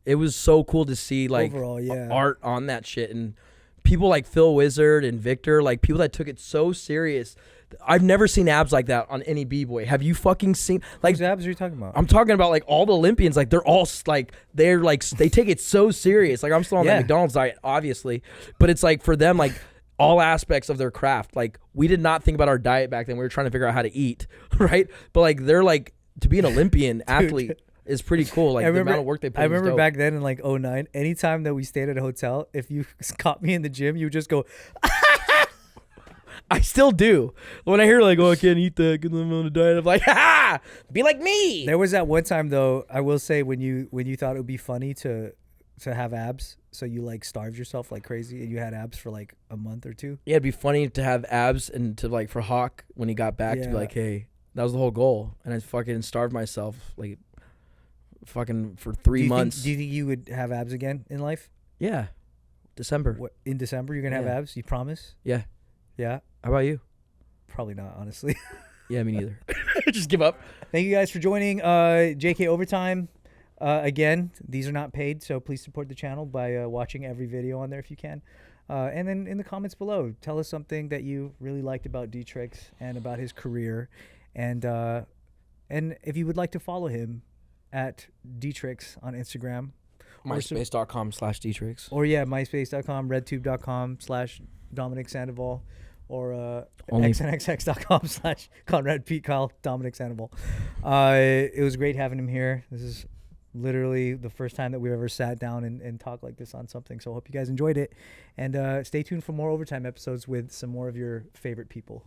It was so cool to see like art on that shit, and people like Phil Wizard and Victor, like people that took it so serious. I've never seen abs like that on any B-boy. Have you fucking seen like whose abs are you talking about? I'm talking about like all the Olympians, like they're all like they take it so serious. Like I'm still on that McDonald's diet, obviously, but it's like for them, like all aspects of their craft. Like we did not think about our diet back then. We were trying to figure out how to eat, right? But like they're like, to be an Olympian athlete is pretty cool. Like the amount of work they put in. I remember back then in like 2009, anytime that we stayed at a hotel, if you caught me in the gym, you would just go. I still do. When I hear like, oh, I can't eat that because I'm on a diet, I'm like, ha! Be like me. There was that one time though, I will say, when you thought it would be funny to have abs, so you like starved yourself like crazy and you had abs for like a month or two. Yeah, it'd be funny to have abs and to like for Hawk when he got back to be like, hey, that was the whole goal, and I fucking starved myself like fucking for 3 months. Do you think you would have abs again in life? Yeah, December. What, in December you're gonna have abs? You promise? Yeah. Yeah. How about you? Probably not, honestly. Yeah, me neither. Just give up. Thank you guys for joining JK Overtime. Again, these are not paid, so please support the channel by watching every video on there if you can. And then in the comments below, tell us something that you really liked about D-Trix and about his career. And if you would like to follow him at D-Trix on Instagram. MySpace.com/D-Trix. Or MySpace.com, RedTube.com/Dominic Sandoval. or Only- xnxx.com/Conrad Pete Kyle Dominic Sandoval. It was great having him here. This is literally the first time that we've ever sat down and talked like this on something. So I hope you guys enjoyed it. And stay tuned for more Overtime episodes with some more of your favorite people.